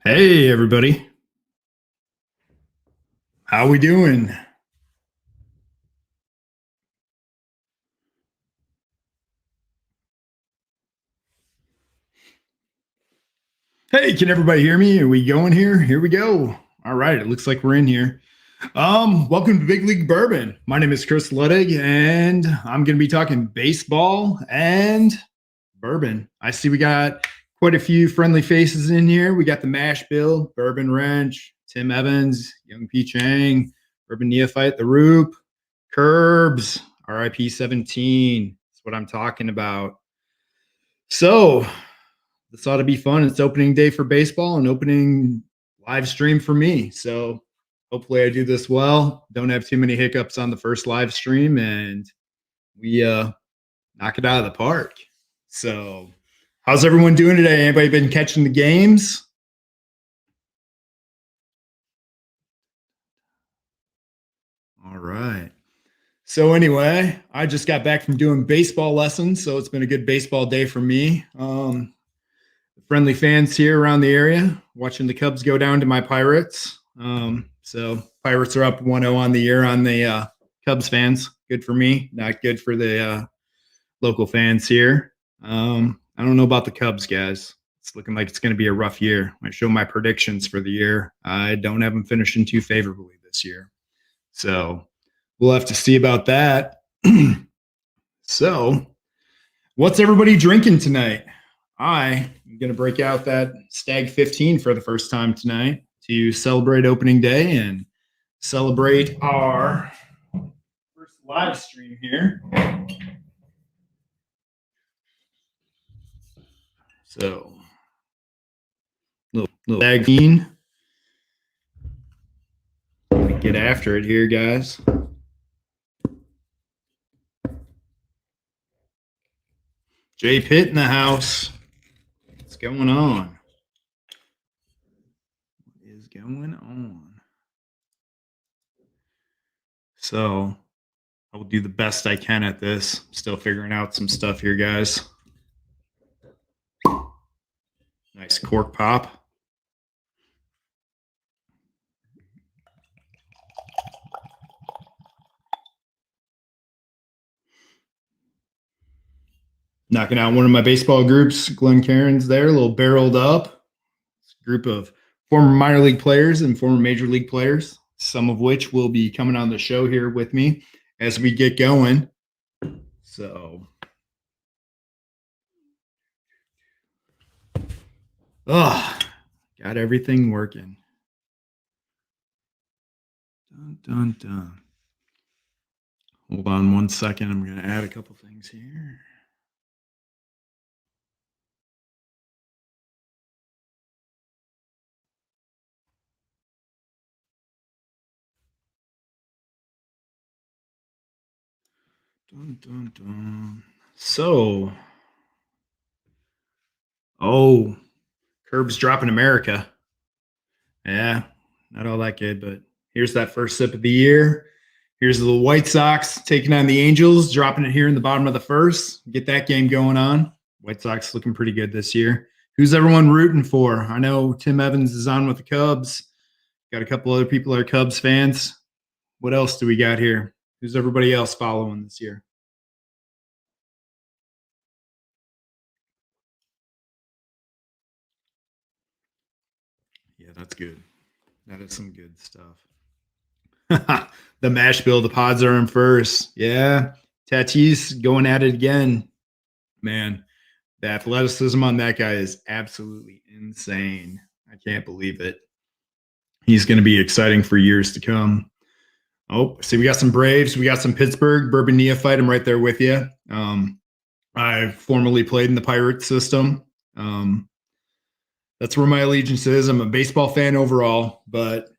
Hey everybody, how we doing? Hey, can everybody hear me? Are we going here? Here we go. All right, it looks like we're in here. Welcome to Big League Bourbon. My name is Chris Luddig, and I'm going to be talking baseball and bourbon. I see we got quite a few friendly faces in here. We got the Mash Bill, Bourbon Wrench, Tim Evans, Young P. Chang, Bourbon Neophyte, The Roop, Curbs, RIP 17. That's what I'm talking about. So this ought to be fun. It's opening day for baseball and opening live stream for me. So hopefully I do this well. Don't have too many hiccups on the first live stream, and we knock it out of the park. So how's everyone doing today? Anybody been catching the games? All right. So anyway, I just got back from doing baseball lessons, so it's been a good baseball day for me. Friendly fans here around the area watching the Cubs go down to my Pirates. So Pirates are up 1-0 on the year on the Cubs fans. Good for me, not good for the local fans here. I don't know about the Cubs, guys. It's looking like it's going to be a rough year. I show my predictions for the year. I don't have them finishing too favorably this year. So we'll have to see about that. So, what's everybody drinking tonight? I am going to break out that Stagg 15 for the first time tonight to celebrate opening day and celebrate our first live stream here. So, little Stagg 15. Get after it here, guys. Jay Pitt in the house. What's going on? What is going on? So, I will do the best I can at this. Still figuring out some stuff here, guys. Nice cork pop. Knocking out one of my baseball groups, Glenn Cairns there, a little barreled up. Group of former minor league players and former major league players, some of which will be coming on the show here with me as we get going. So, got everything working. Dun, dun, dun. Hold on 1 second. I'm going to add a couple things here. Dun, dun, dun. So, Curbs dropping America. Yeah, not all that good, but here's that first sip of the year. Here's the White Sox taking on the Angels, dropping it here in the bottom of the first. Get that game going on. White Sox looking pretty good this year. Who's everyone rooting for? I know Tim Evans is on with the Cubs. Got a couple other people that are Cubs fans. What else do we got here? Who's everybody else following this year? Yeah, that's good. That is some good stuff. The mash bill, the pods are in first. Yeah. Tatis going at it again. Man, the athleticism on that guy is absolutely insane. I can't believe it. He's going to be exciting for years to come. Oh, see, we got some Braves. We got some Pittsburgh. Bourbon Neophyte. I'm right there with you. I formerly played in the Pirates system. That's where my allegiance is. I'm a baseball fan overall, but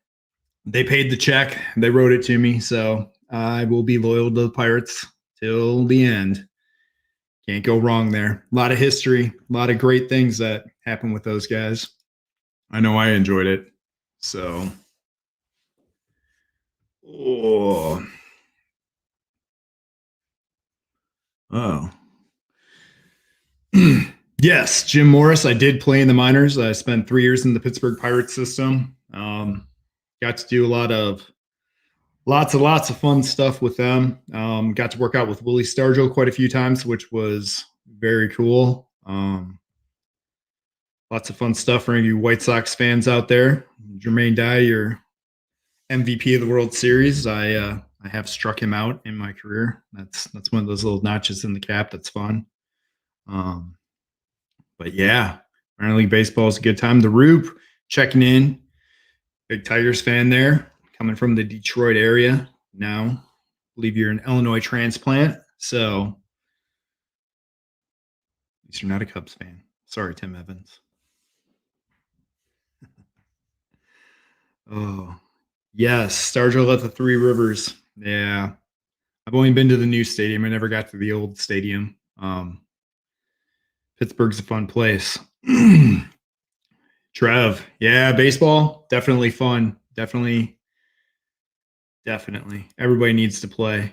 they paid the check. They wrote it to me. So I will be loyal to the Pirates till the end. Can't go wrong there. A lot of history, a lot of great things that happened with those guys. I know I enjoyed it. So, oh, Yes, Jim Morris. I did play in the minors. I spent 3 years in the Pittsburgh Pirates system. Got to do lots of fun stuff with them. Got to work out with Willie Stargell quite a few times, which was very cool. Lots of fun stuff for any White Sox fans out there. Jermaine Dye, your MVP of the World Series. I have struck him out in my career. That's one of those little notches in the cap. That's fun. But yeah, minor league baseball is a good time. The Roop checking in. Big Tigers fan there, coming from the Detroit area. Now, I believe you're an Illinois transplant. So, at least you're not a Cubs fan. Sorry, Tim Evans. Oh, yes. Stargell at the Three Rivers. Yeah. I've only been to the new stadium. I never got to the old stadium. Pittsburgh's a fun place. Trev. Yeah, baseball, definitely fun. Definitely. Everybody needs to play.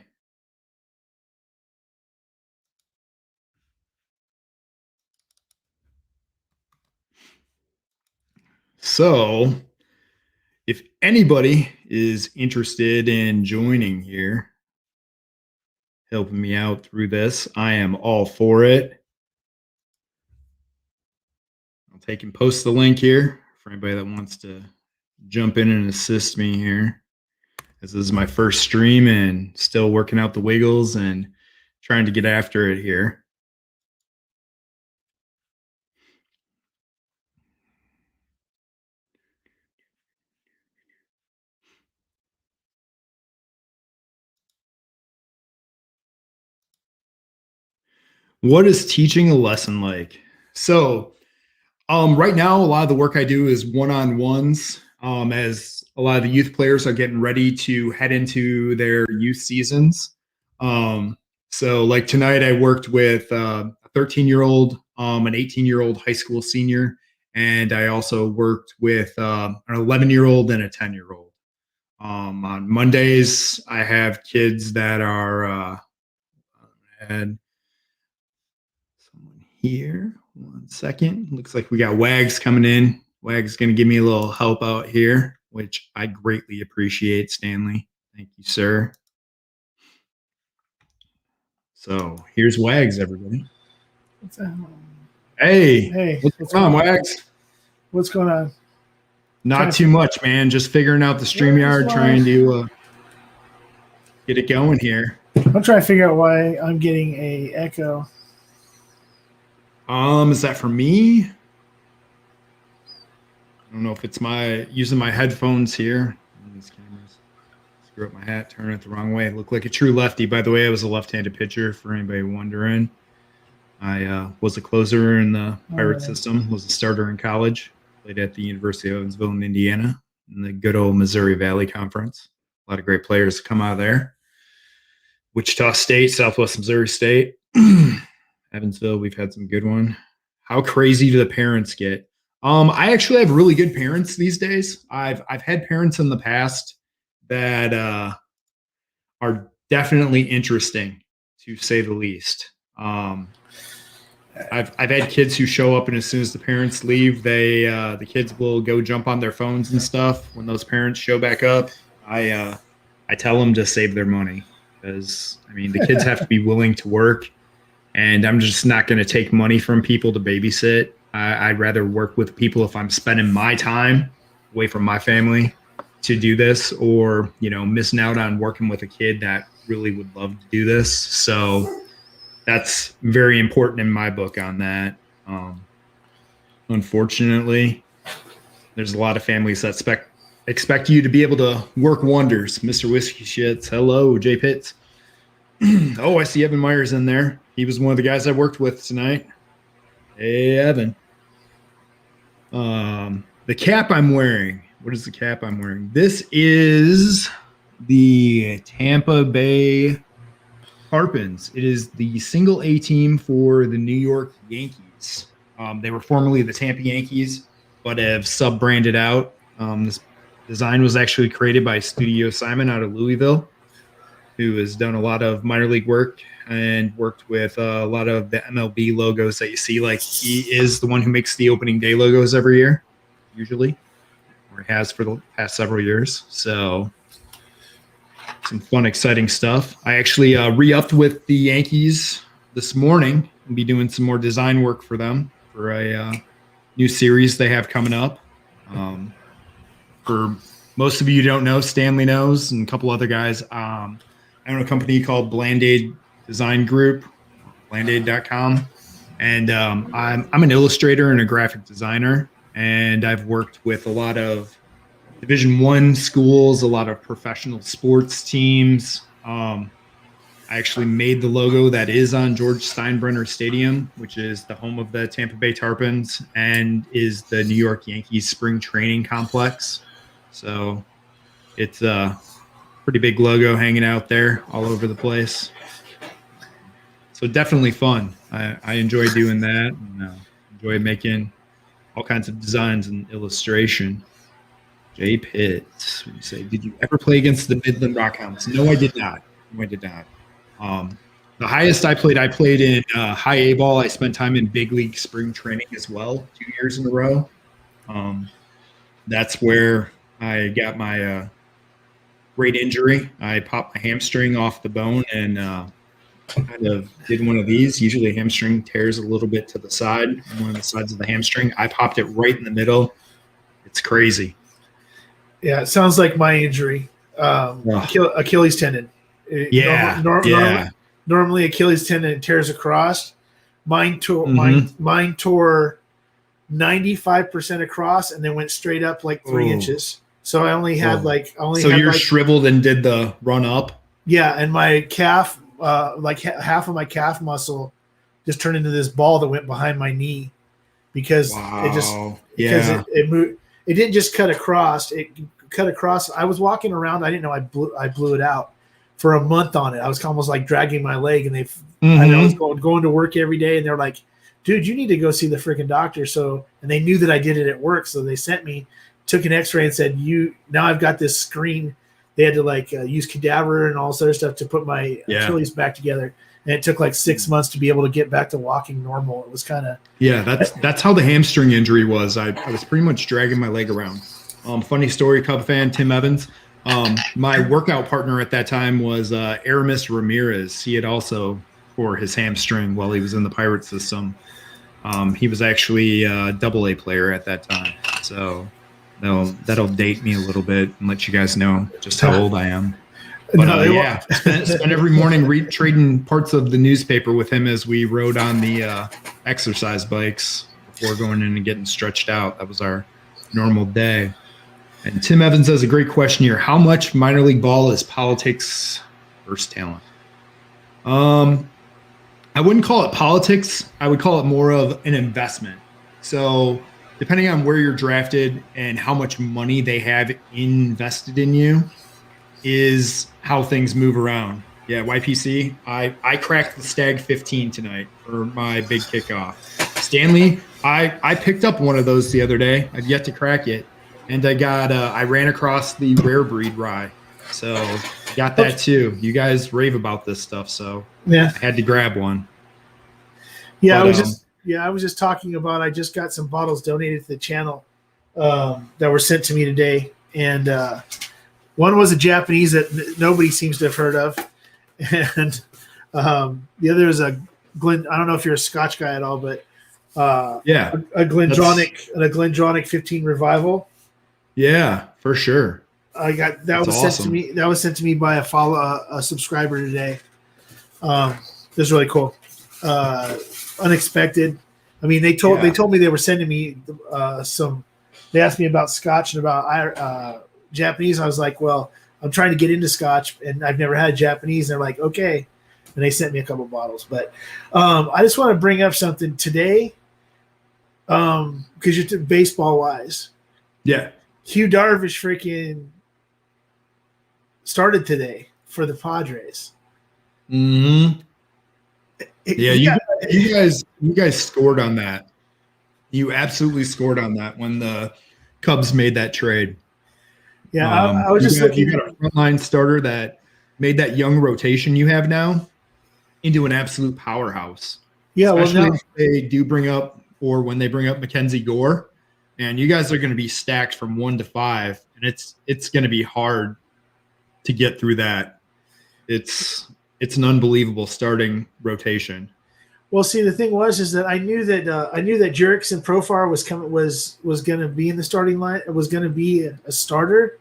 So, if anybody is interested in joining here, helping me out through this, I am all for it. I'll take and post the link here for anybody that wants to jump in and assist me here. This is my first stream and still working out the wiggles and trying to get after it here. What is teaching a lesson like? So, right now, a lot of the work I do is one-on-ones. As a lot of the youth players are getting ready to head into their youth seasons. So, like tonight, I worked with a 13-year-old, an 18-year-old high school senior, and I also worked with an 11-year-old and a 10-year-old. On Mondays, I have kids that are and someone here. 1 second. Looks like we got Wags coming in. Wags is going to give me a little help out here, which I greatly appreciate, Stanley. Thank you, sir. So here's Wags, everybody. What's that? Hey, what's going on, Wags? What's going on? Not too much, man. Just figuring out the StreamYard, trying to get it going here. I'm trying to figure out why I'm getting a echo. Is that for me? I don't know if it's using my headphones here. These cameras. Screw up my hat, turn it the wrong way. Look like a true lefty. By the way, I was a left-handed pitcher for anybody wondering. I was a closer in the Pirate system, was a starter in college, played at the University of Evansville in Indiana in the good old Missouri Valley Conference. A lot of great players come out of there. Wichita State, Southwest Missouri State. Evansville, we've had some good one. How crazy do the parents get? I actually have really good parents these days. I've had parents in the past that are definitely interesting, to say the least. I've had kids who show up, and as soon as the parents leave, the kids will go jump on their phones and stuff. When those parents show back up, I tell them to save their money, because the kids have to be willing to work. And I'm just not going to take money from people to babysit. I'd rather work with people if I'm spending my time away from my family to do this, or, missing out on working with a kid that really would love to do this. So that's very important in my book on that. Unfortunately, there's a lot of families that expect you to be able to work wonders. Mr. Whiskey Shits. Hello, Jay Pitts. Oh, I see Evan Myers in there. He was one of the guys I worked with tonight. Hey, Evan. The cap I'm wearing. What is the cap I'm wearing? This is the Tampa Bay Harpins. It is the single A team for the New York Yankees. They were formerly the Tampa Yankees, but have sub-branded out. This design was actually created by Studio Simon out of Louisville, who has done a lot of minor league work and worked with a lot of the MLB logos that you see. Like he is the one who makes the opening day logos every year, usually, or has for the past several years. So some fun, exciting stuff. I actually re-upped with the Yankees this morning and be doing some more design work for them for a new series they have coming up. For most of you who don't know, Stanley knows, and a couple other guys. I own a company called Bland-Aid Design Group, blandaid.com. And I'm an illustrator and a graphic designer. And I've worked with a lot of Division I schools, a lot of professional sports teams. I actually made the logo that is on George Steinbrenner Stadium, which is the home of the Tampa Bay Tarpons and is the New York Yankees spring training complex. So it's a pretty big logo hanging out there all over the place. So definitely fun. I enjoy doing that and enjoy making all kinds of designs and illustration. Jay Pitts, would you say, did you ever play against the Midland Rockhounds? No, I did not. The highest I played in high A ball. I spent time in big league spring training as well, 2 years in a row. That's where I got my great injury. I popped my hamstring off the bone and kind of did one of these. Usually a hamstring tears a little bit to the side, on one of the sides of the hamstring. I popped it right in the middle. It's crazy. Yeah, it sounds like my injury. Achilles tendon. Normally Achilles tendon tears across. Mine tore 95% across and then went straight up like 3 inches. So I only had shriveled and did the run up. Yeah, and my calf, half of my calf muscle, just turned into this ball that went behind my knee because it moved. It didn't just cut across. It cut across. I was walking around. I didn't know I blew it out for a month on it. I was almost like dragging my leg, and I was going to work every day, and they're like, "Dude, you need to go see the freaking doctor." So, and they knew that I did it at work, so they sent me, took an X-ray, and said, now I've got this screen. They had to use cadaver and all this other stuff to put my Achilles back together. And it took like 6 months to be able to get back to walking normal. It was kind of that's how the hamstring injury was. I was pretty much dragging my leg around. Funny story, Cub fan Tim Evans. My workout partner at that time was Aramis Ramirez. He had also tore his hamstring while he was in the Pirate system. He was actually a AA player at that time. So that'll date me a little bit and let you guys know just how old I am. But spent every morning trading parts of the newspaper with him as we rode on the exercise bikes before going in and getting stretched out. That was our normal day. And Tim Evans has a great question here. How much minor league ball is politics versus talent? I wouldn't call it politics. I would call it more of an investment. So depending on where you're drafted and how much money they have invested in you is how things move around. Yeah, YPC, I cracked the Stagg 15 tonight for my big kickoff. Stanley, I picked up one of those the other day. I've yet to crack it. And I ran across the rare breed rye. So got that too. You guys rave about this stuff, so I had to grab one. Yeah, I was just talking about, I just got some bottles donated to the channel that were sent to me today. And one was a Japanese that nobody seems to have heard of. And the other is a Glen. I don't know if you're a Scotch guy at all, but a Glendronach 15 Revival. Yeah, for sure. I got that was awesome. Sent to me. That was sent to me by a subscriber today. This is really cool. Unexpected. I mean, they told me they were sending me some. They asked me about Scotch and about Japanese. I was like, well, I'm trying to get into Scotch, and I've never had Japanese. And they're like, okay, and they sent me a couple bottles. But I just want to bring up something today, because you're baseball wise. Yeah. Hugh Darvish freaking started today for the Padres. Mm-hmm. Yeah, you guys scored on that. You absolutely scored on that when the Cubs made that trade. Yeah, I was just looking. You got a frontline starter that made that young rotation you have now. into an absolute powerhouse. Yeah, Especially well, if they do bring up, or when they bring up Mackenzie Gore, and you guys are going to be stacked from 1 to 5, and it's going to be hard to get through that. It's an unbelievable starting rotation. well, see, the thing is that I knew that Jurix and Profar was going to be in the starting line. It was going to be a starter,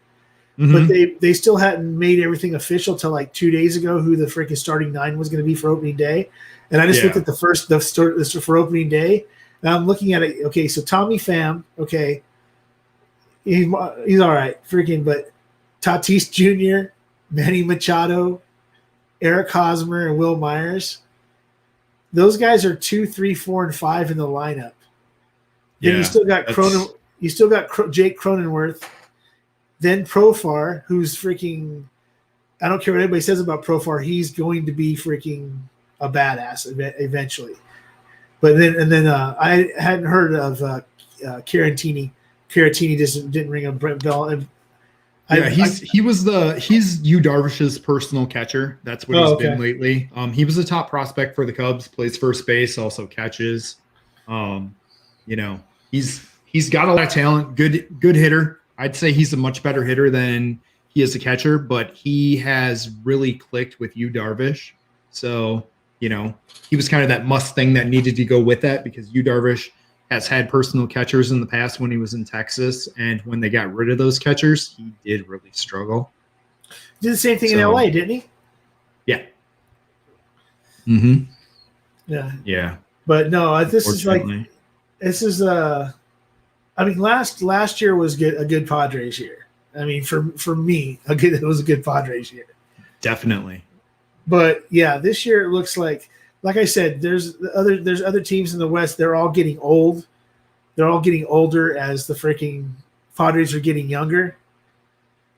but they still hadn't made everything official till like 2 days ago who the freaking starting 9 was going to be for opening day. And I just looked at the for opening day, and I'm looking at it. Okay, so Tommy Pham, okay, he's all right, freaking, but Tatis Jr., Manny Machado, Eric Hosmer, and Will Myers. Those guys are 2, 3, 4, and 5 in the lineup. Then you still got Cronin. You still got Jake Cronenworth. Then Profar, who's freaking. I don't care what anybody says about Profar. He's going to be freaking a badass eventually. But then I hadn't heard of Caratini. Caratini just didn't ring a bell. And he's Yu Darvish's personal catcher. That's what he's been lately. He was a top prospect for the Cubs. Plays first base, also catches. He's got a lot of talent. Good hitter. I'd say he's a much better hitter than he is a catcher, but he has really clicked with Yu Darvish. So he was kind of that must thing that needed to go with that, because Yu Darvish has had personal catchers in the past when he was in Texas, and when they got rid of those catchers, he did really struggle. Did the same thing in LA, didn't he? Yeah. Yeah. Yeah. But no, this is I mean, last year was a good Padres year. I mean, for me, it was a good Padres year. Definitely. But yeah, this year it looks like I said, there's other teams in the West. They're all getting old. They're all getting older as the freaking Padres are getting younger.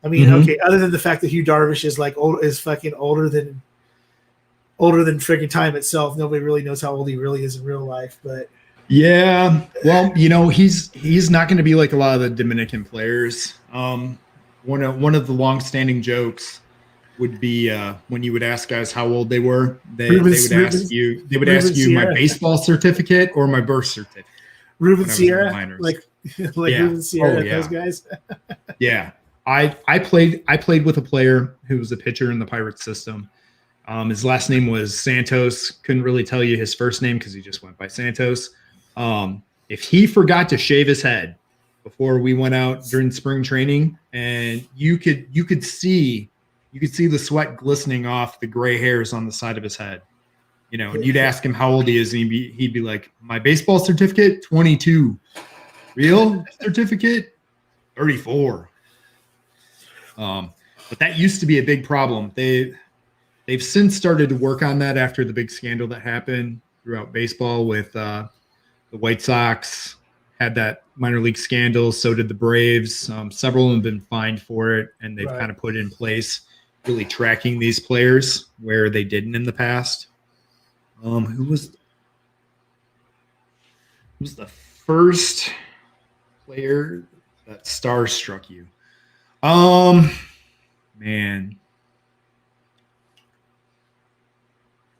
I mean, okay, other than the fact that Yu Darvish is fucking older than freaking time itself. Nobody really knows how old he really is in real life, but yeah, well, he's not going to be like a lot of the Dominican players. One of the long-standing jokes would be when you would ask guys how old they were, they would ask you my baseball certificate or my birth certificate. Ruben Sierra, like Ruben Sierra, those guys. Yeah, I played with a player who was a pitcher in the Pirates system. His last name was Santos. Couldn't really tell you his first name because he just went by Santos. If he forgot to shave his head before we went out during spring training, and you could see the sweat glistening off the gray hairs on the side of his head, and you'd ask him how old he is, and he'd be like, my baseball certificate, 22, real certificate, 34. But that used to be a big problem. They've since started to work on that after the big scandal that happened throughout baseball with the White Sox had that minor league scandal. So did the Braves. Several of them have been fined for it, and they've kind of put in place really tracking these players where they didn't in the past. Who was the first player that starstruck you? Man.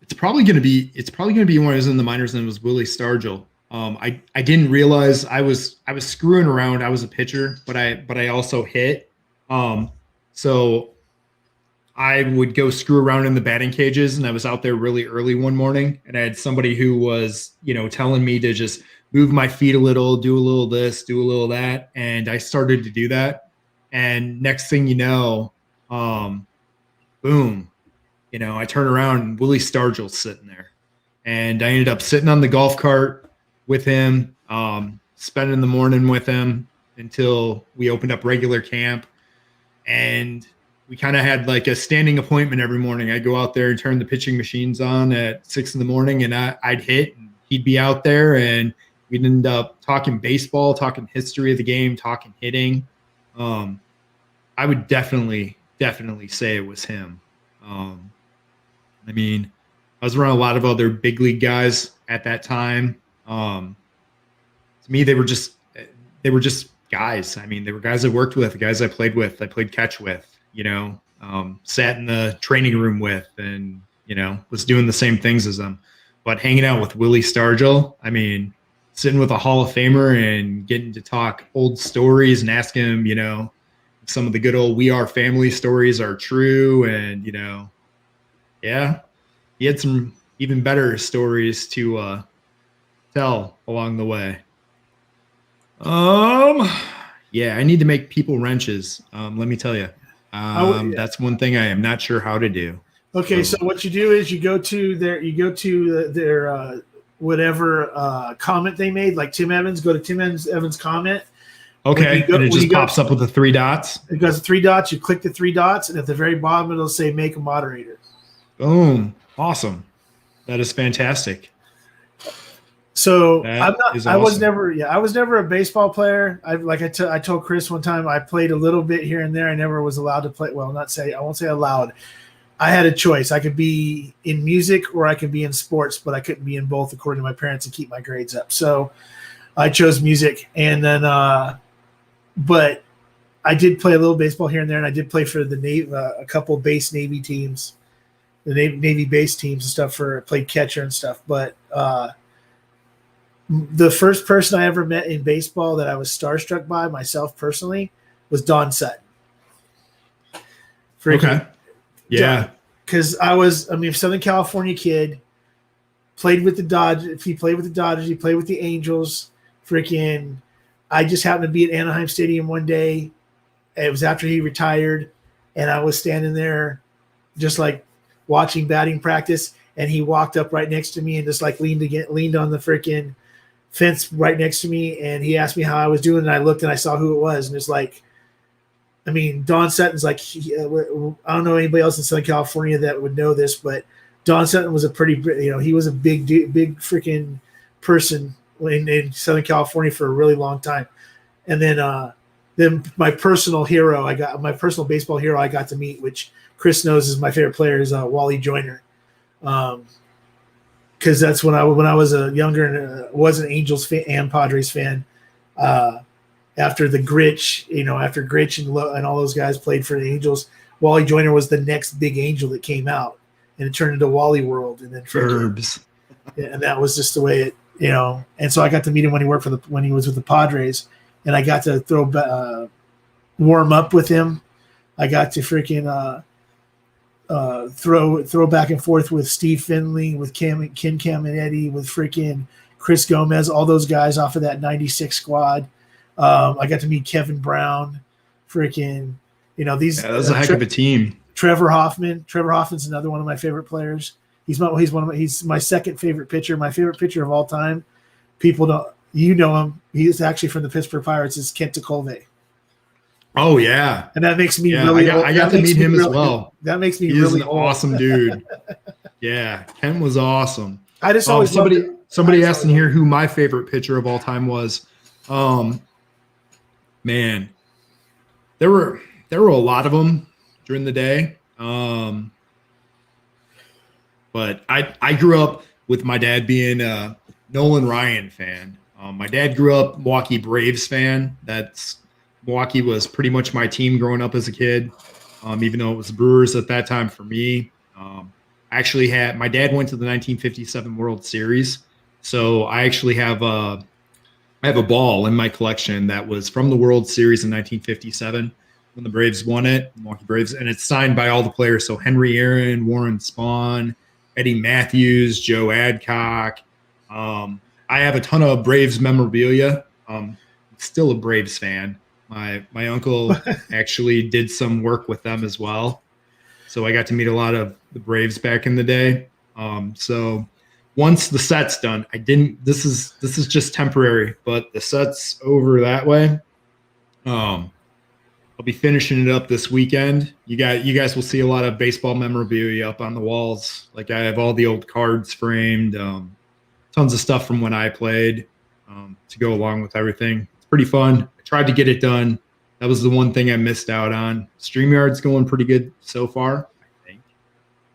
It's probably going to be one who's in the minors, and it was Willie Stargell. I didn't realize I was screwing around. I was a pitcher, but I also hit. So I would go screw around in the batting cages, and I was out there really early one morning, and I had somebody who was, telling me to just move my feet a little, do a little this, do a little that, and I started to do that. And next thing you know, boom, I turn around and Willie Stargell's sitting there, and I ended up sitting on the golf cart with him, spending the morning with him until we opened up regular camp. And we kind of had like a standing appointment every morning. I'd go out there and turn the pitching machines on at 6 a.m, and I'd hit, and he'd be out there, and we'd end up talking baseball, talking history of the game, talking hitting. I would definitely say it was him. I mean, I was around a lot of other big league guys at that time. To me, they were just guys. I mean, they were guys I worked with, the guys I played catch with, sat in the training room with, and was doing the same things as them. But hanging out with Willie Stargell, I mean, sitting with a Hall of Famer and getting to talk old stories and ask him, if some of the good old We Are Family stories are true. And, yeah, he had some even better stories to tell along the way. Yeah, I need to make people wrenches. Let me tell you, that's one thing I am not sure how to do. Okay, so what you do is you go to their whatever comment they made, like Tim Evans. Go to Tim Evans' comment. Okay, and it just pops up with the 3 dots. It goes to 3 dots. You click the 3 dots, and at the very bottom it'll say "Make a moderator." Boom! Awesome. That is fantastic. So awesome. I was never a baseball player. I told Chris one time I played a little bit here and there. I never was allowed to play. Well, I won't say allowed. I had a choice. I could be in music or I could be in sports, but I couldn't be in both according to my parents to keep my grades up. So I chose music. And then, but I did play a little baseball here and there, and I did play for the Navy, a couple base Navy teams, the Navy base teams and stuff. Played catcher and stuff. But the first person I ever met in baseball that I was starstruck by myself personally was Don Sutton. Okay. Yeah. Because Southern California kid, played with the Dodgers. He played with the Dodgers. He played with the Angels. I just happened to be at Anaheim Stadium one day. It was after he retired, and I was standing there just like watching batting practice, and he walked up right next to me and just like leaned on the freaking fence right next to me, and he asked me how I was doing, and I looked and I saw who it was, and it's like, Don Sutton's like, I don't know anybody else in Southern California that would know this, but Don Sutton was he was a big freaking person in Southern California for a really long time. And then my personal baseball hero I got to meet, which Chris knows is my favorite player, is Wally Joyner. Because that's when I was a younger and was an Angels fan and Padres fan. After Gritch and all those guys played for the Angels, Wally Joyner was the next big Angel that came out, and it turned into Wally World, and then Verbs. And that was just the way it, And so I got to meet him when he was with the Padres, and I got to warm up with him. I got to freaking throw back and forth with Steve Finley, with Ken Caminetti, with freaking Chris Gomez, all those guys off of that '96 squad. I got to meet Kevin Brown, freaking, these. Yeah, that was a heck of a team. Trevor Hoffman. Trevor Hoffman's another one of my favorite players. He's my second favorite pitcher. My favorite pitcher of all time. People don't, him. He's actually from the Pittsburgh Pirates. Is Kent Tekulve. Oh yeah, and that makes me really. I got to meet him as well. That makes me really an awesome dude. Yeah, Kent was awesome. I just always somebody asked in here who my favorite pitcher of all time was. Man, there were a lot of them during the day. But I grew up with my dad being a Nolan Ryan fan. My dad grew up Milwaukee Braves fan. Milwaukee was pretty much my team growing up as a kid, even though it was Brewers at that time for me. Actually my dad went to the 1957 World Series, so I actually have a ball in my collection that was from the World Series in 1957 when the Braves won it, Milwaukee Braves, and it's signed by all the players. So Henry Aaron, Warren Spahn, Eddie Matthews, Joe Adcock. I have a ton of Braves memorabilia. Still a Braves fan. My uncle actually did some work with them as well, so I got to meet a lot of the Braves back in the day. So once the set's done, this is just temporary, but the set's over that way. I'll be finishing it up this weekend. You guys will see a lot of baseball memorabilia up on the walls. Like I have all the old cards framed, tons of stuff from when I played, to go along with everything. It's pretty fun. I tried to get it done. That was the one thing I missed out on. StreamYard's going pretty good so far, I think.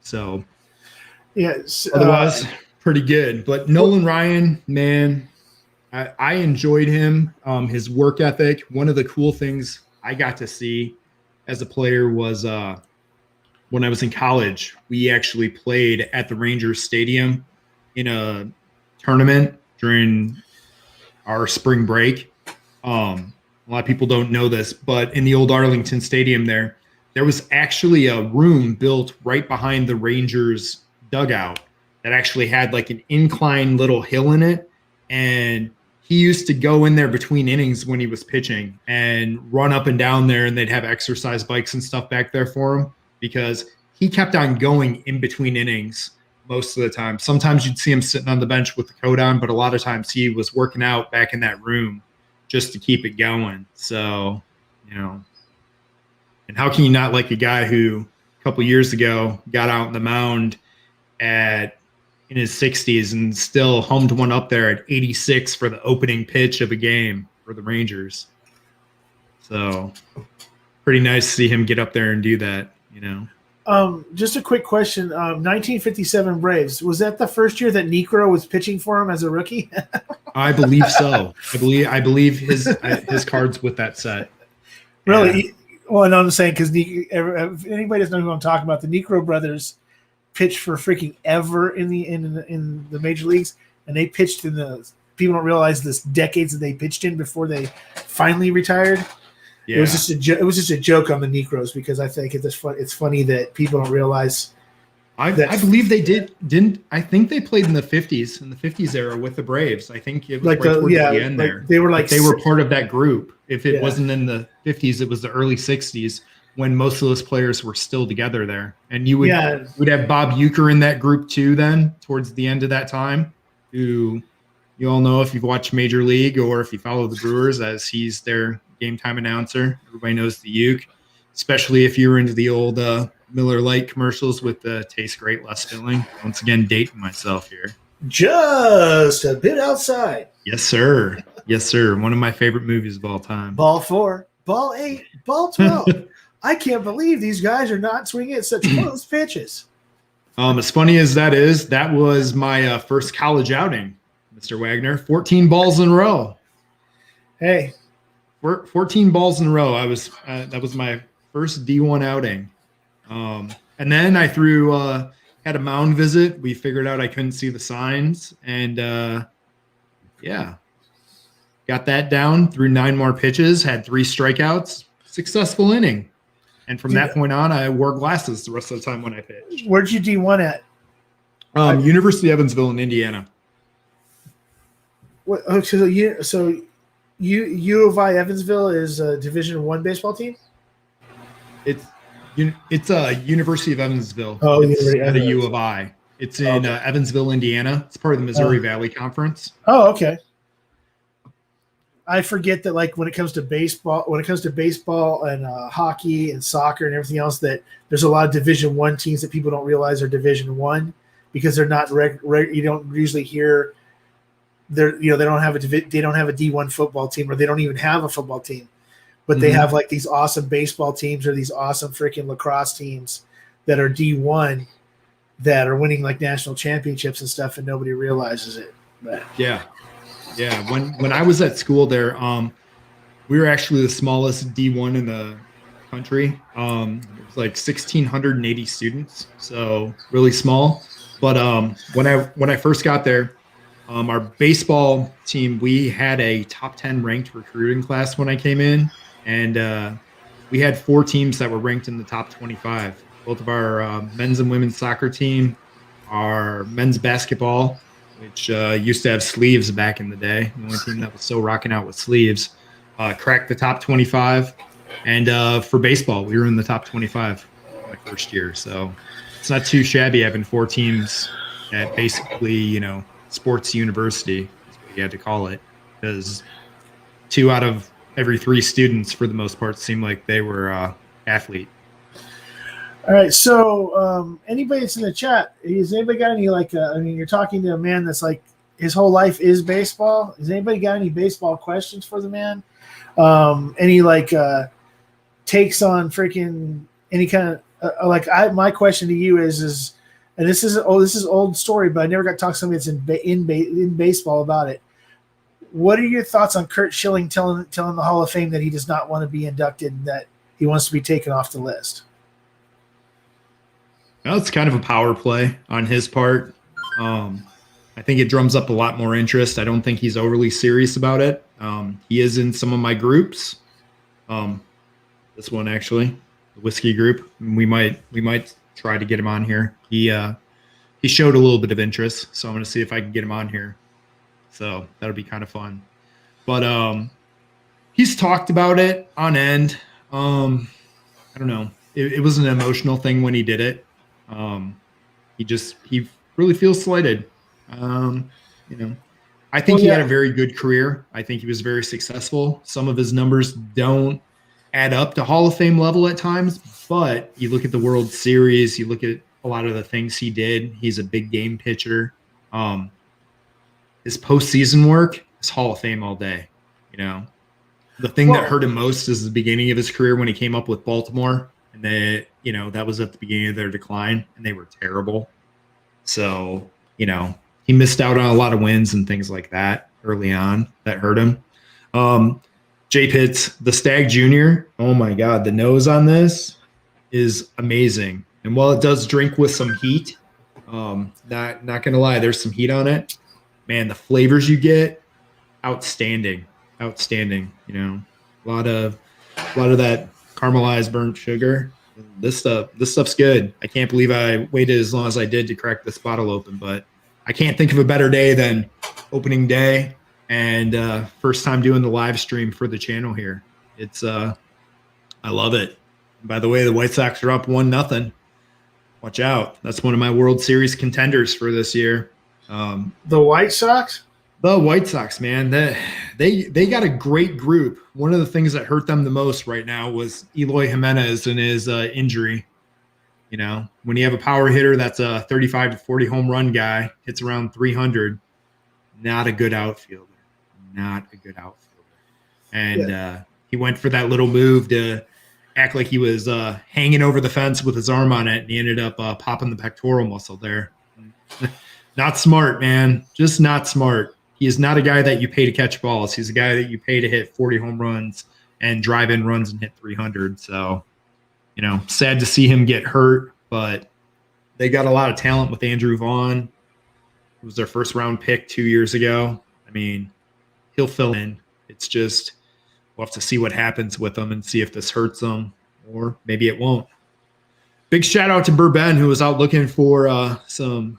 So yes, otherwise pretty good. But Nolan Ryan, man, I enjoyed him. His work ethic. One of the cool things I got to see as a player was when I was in college, we actually played at the Rangers Stadium in a tournament during our spring break. A lot of people don't know this, but in the old Arlington Stadium there was actually a room built right behind the Rangers dugout that actually had like an incline little hill in it. And he used to go in there between innings when he was pitching and run up and down there, and they'd have exercise bikes and stuff back there for him because he kept on going in between innings most of the time. Sometimes you'd see him sitting on the bench with the coat on, but a lot of times he was working out back in that room just to keep it going. So, and how can you not like a guy who a couple years ago got out on the mound in his 60s and still homed one up there at 86 for the opening pitch of a game for the Rangers. So pretty nice to see him get up there and do that, Just a quick question. 1957 Braves, was that the first year that Necro was pitching for him as a rookie? I believe so. I believe his cards with that set. Really? Yeah. Well, no, I'm saying because if anybody doesn't know who I'm talking about, the Necro brothers pitched for freaking ever in the major leagues, and they pitched in the people don't realize this decades that they pitched in before they finally retired. Yeah. It was just a joke on the Necros because I think it's funny that people don't realize. I believe they didn't. I think they played in the 50s era with the Braves. I think it was like towards the end there. They were they were part of that group. If it wasn't in the 50s, it was the early 60s when most of those players were still together there. And you would have Bob Uecker in that group too. Then towards the end of that time, who you all know if you've watched Major League or if you follow the Brewers, as he's their game time announcer. Everybody knows the Uke, especially if you were into the old Miller Lite commercials with the taste great, less filling. Once again, dating myself here. Just a bit outside. Yes, sir. Yes, sir. One of my favorite movies of all time. Ball 4, ball 8, ball 12. I can't believe these guys are not swinging at such close pitches. As funny as that is, that was my first college outing, Mr. Wagner. 14 balls in a row. Hey. 14 balls in a row. That was my first D1 outing. And then I had a mound visit. We figured out I couldn't see the signs, and got that down, threw 9 more pitches, had 3 strikeouts, successful inning. And from that point on, I wore glasses the rest of the time when I pitched. Where'd you D1 at? University of Evansville in Indiana. So U of I Evansville is a Division I baseball team? It's a University of Evansville. Oh, it's at a U of I. It's in Evansville, Indiana. It's part of the Missouri Valley Conference. Oh, okay. I forget that, like, when it comes to baseball and hockey and soccer and everything else, that there's a lot of Division I teams that people don't realize are Division I because they're not you don't usually hear they don't have a D1 football team, or they don't even have a football team, but they have like these awesome baseball teams or these awesome freaking lacrosse teams that are D1 that are winning like national championships and stuff, and nobody realizes it. But yeah. When I was at school there, we were actually the smallest D1 in the country. It was like 1,680 students, so really small. But when I first got there, our baseball team, we had a top 10 ranked recruiting class when I came in, and we had 4 teams that were ranked in the top 25. Both of our men's and women's soccer team, our men's basketball, which used to have sleeves back in the day. The only team that was still rocking out with sleeves, cracked the top 25. And for baseball, we were in the top 25 my first year. So it's not too shabby having 4 teams at basically, sports university, is what you had to call it, because 2 out of every 3 students, for the most part, seemed like they were athlete. All right, so anybody that's in the chat, has anybody got any you're talking to a man that's like his whole life is baseball. Has anybody got any baseball questions for the man? Any takes on freaking any kind of my question to you is and this is old story, but I never got to talk to somebody that's in baseball about it. What are your thoughts on Curt Schilling telling the Hall of Fame that he does not want to be inducted and that he wants to be taken off the list? Well, it's kind of a power play on his part. I think it drums up a lot more interest. I don't think he's overly serious about it. He is in some of my groups. Um, this one actually, the whiskey group. We might try to get him on here. He showed a little bit of interest, so I'm going to see if I can get him on here. So that'll be kind of fun. But he's talked about it on end. I don't know. It was an emotional thing when he did it. He really feels slighted. You know, I think he had a very good career. I think he was very successful. Some of his numbers don't add up to Hall of Fame level at times, but you look at the World Series, you look at a lot of the things he did. He's a big game pitcher. His postseason work is Hall of Fame all day. The thing that hurt him most is the beginning of his career when he came up with Baltimore, and that was at the beginning of their decline, and they were terrible. So, he missed out on a lot of wins and things like that early on that hurt him. J Pitts, the Stagg Jr. Oh my God, the nose on this is amazing. And while it does drink with some heat, not gonna lie, there's some heat on it. Man, the flavors you get, outstanding. A lot of that caramelized burnt sugar. This stuff's good. I can't believe I waited as long as I did to crack this bottle open, but I can't think of a better day than opening day and first time doing the live stream for the channel here. It's I love it. By the way, the White Sox are up 1-0. Watch out. That's one of my World Series contenders for this year. The White Sox? The White Sox, man, they got a great group. One of the things that hurt them the most right now was Eloy Jimenez and his injury. When you have a power hitter that's a 35 to 40 home run guy, hits around 300, not a good outfielder. And he went for that little move to act like he was hanging over the fence with his arm on it, and he ended up popping the pectoral muscle there. Not smart, man. Just not smart. He is not a guy that you pay to catch balls. He's a guy that you pay to hit 40 home runs and drive in runs and hit 300. So, sad to see him get hurt, but they got a lot of talent with Andrew Vaughn, who was their first round pick 2 years ago. I mean, he'll fill in. It's just, we'll have to see what happens with him and see if this hurts him, or maybe it won't. Big shout out to Bourbon, who was out looking for some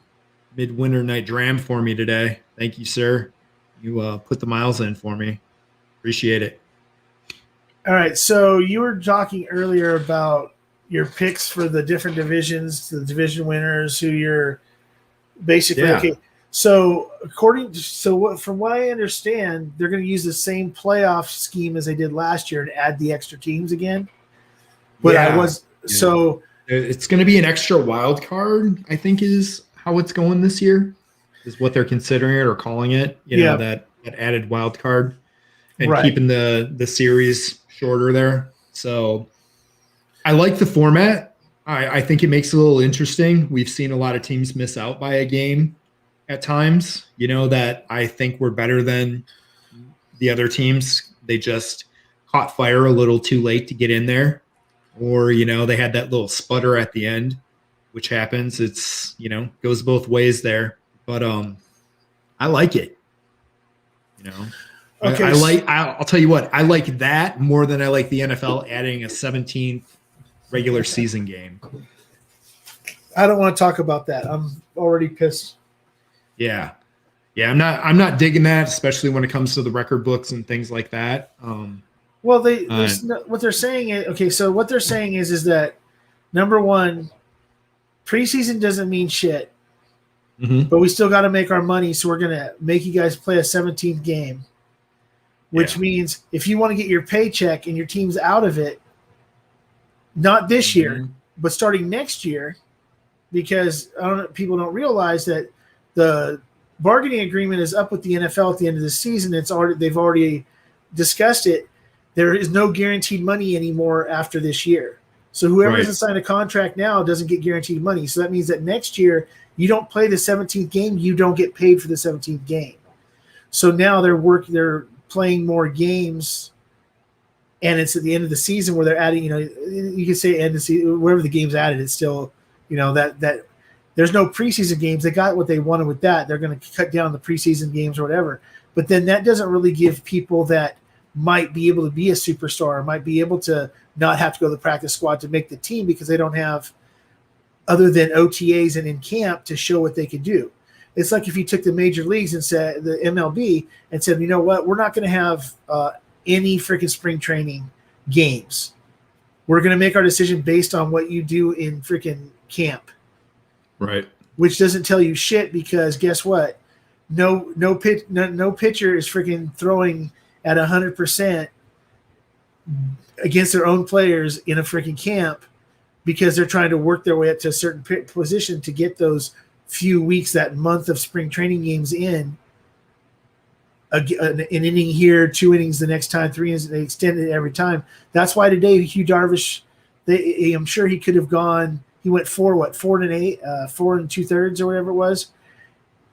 midwinter night dram for me today. Thank you, sir. You put the miles in for me. Appreciate it. All right. So you were talking earlier about your picks for the different divisions, the division winners, who you're basically okay. So from what I understand, they're going to use the same playoff scheme as they did last year and add the extra teams again. But so it's going to be an extra wild card, I think, is how it's going this year, is what they're considering it or calling it, that added wild card and keeping the series shorter there. So I like the format. I think it makes it a little interesting. We've seen a lot of teams miss out by a game at times, that I think we're better than the other teams. They just caught fire a little too late to get in there, or, they had that little sputter at the end, which happens. It's, goes both ways there, but I like it. Okay. I'll tell you what, I like that more than I like the NFL adding a 17th regular season game. I don't want to talk about that. I'm already pissed. Yeah. I'm not digging that, especially when it comes to the record books and things like that. Well, what they're saying is, okay, so what they're saying is that, number one, preseason doesn't mean shit, but we still got to make our money, so we're going to make you guys play a 17th game, which means if you want to get your paycheck and your team's out of it, not this year, but starting next year, because people don't realize that the bargaining agreement is up with the NFL at the end of the season. They've already discussed it. There is no guaranteed money anymore after this year. So whoever doesn't sign a contract now doesn't get guaranteed money. So that means that next year you don't play the 17th game, you don't get paid for the 17th game. So now they're playing more games, and it's at the end of the season where they're adding, you can say end of the season, wherever the game's added, it's still that there's no preseason games. They got what they wanted with that. They're going to cut down the preseason games or whatever. But then that doesn't really give people that might be able to be a superstar or might be able to not have to go to the practice squad to make the team because they don't have other than OTAs and in camp to show what they could do. It's like if you took the major leagues and said the MLB and said, you know what, we're not going to have any freaking spring training games. We're going to make our decision based on what you do in freaking camp. Right. Which doesn't tell you shit because guess what? No pitcher is freaking throwing at 100% against their own players in a freaking camp because they're trying to work their way up to a certain position to get those few weeks, that month of spring training games in. An inning here, 2 innings the next time, 3 innings, they extend it every time. That's why today Hugh Darvish, I'm sure he could have gone. He went 4 and 2/3 or whatever it was.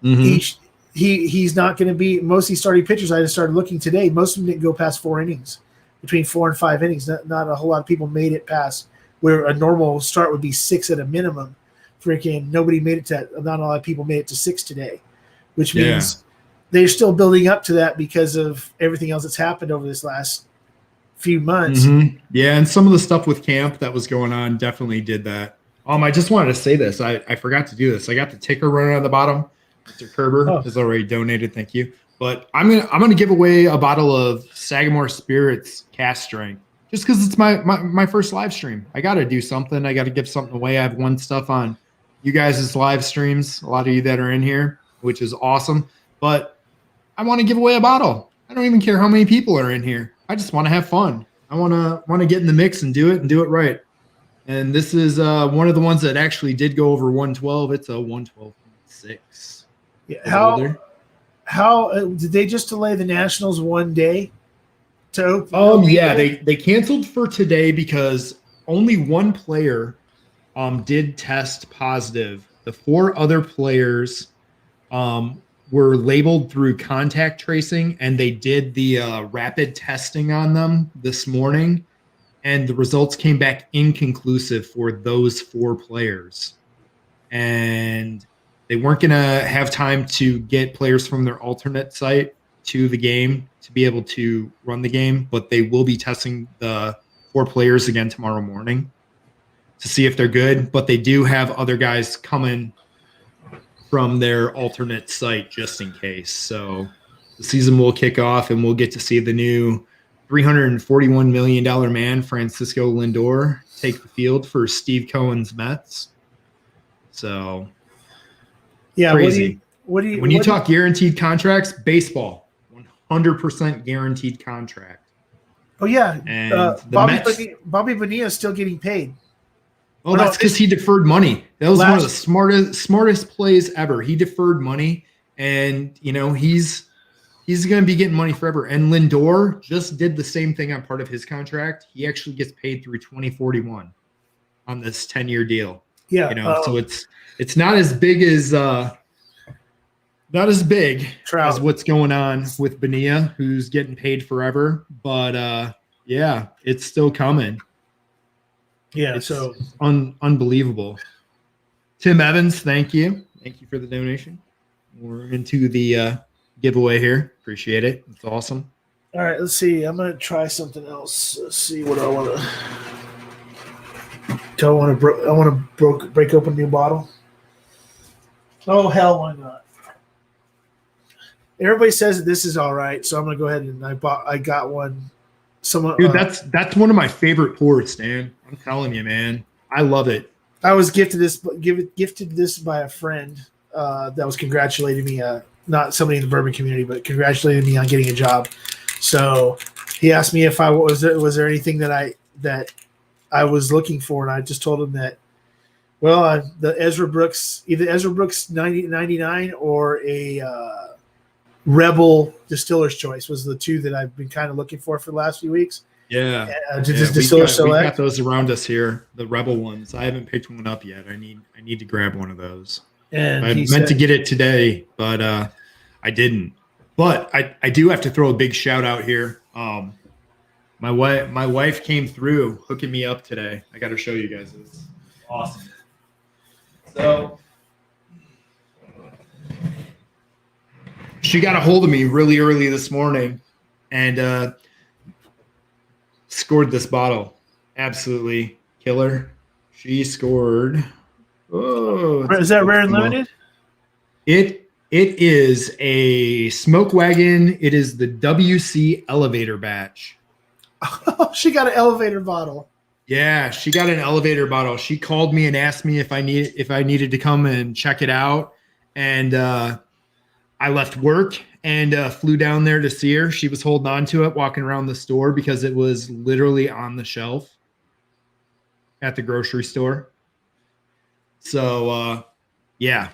Mm-hmm. He's not going to be most of these starting pitchers. I just started looking today. Most of them didn't go past 4 innings, between 4 and 5 innings. Not a whole lot of people made it past where a normal start would be 6 at a minimum. Freaking nobody made it to. Not a lot of people made it to 6 today, which means they're still building up to that because of everything else that's happened over this last few months. Mm-hmm. Yeah, and some of the stuff with camp that was going on definitely did that. I just wanted to say this. I forgot to do this. I got the ticker running on the bottom. Mr. Kerber has already donated. Thank you. But I'm gonna give away a bottle of Sagamore Spirits Cast Strength just because it's my first live stream. I got to do something. I got to give something away. I have won stuff on you guys' live streams. A lot of you that are in here, which is awesome. But I want to give away a bottle. I don't even care how many people are in here. I just want to have fun. I want to get in the mix and do it right. And this is one of the ones that actually did go over 112. It's a 112.6. Yeah. How did they just delay the Nationals one day to open? Yeah, they canceled for today because only one player did test positive. The 4 other players were labeled through contact tracing, and they did the rapid testing on them this morning, and the results came back inconclusive for those 4 players. And they weren't going to have time to get players from their alternate site to the game to be able to run the game, but they will be testing the 4 players again tomorrow morning to see if they're good. But they do have other guys coming from their alternate site just in case. So the season will kick off and we'll get to see the new $341 million man, Francisco Lindor, take the field for Steve Cohen's Mets. So yeah, crazy. When you talk guaranteed contracts, baseball, 100% guaranteed contract. Oh yeah, and Bobby Bonilla is still getting paid. Oh, that's because he deferred money. That was one of the smartest plays ever. He deferred money, and he's going to be getting money forever. And Lindor just did the same thing on part of his contract. He actually gets paid through 2041 on this 10-year deal. Yeah, so it's not as big as as what's going on with Bonilla, who's getting paid forever. But yeah, it's still coming. Yeah, it's unbelievable. Tim Evans, thank you for the donation. We're into the giveaway here. Appreciate it. It's awesome. All right, let's see. I'm gonna try something else. Let's see what I want to. Do I want to break open a new bottle? Oh hell, why not? Everybody says that this is all right, so I'm gonna go ahead and I got one. Dude, that's one of my favorite pours, Dan. I'm telling you, man. I love it. I was gifted this by a friend that was congratulating me, not somebody in the bourbon community, but congratulating me on getting a job. So he asked me if was there anything that I was looking for, and I just told him that, well, the Ezra Brooks 99 or a Rebel Distiller's Choice was the 2 that I've been kind of looking for the last few weeks. Yeah. Distiller Select. We got those around us here, the Rebel ones. I haven't picked one up yet. I need to grab one of those. And I meant to get it today, but I didn't. But I do have to throw a big shout out here. My wife came through hooking me up today. I got to show you guys this. Awesome. So she got a hold of me really early this morning and scored this bottle. Absolutely killer. She scored. Oh, is that rare and limited? It is a Smoke Wagon. It is the WC Elevator batch. Oh, she got an elevator bottle. Yeah, she got an elevator bottle. She called me and asked me if I needed to come and check it out, and I left work and flew down there to see her. She was holding on to it, walking around the store because it was literally on the shelf at the grocery store. So, yeah,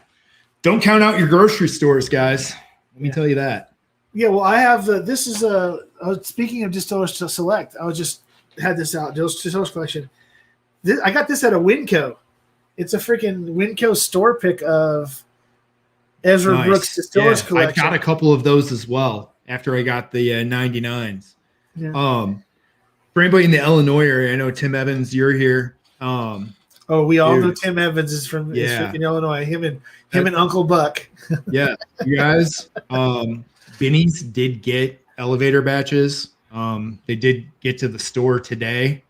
don't count out your grocery stores, guys. Let me tell you that. Yeah, well, I have this is speaking of Distillers to Select. I was just had this out Distillers collection. I got this at a Winco. It's a freaking Winco store pick of Ezra Brooks Distillers collection. I got a couple of those as well after I got the 99s. Yeah. For anybody in the Illinois area, I know Tim Evans, you're here. We all know Tim Evans is from freaking Illinois. Him and Uncle Buck. Yeah, you guys. Benny's did get elevator batches. They did get to the store today.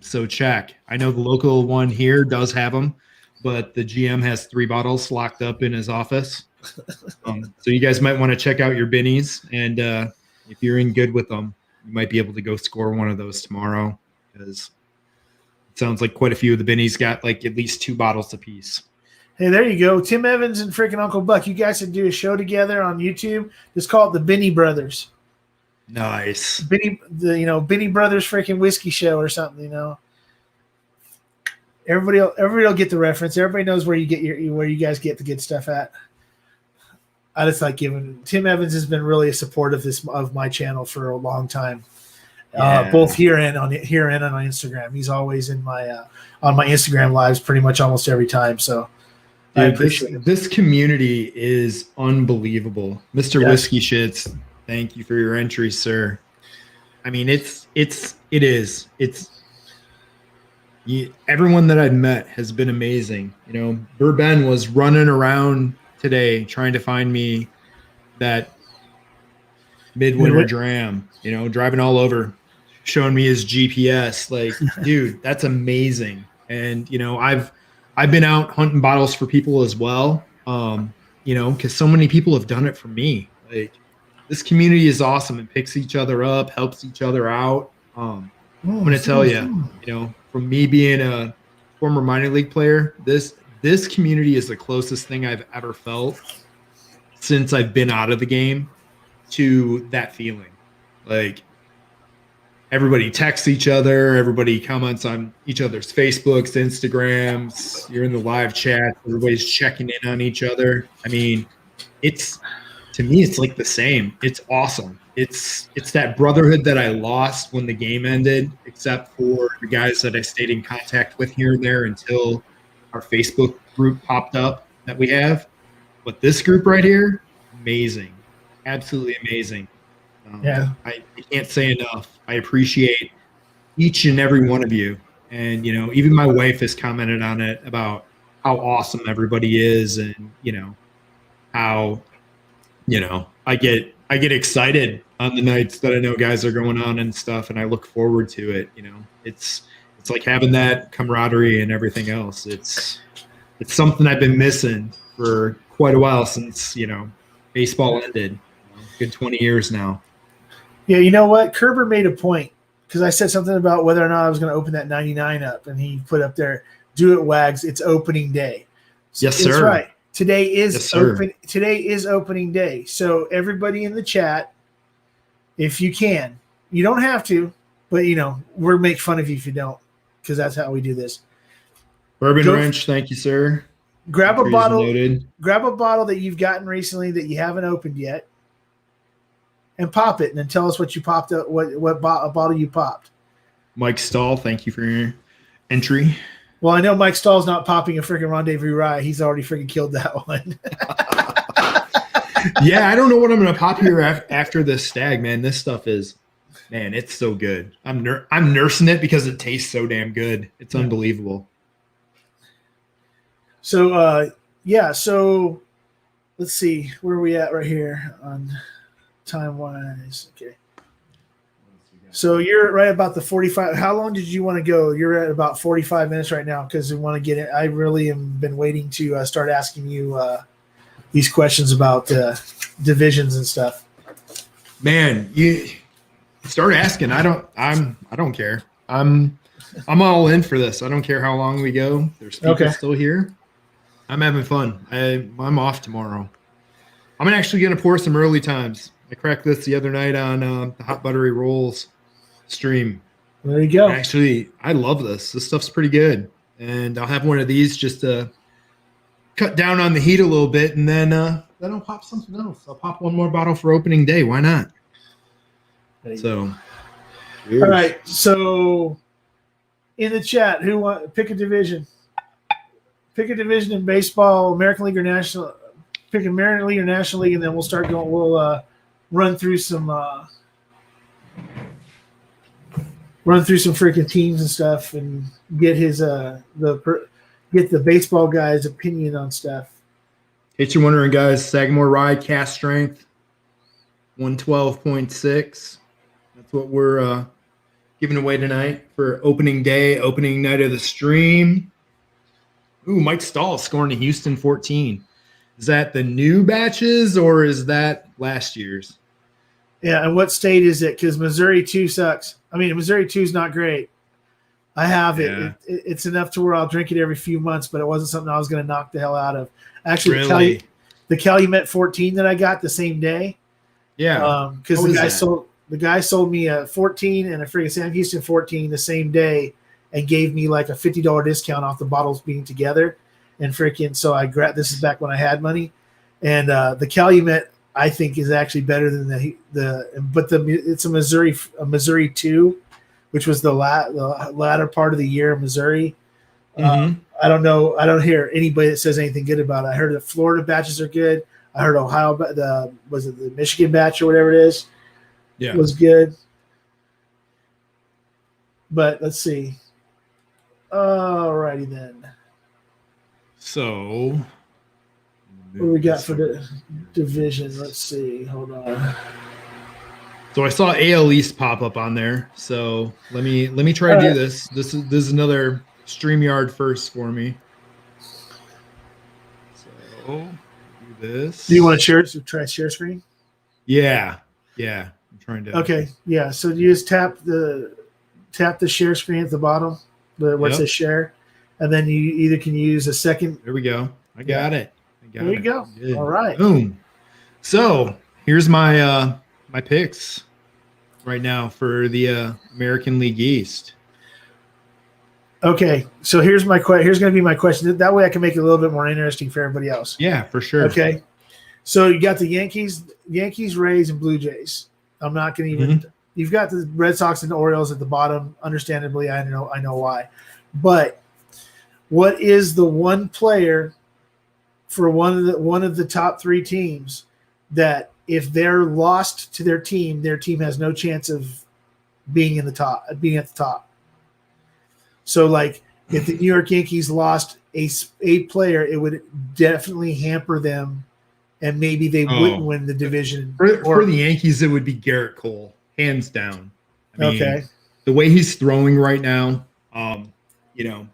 So check. I know the local one here does have them, but the GM has 3 bottles locked up in his office. So you guys might want to check out your Benny's, and if you're in good with them, you might be able to go score one of those tomorrow, because it sounds like quite a few of the Benny's got like at least 2 bottles apiece. Hey, there you go. Tim Evans and freaking Uncle Buck. You guys should do a show together on YouTube. Just call it the Benny Brothers. Nice. Benny Brothers freaking whiskey show or something, Everybody will get the reference. Everybody knows where you guys get the good stuff at. I just like giving Tim Evans has been really a support of my channel for a long time. Both here and on Instagram. He's always in my on my Instagram lives pretty much almost every time. So dude, I appreciate it. This community is unbelievable. Mr. Whiskey Shits, thank you for your entry, sir. I mean, everyone that I've met has been amazing. Bourbon was running around today trying to find me that midwinter dram, driving all over, showing me his GPS. Like, dude, that's amazing. And, I've been out hunting bottles for people as well. Because so many people have done it for me. Like, this community is awesome and picks each other up, helps each other out. I'm going to tell you, from me being a former minor league player, this community is the closest thing I've ever felt since I've been out of the game to that feeling. Like, everybody texts each other, everybody comments on each other's Facebooks, Instagrams, you're in the live chat, everybody's checking in on each other. I mean, to me, it's like the same. It's awesome. It's that brotherhood that I lost when the game ended, except for the guys that I stayed in contact with here and there until our Facebook group popped up that we have. But this group right here, amazing. Absolutely amazing. I can't say enough. I appreciate each and every one of you. And, even my wife has commented on it about how awesome everybody is, and, how, I get excited on the nights that I know guys are going on and stuff, and I look forward to it. It's like having that camaraderie and everything else. It's something I've been missing for quite a while since, baseball ended. Good 20 years now. Yeah, you know what? Kerber made a point, because I said something about whether or not I was going to open that 99 up, and he put up there, "Do it, Wags. It's opening day." So yes, sir. That's right. Today is opening day. So everybody in the chat, if you can, you don't have to, but we'll make fun of you if you don't, because that's how we do this. Bourbon Ranch, thank you, sir. Grab a bottle that you've gotten recently that you haven't opened yet, and pop it, and then tell us what you popped up, what bottle you popped. Mike Stahl, thank you for your entry. Well, I know Mike Stahl's not popping a freaking Rendezvous Rye. He's already freaking killed that one. Yeah, I don't know what I'm going to pop here after this Stagg, man. This stuff is, man, it's so good. I'm nursing it because it tastes so damn good. It's unbelievable. So yeah, so let's see where are we at right here on time wise. Okay. So you're right about the 45. How long did you want to go? You're at about 45 minutes right now because we want to get it. I really have been waiting to start asking you these questions about divisions and stuff. Man, you start asking. I don't care. I'm all in for this. I don't care how long we go. There's people still here. I'm having fun. I'm off tomorrow. I'm actually going to pour some early times. I cracked this the other night on the Hot Buttery Rolls stream. There you go. And actually, I love this. This stuff's pretty good. And I'll have one of these just to cut down on the heat a little bit. And then I'll pop something else. I'll pop one more bottle for opening day. Why not? So, cheers. All right. So, in the chat, pick a division? Pick a division in baseball, American League or National. Pick American League or National League, and then we'll start going. We'll run through some freaking teams and stuff, and get get the baseball guy's opinion on stuff. In case you're wondering, guys, Sagamore Rye cast strength 112.6. That's what we're giving away tonight for opening day, opening night of the stream. Ooh, Mike Stahl scoring a Houston 14. Is that the new batches or is that last year's? Yeah, and what state is it? Because Missouri 2 sucks. I mean, Missouri 2 is not great. I have it. It's enough to where I'll drink it every few months, but it wasn't something I was going to knock the hell out of. Actually, really? the Calumet 14 that I got the same day. Yeah. Because the guy sold me a 14 and a freaking Sam Houston 14 the same day and gave me like a $50 discount off the bottles being together. And freaking, so I grabbed, this is back when I had money. And the Calumet, I think, is actually better than it's a Missouri 2, which was the latter part of the year in Missouri. Mm-hmm. I don't know. I don't hear anybody that says anything good about it. I heard the Florida batches are good. I heard Ohio, was it the Michigan batch or whatever it is? Yeah, was good. But let's see. Alrighty then. So, what do we got for the division? Let's see. Hold on. So I saw AL East pop up on there. So let me try to do this. This is another StreamYard first for me. So do this. Do you want to try share screen? Yeah. I'm trying to. Okay. Yeah. So you just tap the share screen at the bottom, where it says share, and then you either can use a second. There we go. I got it. There you go. Good. All right. Boom. So here's my my picks right now for the American League East. Okay, so here's going to be my question. That way I can make it a little bit more interesting for everybody else. Yeah, for sure. Okay, so you got the Yankees, Rays, and Blue Jays. I'm not going to even. Mm-hmm. You've got the Red Sox and the Orioles at the bottom. Understandably, I know why. But what is the one player for one of the top three teams that if they're lost to their team has no chance of being at the top? So, like, if the New York Yankees lost a player, it would definitely hamper them, and maybe they wouldn't win the division. For the Yankees, it would be Garrett Cole, hands down. I mean, okay. The way he's throwing right now,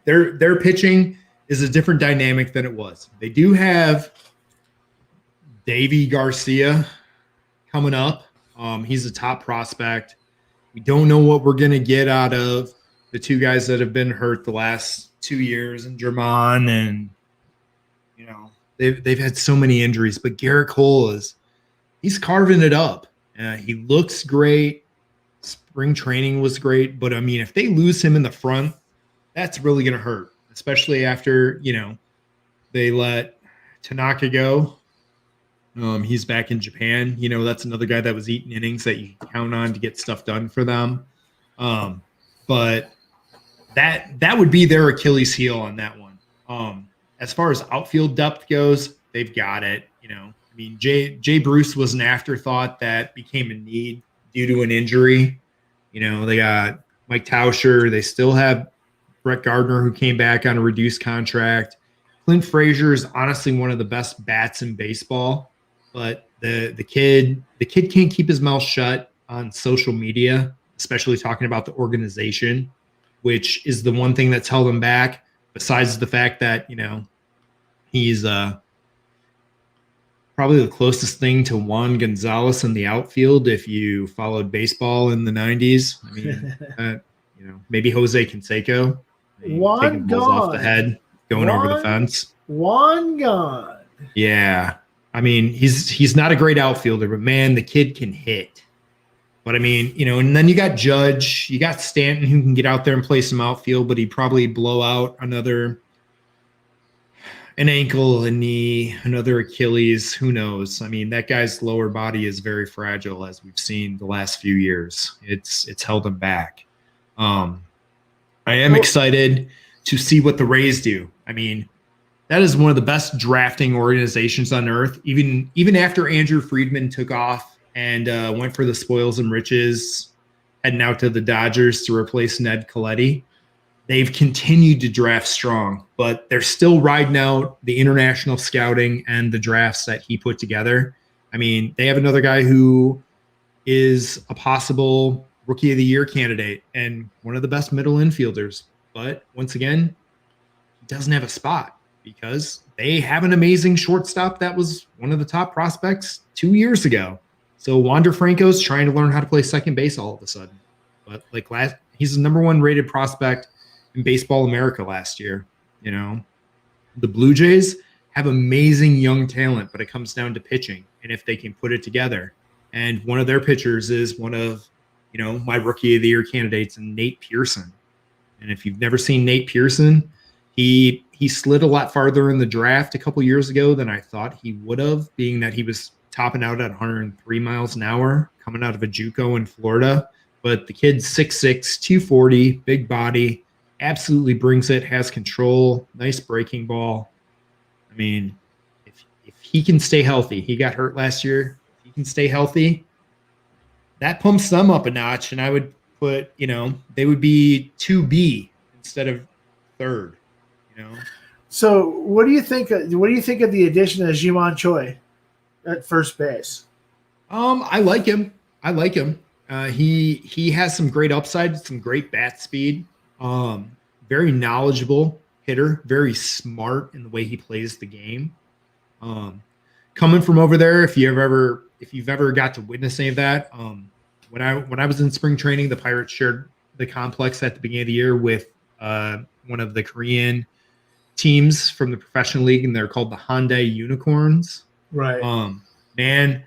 their pitching is a different dynamic than it was. They do have Davy Garcia coming up. He's a top prospect. We don't know what we're going to get out of the two guys that have been hurt the last 2 years, and German, and they've had so many injuries. But Garrett Cole he's carving it up. He looks great. Spring training was great, but I mean, if they lose him in the front, that's really going to hurt, especially after they let Tanaka go. He's back in Japan. That's another guy that was eating innings that you can count on to get stuff done for them. But that would be their Achilles heel on that one. As far as outfield depth goes, they've got it. I mean, Jay Bruce was an afterthought that became a need due to an injury. They got Mike Tauscher. They still have Brett Gardner, who came back on a reduced contract. Clint Frazier is honestly one of the best bats in baseball, but the kid can't keep his mouth shut on social media, especially talking about the organization, which is the one thing that's held him back. Besides the fact that he's probably the closest thing to Juan Gonzalez in the outfield if you followed baseball in the 90s. I mean, maybe Jose Canseco. Taking balls off the head, going over the fence. One gone. Yeah. I mean, he's not a great outfielder, but man, the kid can hit. But I mean, and then you got Judge, you got Stanton who can get out there and play some outfield, but he'd probably blow out an ankle, a knee, another Achilles, who knows? I mean, that guy's lower body is very fragile, as we've seen the last few years. It's held him back. I am excited to see what the Rays do. I mean, that is one of the best drafting organizations on earth. Even after Andrew Friedman took off and went for the spoils and riches, heading out to the Dodgers to replace Ned Colletti, they've continued to draft strong, but they're still riding out the international scouting and the drafts that he put together. I mean, they have another guy who is a possible Rookie of the Year candidate and one of the best middle infielders. But once again, he doesn't have a spot because they have an amazing shortstop that was one of the top prospects 2 years ago. So Wander Franco's trying to learn how to play second base all of a sudden. But he's the number one rated prospect in Baseball America last year. The Blue Jays have amazing young talent, but it comes down to pitching and if they can put it together. And one of their pitchers is one of my Rookie of the Year candidates, and Nate Pearson. And if you've never seen Nate Pearson, he slid a lot farther in the draft a couple years ago than I thought he would have, being that he was topping out at 103 miles an hour coming out of a JUCO in Florida. But the kid's 6'6", 240, big body, absolutely brings it, has control, nice breaking ball. I mean, if he can stay healthy, he got hurt last year. If he can stay healthy, that pumps them up a notch, and I would put, they would be 2B instead of third. So, what do you think? What do you think of the addition of Ji-Man Choi at first base? I like him. He has some great upside, some great bat speed. Very knowledgeable hitter, very smart in the way he plays the game. Coming from over there, if you've ever got to witness any of that, when I was in spring training, the Pirates shared the complex at the beginning of the year with one of the Korean teams from the professional league, and they're called the Hyundai Unicorns. Right. Man,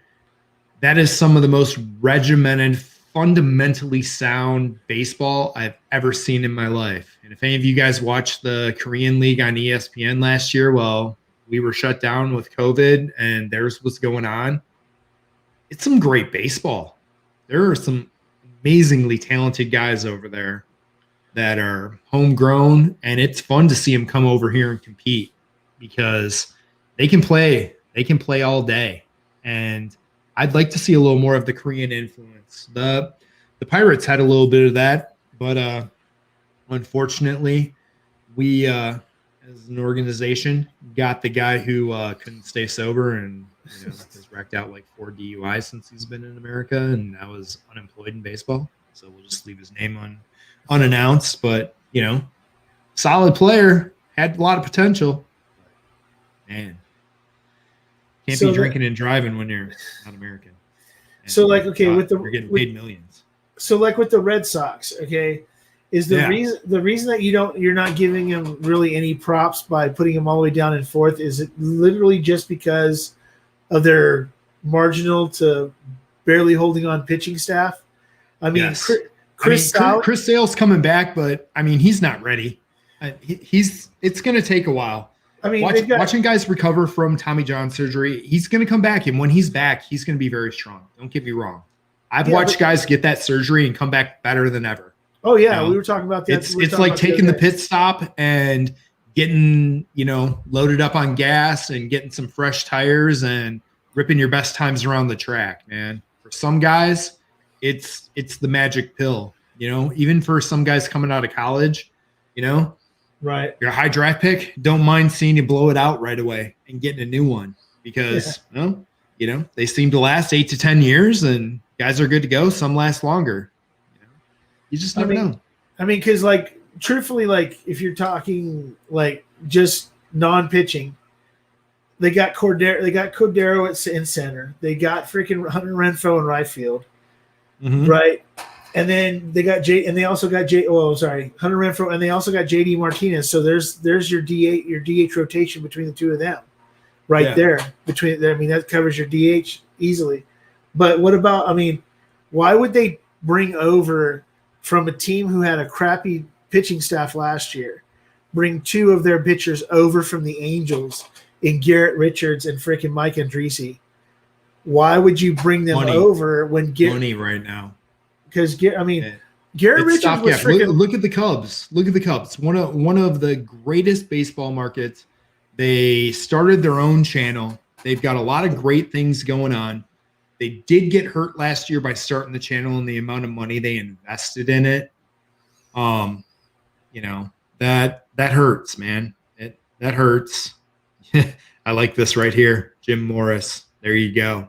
that is some of the most regimented, fundamentally sound baseball I've ever seen in my life. And if any of you guys watched the Korean League on ESPN last year, well, we were shut down with COVID and theirs was going on. It's some great baseball. There are some amazingly talented guys over there that are homegrown, and it's fun to see them come over here and compete because they can play. They can play all day. And I'd like to see a little more of the Korean influence. The Pirates had a little bit of that, but unfortunately, we as an organization got the guy who couldn't stay sober and has racked out like 4 DUIs since he's been in America, and now is unemployed in baseball. So we'll just leave his name unannounced. But solid player, had a lot of potential. Man, can't be drinking and driving when you're not American. And so you're getting paid millions. So like with the Red Sox, okay, is the reason that you're not giving him really any props by putting him all the way down in fourth? Is it literally just because of their marginal to barely holding on pitching staff? I mean, yes. Chris Sale's coming back, but I mean, he's not ready. It's going to take a while. I mean, watching guys recover from Tommy John surgery, he's going to come back, and when he's back, he's going to be very strong. Don't get me wrong. I've watched guys get that surgery and come back better than ever. Oh yeah, we were talking about that. It's like taking the pit stop and getting loaded up on gas and getting some fresh tires and ripping your best times around the track, man. For some guys, it's the magic pill. Even for some guys coming out of college, Right. You're a high draft pick. Don't mind seeing you blow it out right away and getting a new one because, well, they seem to last 8 to 10 years and guys are good to go. Some last longer. You just never know. Because like truthfully, like if you're talking like just non-pitching, they got Cordero in center. They got freaking Hunter Renfroe in right field, right? And then they got they also got Hunter Renfroe, and they also got JD Martinez. So there's your DH rotation between the two of them, right there. That covers your DH easily. But what about? Why would they bring over from a team who had a crappy pitching staff last year? Bring two of their pitchers over from the Angels in Garrett Richards and freaking Mike Andriese. Why would you bring them over when money right now? Because Garrett Richards was freaking. Look at the Cubs. Look at the Cubs. One of the greatest baseball markets. They started their own channel. They've got a lot of great things going on. They did get hurt last year by starting the channel and the amount of money they invested in it. That hurts, man. That hurts. I like this right here, Jim Morris. There you go.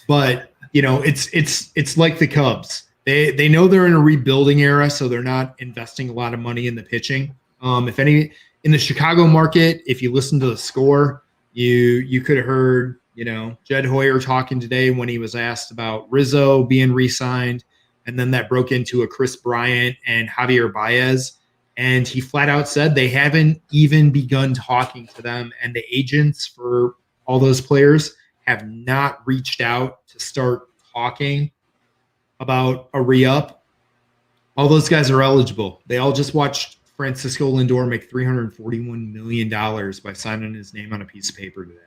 But it's like the Cubs. They know they're in a rebuilding era, so they're not investing a lot of money in the pitching. If any in the Chicago market, if you listen to the score, you could have heard Jed Hoyer talking today when he was asked about Rizzo being re-signed, and then that broke into a Chris Bryant and Javier Baez. And he flat out said they haven't even begun talking to them, and the agents for all those players have not reached out to start talking about a re-up. All those guys are eligible. They all just watched Francisco Lindor make $341 million by signing his name on a piece of paper today.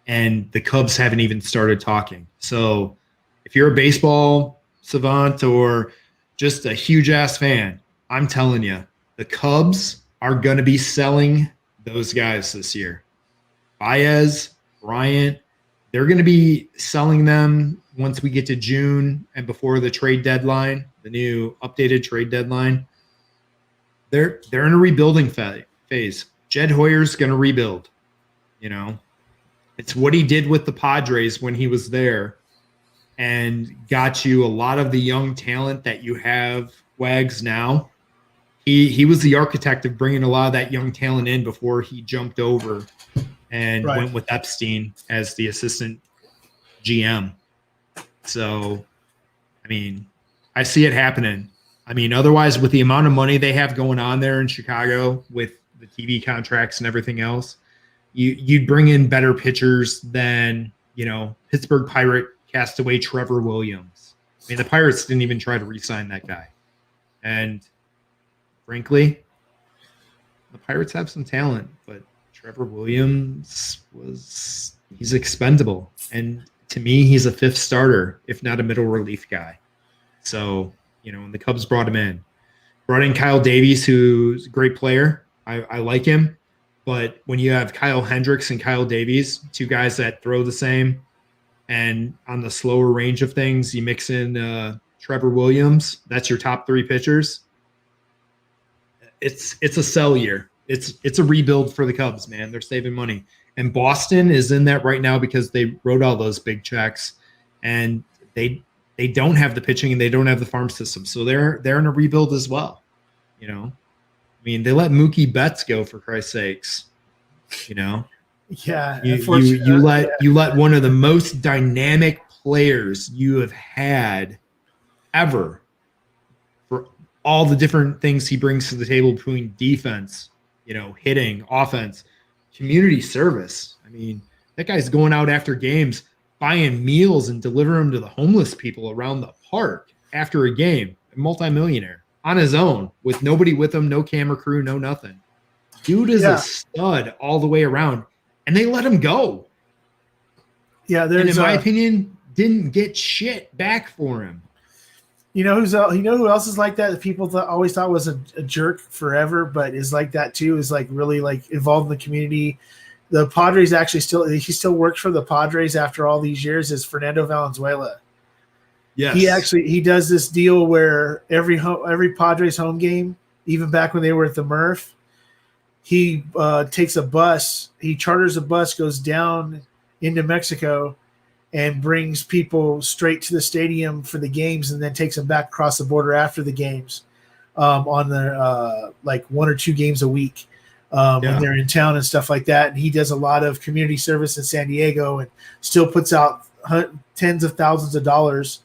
And the Cubs haven't even started talking. So if you're a baseball savant or just a huge-ass fan, I'm telling you, the Cubs are going to be selling those guys this year. Baez, Bryant, they're going to be selling them once we get to June and before the trade deadline, the new updated trade deadline. They're in a rebuilding phase. Jed Hoyer's going to rebuild. It's what he did with the Padres when he was there and got you a lot of the young talent that you have, Wags, now. He was the architect of bringing a lot of that young talent in before he jumped over and went with Epstein as the assistant GM. So, I see it happening. Otherwise, with the amount of money they have going on there in Chicago with the TV contracts and everything else, you'd bring in better pitchers than, Pittsburgh Pirate castaway Trevor Williams. The Pirates didn't even try to re-sign that guy. And frankly, the Pirates have some talent, but Trevor Williams he's expendable. And to me, he's a fifth starter, if not a middle relief guy. So, when the Cubs brought him in, brought in Kyle Davies, who's a great player. I like him. But when you have Kyle Hendricks and Kyle Davies, two guys that throw the same, and on the slower range of things, you mix in Trevor Williams, that's your top three pitchers. It's a sell year. It's a rebuild for the Cubs, man. They're saving money. And Boston is in that right now because they wrote all those big checks, and they don't have the pitching and they don't have the farm system. So they're in a rebuild as well. They let Mookie Betts go, for Christ's sakes. Yeah. You let one of the most dynamic players you have had ever, for all the different things he brings to the table between defense, hitting, offense, community service. That guy's going out after games, buying meals and delivering them to the homeless people around the park after a game. A multimillionaire on his own with nobody with him, no camera crew, no nothing. Dude is a stud all the way around, and they let him go. Yeah, and in my opinion, didn't get shit back for him. Who else is like that? That people always thought was a jerk forever, but is like that too. Is like really like involved in the community. The Padres he still works for the Padres after all these years. Is Fernando Valenzuela? Yes, he does this deal where every Padres home game even back when they were at the Murph. He takes a bus. He charters a bus, goes down into Mexico, and brings people straight to the stadium for the games, and then takes them back across the border after the games on the like 1 or 2 games a week when they're in town and stuff like that. And he does a lot of community service in San Diego and still puts out tens of thousands of dollars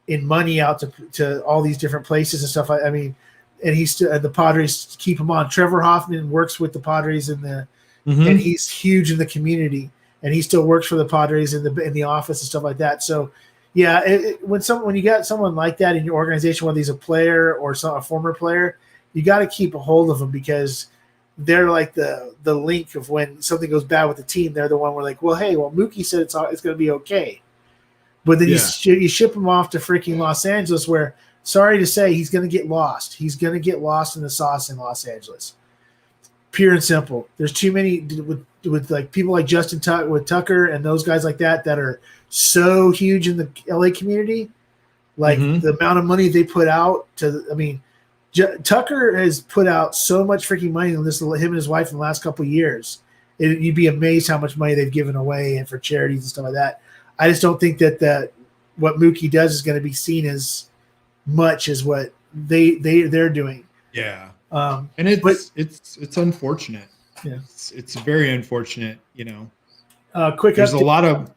in money out to all these different places and stuff. I mean, and the Padres keep him on. Trevor Hoffman works with the Padres and he's huge in the community. And he still works for the Padres in the office and stuff like that. So, yeah, when you got someone like that in your organization, whether he's a player or a former player, you got to keep a hold of them because they're like the link of when something goes bad with the team. They're the one where like, well, hey, Mookie said it's going to be okay, but then you ship him off to freaking Los Angeles, where sorry to say he's going to get lost. He's going to get lost in the sauce in Los Angeles. Pure and simple. There's too many with like people like Justin Tucker and those guys like that are so huge in the LA community. Like the amount of money they put out Tucker has put out so much freaking money on this, him and his wife in the last couple of years. You'd be amazed how much money they've given away and for charities and stuff like that. I just don't think that what Mookie does is going to be seen as much as what they're doing. Yeah. And it's unfortunate. Yeah. It's very unfortunate, There's a lot of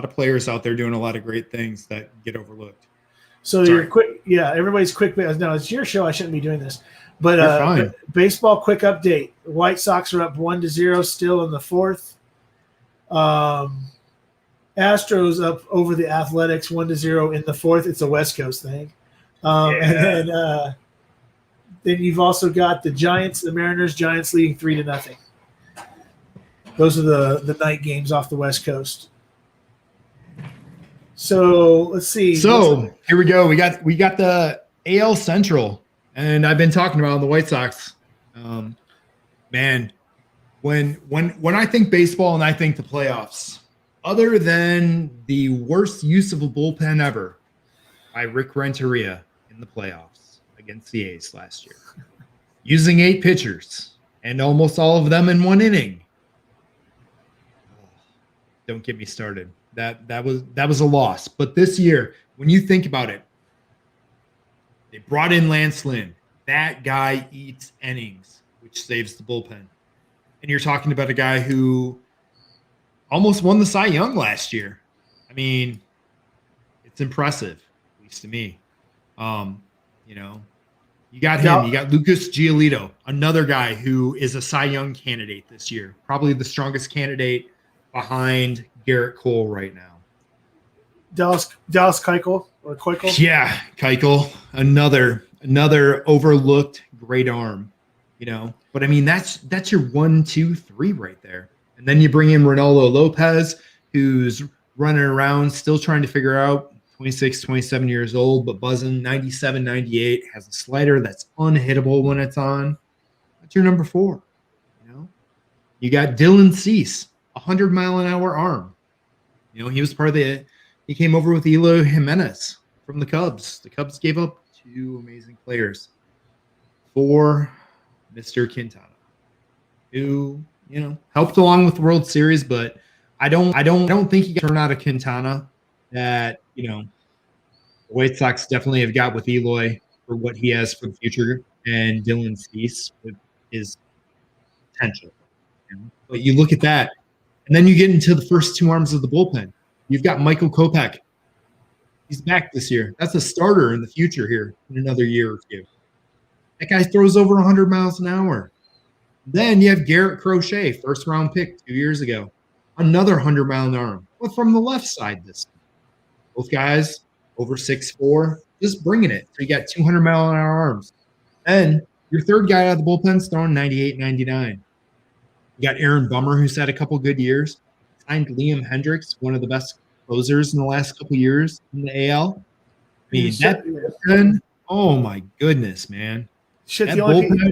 players out there doing a lot of great things that get overlooked. So you're quick. Yeah, everybody's quick. No, it's your show. I shouldn't be doing this. But baseball quick update. The White Sox are up 1-0 still in the 4th. Astros up over the Athletics 1-0 in the 4th. It's a West Coast thing. And then you've also got the Giants, the Mariners, Giants leading 3-0. Those are the night games off the West Coast. So let's see. So here we go. We got the AL Central, and I've been talking about the White Sox. Man, when I think baseball and I think the playoffs, other than the worst use of a bullpen ever by Rick Renteria in the playoffs against the A's last year, using 8 pitchers and almost all of them in 1 inning. Don't get me started. That was a loss. But this year, when you think about it, they brought in Lance Lynn. That guy eats innings, which saves the bullpen. And you're talking about a guy who almost won the Cy Young last year. I mean, it's impressive, at least to me. You got him. You got Lucas Giolito, another guy who is a Cy Young candidate this year, probably the strongest candidate behind Garrett Cole right now. Dallas Keuchel or Keuchel? Yeah, Keuchel, another overlooked great arm, But I mean, that's your 1, 2, 3 right there. And then you bring in Ronaldo Lopez, who's running around still trying to figure out, 26, 27 years old, but buzzing, 97, 98, has a slider that's unhittable when it's on. That's your number 4. You got Dylan Cease, 100-mile-an-hour arm. He was part of he came over with Eloy Jimenez from the Cubs. The Cubs gave up 2 amazing players for Mr. Quintana, who, helped along with the World Series, but I don't think he can turn out a Quintana that, the White Sox definitely have got with Eloy for what he has for the future, and Dylan Cease with his potential. But you look at that, and then you get into the first 2 arms of the bullpen. You've got Michael Kopech. He's back this year. That's a starter in the future here in another year or 2. That guy throws over 100 miles an hour. Then you have Garrett Crochet, first-round pick 2 years ago. Another 100-mile-an-hour arm, but from the left side this time. Both guys over 6'4", just bringing it. So you got 200-mile-an-hour arms. Then your third guy out of the bullpen's throwing 98, 99. You got Aaron Bummer, who's had a couple good years. Signed Liam Hendricks, one of the best closers in the last couple years in the AL. I mean, that bullpen, oh my goodness, man. That bullpen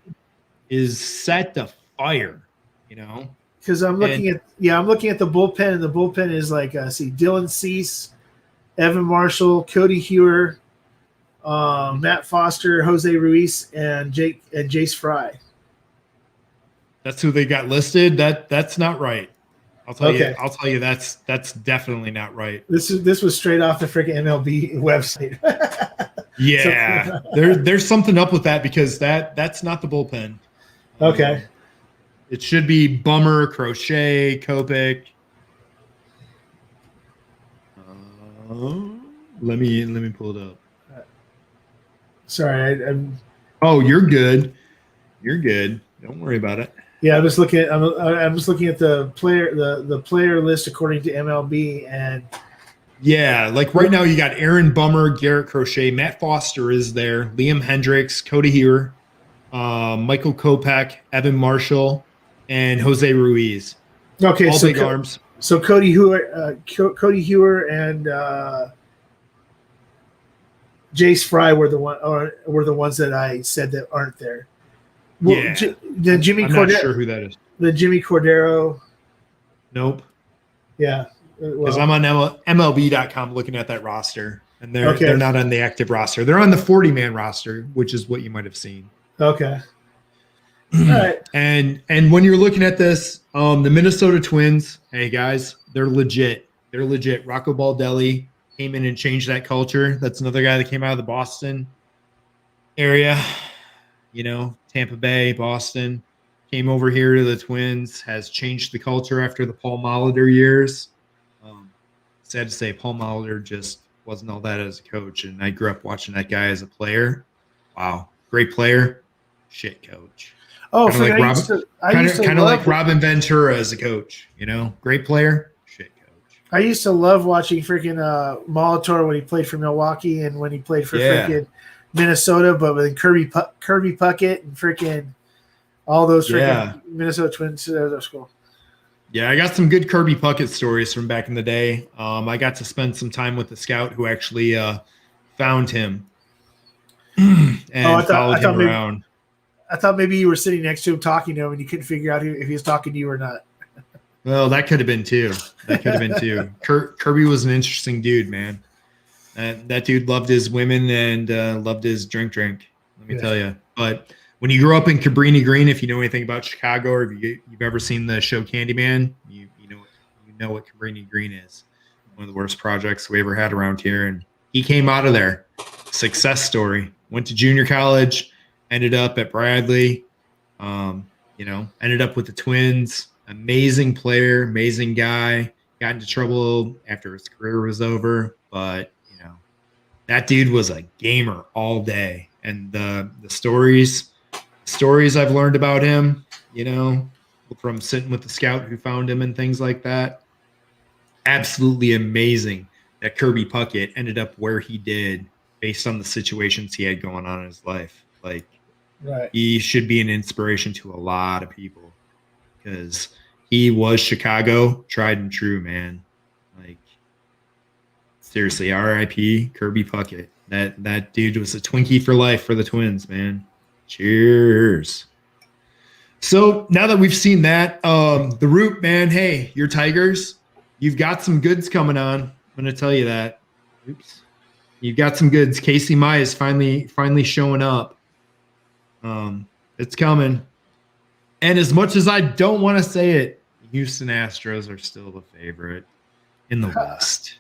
is set to fire, Because I'm looking at the bullpen, and the bullpen is like Dylan Cease, Evan Marshall, Cody Hewer, Matt Foster, Jose Ruiz, and Jace Fry. That's who they got listed. That's not right. I'll tell you that's definitely not right. This was straight off the freaking MLB website. Yeah. There's something up with that because that's not the bullpen. Okay. It should be Bummer, Crochet, Kopech. Let me pull it up. Sorry, Oh, you're good. You're good. Don't worry about it. Yeah, I'm just looking at the player list according to MLB, and yeah, like right now you got Aaron Bummer, Garrett Crochet, Matt Foster is there, Liam Hendricks, Cody Hewer, Michael Kopech, Evan Marshall, and Jose Ruiz. Okay, all big arms. So Cody Hewer, and Jace Fry were the ones that I said that aren't there. Well, yeah, the Jimmy I'm Cordero. Not sure who that is. The Jimmy Cordero. Nope. Yeah, because I'm on MLB.com looking at that roster, and they're not on the active roster. They're on the 40-man roster, which is what you might have seen. Okay. All right. And when you're looking at this, the Minnesota Twins, hey guys, they're legit. They're legit. Rocco Baldelli came in and changed that culture. That's another guy that came out of the Boston area. You know, Tampa Bay, Boston, came over here to the Twins, has changed the culture after the Paul Molitor years. Sad to say, Paul Molitor just wasn't all that as a coach, and I grew up watching that guy as a player. Wow, great player, shit coach. Oh, kind of like Robin Ventura as a coach. You know, great player, shit coach. I used to love watching freaking Molitor when he played for Milwaukee and when he played for freaking Minnesota, but with Kirby Puckett and freaking all those freaking Minnesota Twins. That was cool. Yeah, I got some good Kirby Puckett stories from back in the day. I got to spend some time with the scout who actually found him and followed him around. I thought maybe you were sitting next to him talking to him and you couldn't figure out if he was talking to you or not. Well, that could have been too. Kirby was an interesting dude, man. That dude loved his women and loved his drink. Let me tell you. But when you grew up in Cabrini Green, if you know anything about Chicago or if you've ever seen the show Candyman, you know what Cabrini Green is. One of the worst projects we ever had around here. And he came out of there. Success story. Went to junior college, ended up at Bradley, ended up with the Twins. Amazing player, amazing guy. Got into trouble after his career was over, but that dude was a gamer all day. And the stories I've learned about him, from sitting with the scout who found him and things like that, absolutely amazing that Kirby Puckett ended up where he did based on the situations he had going on in his life. Like, he should be an inspiration to a lot of people because he was Chicago tried and true, man. Like, seriously, R.I.P. Kirby Puckett. That dude was a Twinkie for life for the Twins, man. Cheers. So now that we've seen that, the Root, man, hey, your Tigers, you've got some goods coming on. I'm going to tell you that. Oops. You've got some goods. Casey Mai is finally showing up. It's coming. And as much as I don't want to say it, Houston Astros are still the favorite in the West.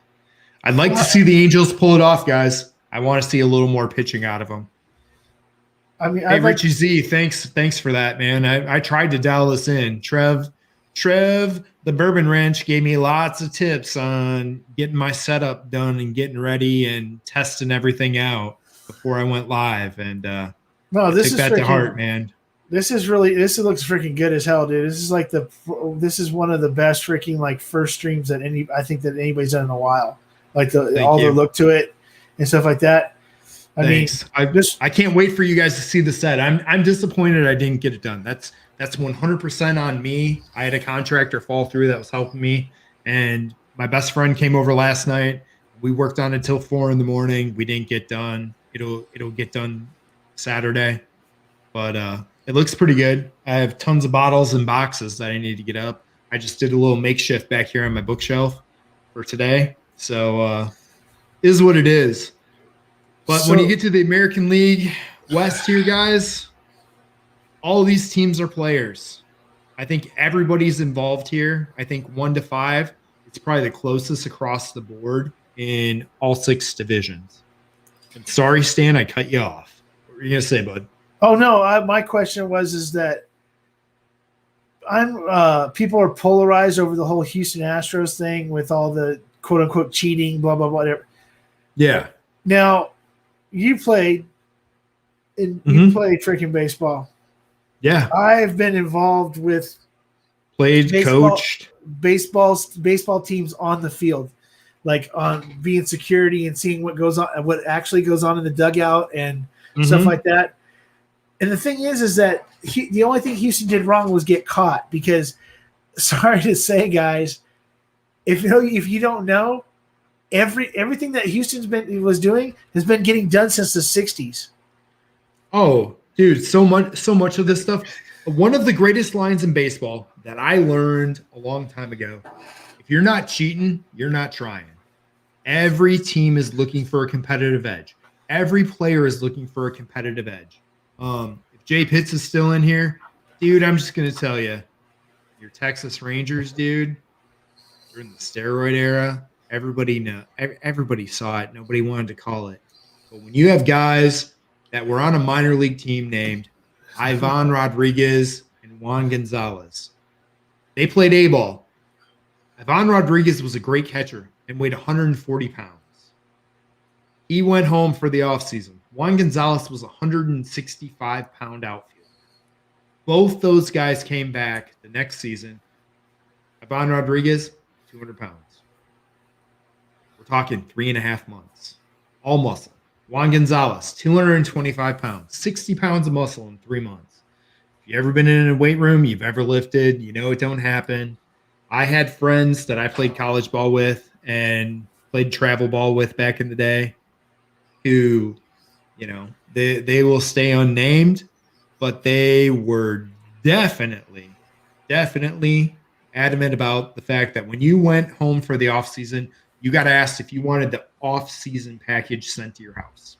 I'd like to see the Angels pull it off, guys. I want to see a little more pitching out of them. I mean, hey, Richie Z, thanks for that, man. I tried to dial this in. Trev, the Bourbon Ranch gave me lots of tips on getting my setup done and getting ready and testing everything out before I went live. And this took that to heart, man. This looks freaking good as hell, dude. This is one of the best freaking first streams that I think that anybody's done in a while. Like the look to it and stuff like that. Thanks. I can't wait for you guys to see the set. I'm disappointed I didn't get it done. That's 100% on me. I had a contractor fall through that was helping me, and my best friend came over last night. We worked on it till 4 a.m. We didn't get done. It'll get done Saturday, but it looks pretty good. I have tons of bottles and boxes that I need to get up. I just did a little makeshift back here on my bookshelf for today, so is what it is. But when you get to the American League West here, guys, all these teams are players. I think everybody's involved here. I think 1 to 5, it's probably the closest across the board in all 6 divisions. And sorry, Stan, I cut you off. What were you going to say, bud? Oh, no. My question is that people are polarized over the whole Houston Astros thing with all the quote unquote cheating, blah, blah, blah, whatever. Yeah. Now, you played freaking baseball. Yeah. I've been involved with coached baseball teams on the field, like on being security and seeing what actually goes on in the dugout and stuff like that. And the thing is that the only thing Houston did wrong was get caught, because, sorry to say, guys, if you don't know, everything that Houston's was doing has been getting done since the 60s. Oh, dude, so much of this stuff. One of the greatest lines in baseball that I learned a long time ago: if you're not cheating, you're not trying. Every team is looking for a competitive edge. Every player is looking for a competitive edge. If Jay Pitts is still in here, dude, I'm just going to tell you, your Texas Rangers, dude, during the steroid era, everybody saw it. Nobody wanted to call it. But when you have guys that were on a minor league team named Ivan Rodriguez and Juan Gonzalez, they played A-ball. Ivan Rodriguez was a great catcher and weighed 140 pounds. He went home for the offseason. Juan Gonzalez was a 165-pound outfielder. Both those guys came back the next season. Ivan Rodriguez, 200 pounds. We're talking 3.5 months. All muscle. Juan Gonzalez, 225 pounds, 60 pounds of muscle in 3 months. If you've ever been in a weight room, you've ever lifted, you know it don't happen. I had friends that I played college ball with and played travel ball with back in the day who, you know, they will stay unnamed, but they were definitely adamant about the fact that when you went home for the offseason, you got asked if you wanted the off-season package sent to your house.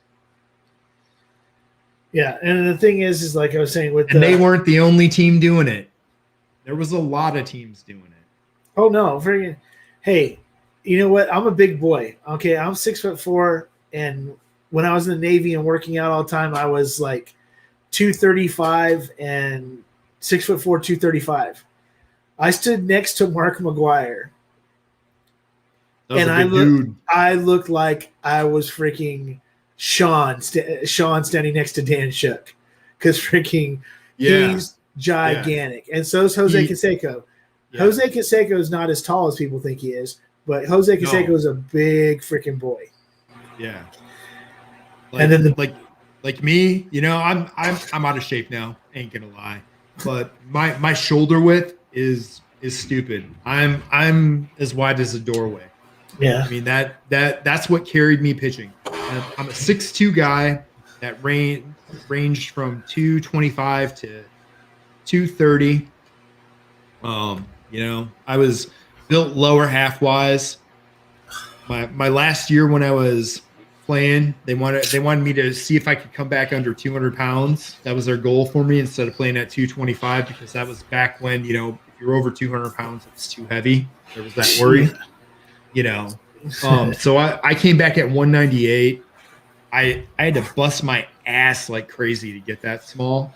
Yeah, and the thing is like I was saying they weren't the only team doing it. There was a lot of teams doing it. Oh no, hey, you know what? I'm a big boy. Okay, I'm 6'4", and when I was in the Navy and working out all the time, I was like 235 and 6'4", 235. I stood next to Mark McGuire. And I looked like I was freaking Sean standing next to Dan Shook, because freaking he's gigantic, and so is Jose Canseco. Yeah. Jose Canseco is not as tall as people think he is, but Jose Canseco is a big freaking boy. Yeah, and then like me, you know, I'm out of shape now. Ain't gonna lie, but my shoulder width is stupid. I'm as wide as a doorway. Yeah, I mean that's what carried me pitching. I'm a 6'2" guy that ranged from 225 to 230. You know, I was built lower half wise. My last year when I was playing, they wanted me to see if I could come back under 200 pounds. That was their goal for me, instead of playing at 225, because that was back when, you know, if you're over 200 pounds, it's too heavy. There was that worry. You know, so I came back at 198. I had to bust my ass like crazy to get that small,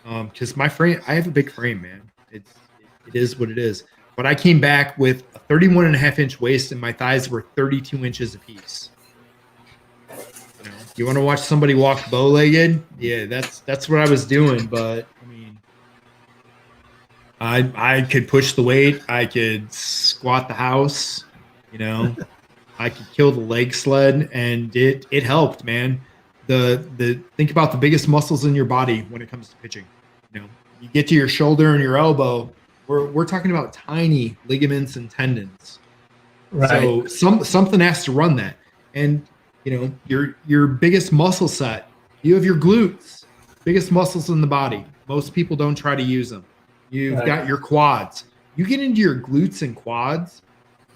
because my frame, I have a big frame, man. It is what it is. But I came back with a 31.5-inch waist, and my thighs were 32 inches apiece. You know, you want to watch somebody walk bow-legged? Yeah, that's what I was doing. But I mean, I could push the weight. I could squat the house. You know, I could kill the leg sled, and it helped, man. Think about the biggest muscles in your body when it comes to pitching. You know, you get to your shoulder and your elbow. We're talking about tiny ligaments and tendons. Right. So something has to run that. And you know, your biggest muscle set, you have your glutes, biggest muscles in the body. Most people don't try to use them. You've got your quads. You get into your glutes and quads,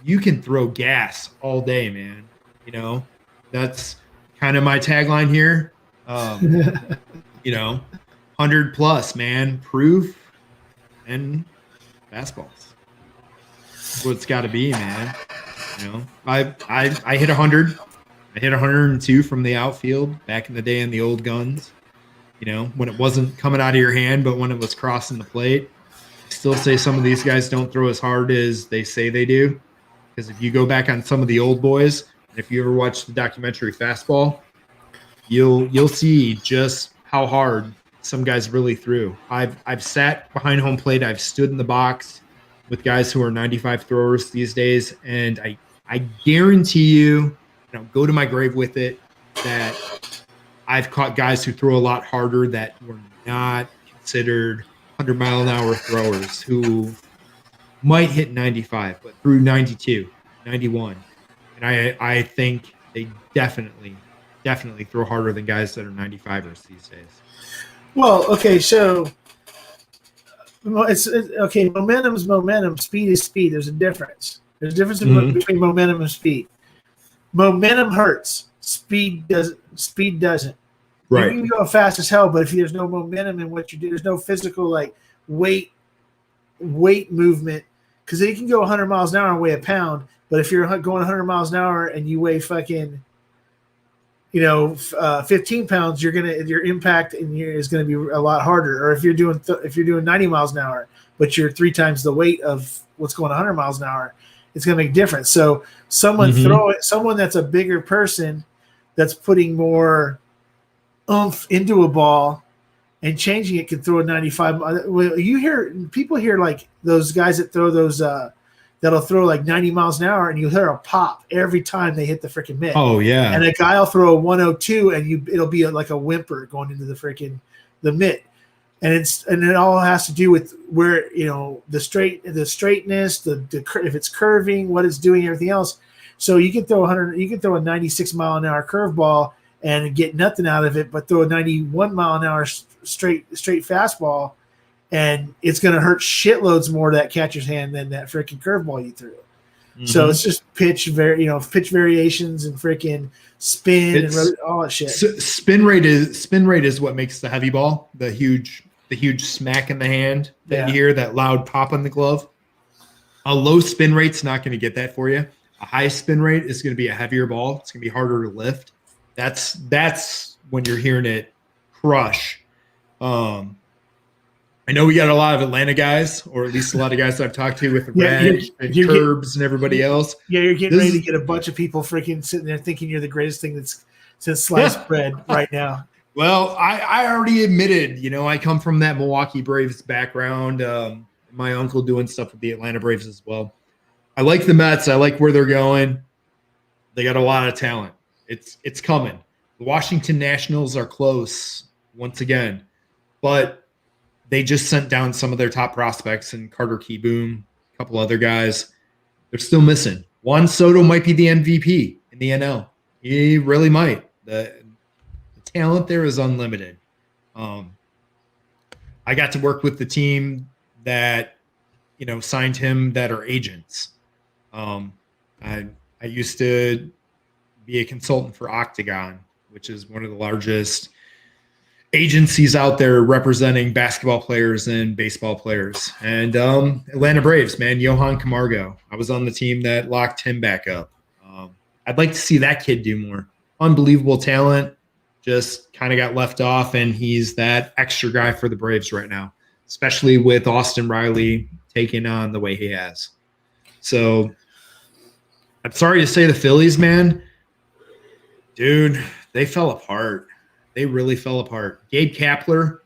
you can throw gas all day, man. You know, that's kind of my tagline here. 100 plus, man, proof and fastballs. That's what it's got to be, man. I hit 100. I hit 102 from the outfield back in the day in the old guns. When it wasn't coming out of your hand, but when it was crossing the plate. I still say some of these guys don't throw as hard as they say they do. Because if you go back on some of the old boys, and if you ever watch the documentary Fastball, you'll see just how hard some guys really threw. I've sat behind home plate. I've stood in the box with guys who are 95 throwers these days, and I guarantee you, go to my grave with it, that I've caught guys who throw a lot harder that were not considered 100-mile-an-hour throwers who might hit 95, but threw 92, 91. And I think they definitely throw harder than guys that are 95ers these days. Well, okay, so it's okay. Momentum's momentum. Speed is speed. There's a difference. There's a difference between momentum and speed. Momentum hurts. Speed doesn't. Right. You can go fast as hell, but if there's no momentum in what you do, there's no physical like weight movement, because you can go 100 miles an hour and weigh a pound, but if you're going 100 miles an hour and you weigh fucking 15 pounds, your impact is gonna be a lot harder. Or if you're doing 90 miles an hour, but you're 3 times the weight of what's going 100 miles an hour, it's gonna make a difference. So someone that's a bigger person that's putting more oomph into a ball and changing it can throw a 95. Well, people hear like those guys that throw those that'll throw like 90 miles an hour, and you hear a pop every time they hit the freaking mitt. Oh yeah. And a guy will throw a 102, and it'll be like a whimper going into the mitt. And it all has to do with where the straightness, if it's curving, what it's doing, everything else. So you can throw a 96 mile an hour curveball and get nothing out of it, but throw a 91 mile an hour straight fastball, and it's going to hurt shitloads more to that catcher's hand than that freaking curveball you threw. Mm-hmm. So it's just pitch variations and freaking spin and all that shit. Spin rate is what makes the heavy ball, the huge smack in the hand that you hear, that loud pop on the glove. A low spin rate's not going to get that for you. A high spin rate is going to be a heavier ball. It's going to be harder to lift. That's when you're hearing it crush. I know we got a lot of Atlanta guys, or at least a lot of guys that I've talked to with the Red and Curbs and everybody else. Yeah, you're getting ready to get a bunch of people freaking sitting there thinking you're the greatest thing that's since sliced bread right now. Well, I already admitted, I come from that Milwaukee Braves background. My uncle doing stuff with the Atlanta Braves as well. I like the Mets. I like where they're going. They got a lot of talent. It's coming. The Washington Nationals are close once again, but they just sent down some of their top prospects, and Carter Keyboom, a couple other guys. They're still missing. Juan Soto might be the MVP in the NL. He really might. The talent there is unlimited. I got to work with the team that signed him that are agents. I used to be a consultant for Octagon, which is one of the largest agencies out there representing basketball players and baseball players. And Atlanta Braves, man, Johan Camargo. I was on the team that locked him back up. I'd like to see that kid do more. Unbelievable talent, just kind of got left off, and he's that extra guy for the Braves right now, especially with Austin Riley taking on the way he has. So I'm sorry to say the Phillies, man. Dude, they fell apart. They really fell apart. Gabe Kapler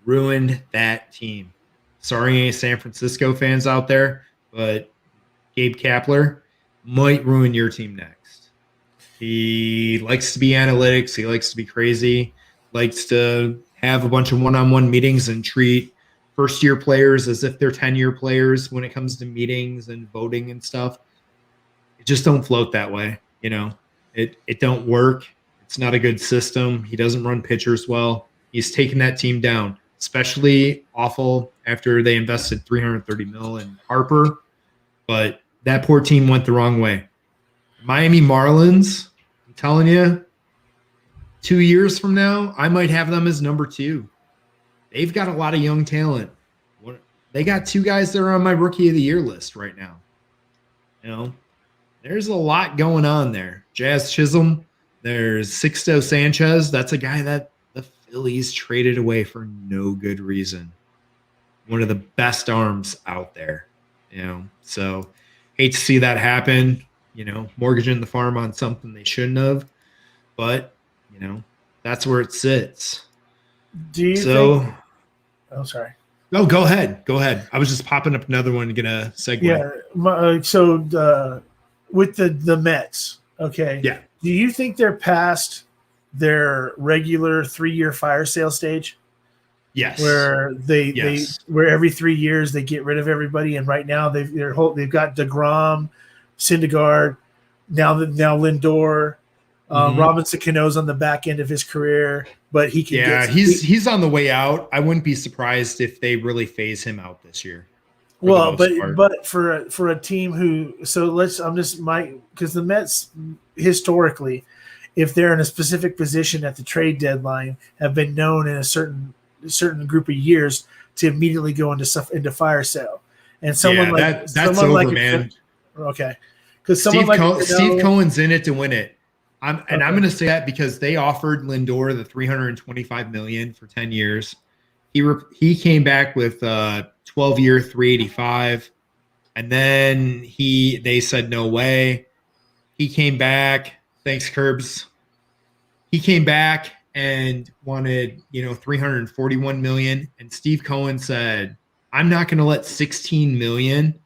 ruined that team. Sorry, any San Francisco fans out there, but Gabe Kapler might ruin your team next. He likes to be analytics. He likes to be crazy. Likes to have a bunch of one-on-one meetings and treat first-year players as if they're 10-year players when it comes to meetings and voting and stuff. It just don't float that way, It don't work. It's not a good system. He doesn't run pitchers well. He's taken that team down, especially awful after they invested $330 million in Harper. But that poor team went the wrong way. Miami Marlins, I'm telling you, 2 years from now, I might have them as number 2. They've got a lot of young talent. They got 2 guys that are on my rookie of the year list right now. There's a lot going on there. Jazz Chisholm, there's Sixto Sanchez. That's a guy that the Phillies traded away for no good reason. One of the best arms out there, So hate to see that happen, mortgaging the farm on something they shouldn't have. But, that's where it sits. Do you think? Oh, sorry. No, go ahead. Go ahead. I was just popping up another one to get a segue. Yeah. So with the Mets, okay. Yeah. Do you think they're past their regular 3-year fire sale stage? Yes. Where where every 3 years they get rid of everybody, and right now they've got DeGrom, Syndergaard, now Lindor. Robinson Cano's on the back end of his career, but he can. Yeah, he's on the way out. I wouldn't be surprised if they really phase him out this year. Well, but for a team because the Mets historically, if they're in a specific position at the trade deadline, have been known in a certain group of years to immediately go into fire sale, and that's over, man. Okay, because Steve Cohen's in it to win it. I'm going to say that because they offered Lindor the $325 million for 10 years. He came back with 12-year $385, and then they said no way. He came back. Thanks, Curbs. He came back and wanted $341 million, and Steve Cohen said, "I'm not going to let $16 million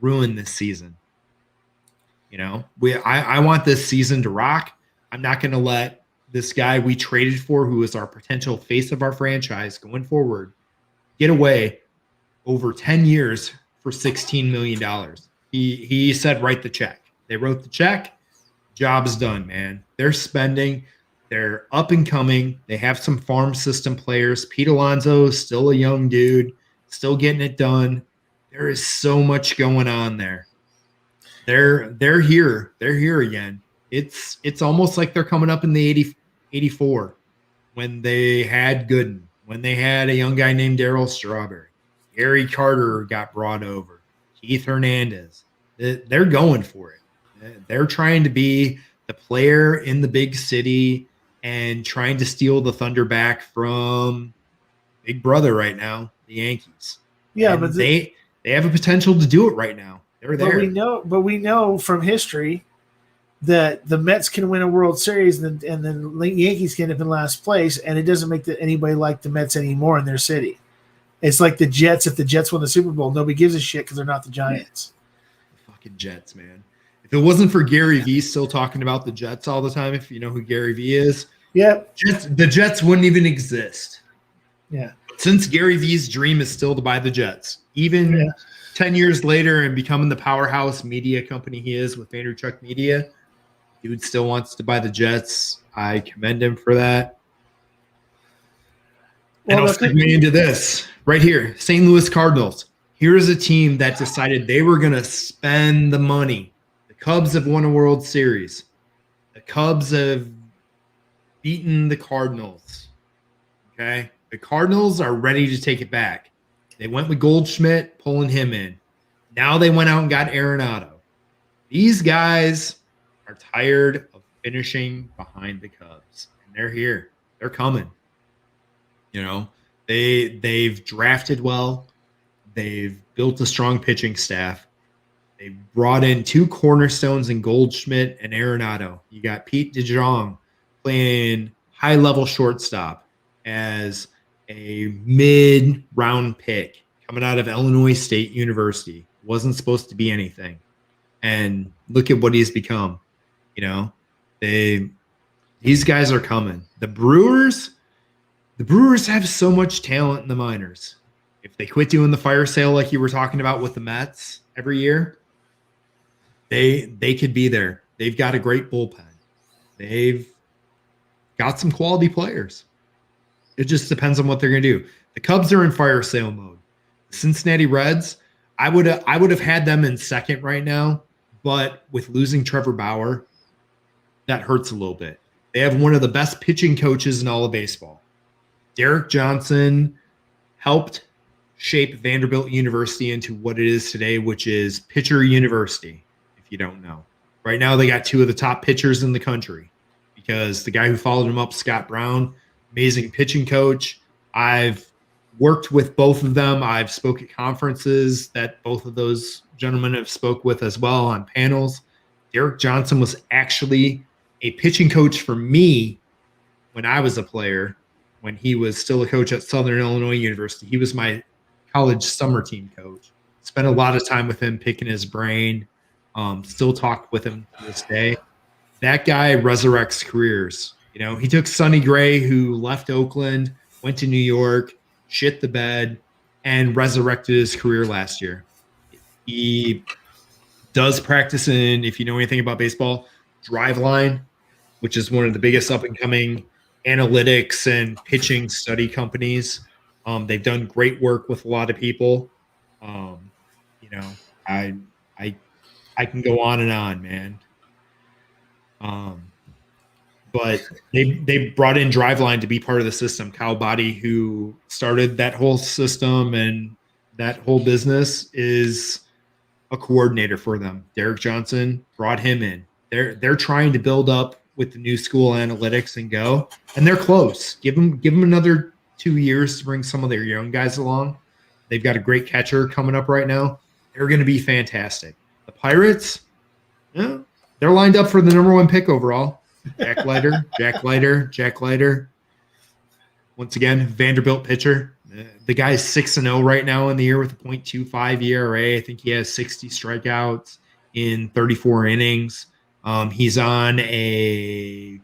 ruin this season. I want this season to rock. I'm not going to let this guy we traded for, who is our potential face of our franchise going forward, get away over 10 years for $16 million. He said, write the check. They wrote the check. Job's done, man. They're spending. They're up and coming. They have some farm system players. Pete Alonso is still a young dude, still getting it done. There is so much going on there. They're here. They're here again. It's almost like they're coming up in the 84 when they had Gooden, when they had a young guy named Darryl Strawberry. Gary Carter got brought over. Keith Hernandez. They're going for it. They're trying to be the player in the big city and trying to steal the thunder back from Big Brother right now, the Yankees. Yeah, but they have a potential to do it right now. They're there. But we know from history that the Mets can win a World Series and then the Yankees can end up in last place, and it doesn't make anybody like the Mets anymore in their city. It's like the Jets. If the Jets win the Super Bowl, nobody gives a shit because they're not the Giants. The fucking Jets, man. If it wasn't for Gary Vee still talking about the Jets all the time, if you know who Gary Vee is, the Jets wouldn't even exist. Yeah. Since Gary Vee's dream is still to buy the Jets, even 10 years later and becoming the powerhouse media company he is with Vaynerchuk Media, dude still wants to buy the Jets. I commend him for that. And I'll segue into this right here. St. Louis Cardinals. Here's a team that decided they were going to spend the money. The Cubs have won a World Series. The Cubs have beaten the Cardinals. Okay? The Cardinals are ready to take it back. They went with Goldschmidt, pulling him in. Now they went out and got Arenado. These guys are tired of finishing behind the Cubs, and they're here. They're coming. They've drafted well. They've built a strong pitching staff. They've brought in 2 cornerstones in Goldschmidt and Arenado. You got Pete DeJong playing high-level shortstop as a mid-round pick coming out of Illinois State University. Wasn't supposed to be anything. And look at what he's become. These guys are coming. The Brewers have so much talent in the minors. If they quit doing the fire sale like you were talking about with the Mets every year, they could be there. They've got a great bullpen. They've got some quality players. It just depends on what they're going to do. The Cubs are in fire sale mode. The Cincinnati Reds, I would have had them in second right now, but with losing Trevor Bauer, that hurts a little bit. They have one of the best pitching coaches in all of baseball. Derek Johnson helped shape Vanderbilt University into what it is today, which is Pitcher University, if you don't know. Right now, they got two of the top pitchers in the country because the guy who followed him up, Scott Brown, amazing pitching coach. I've worked with both of them. I've spoke at conferences that both of those gentlemen have spoke with as well on panels. Derek Johnson was actually a pitching coach for me when I was a player, when he was still a coach at Southern Illinois University. He was my college summer team coach. Spent a lot of time with him, picking his brain. Still talk with him to this day. That guy resurrects careers. You know, he took Sonny Gray, who left Oakland, went to New York, shit the bed, and resurrected his career last year. He does practice in, if you know anything about baseball, Driveline, which is one of the biggest up-and-coming analytics and pitching study companies. They've done great work with a lot of people. You know, I can go on and on, man. But they brought in Driveline to be part of the system. Kyle Body, who started that whole system and that whole business, is a coordinator for them. Derek Johnson brought him in. They're trying to build up with the new school analytics and go, and they're close. Give them another 2 years to bring some of their young guys along. They've got a great catcher coming up right now. They're going to be fantastic. The Pirates, yeah, they're lined up for the number 1 pick overall. Jack Leiter. Once again, Vanderbilt pitcher. The guy's 6-0 right now in the year with a .25 ERA. I think he has 60 strikeouts in 34 innings. He's on a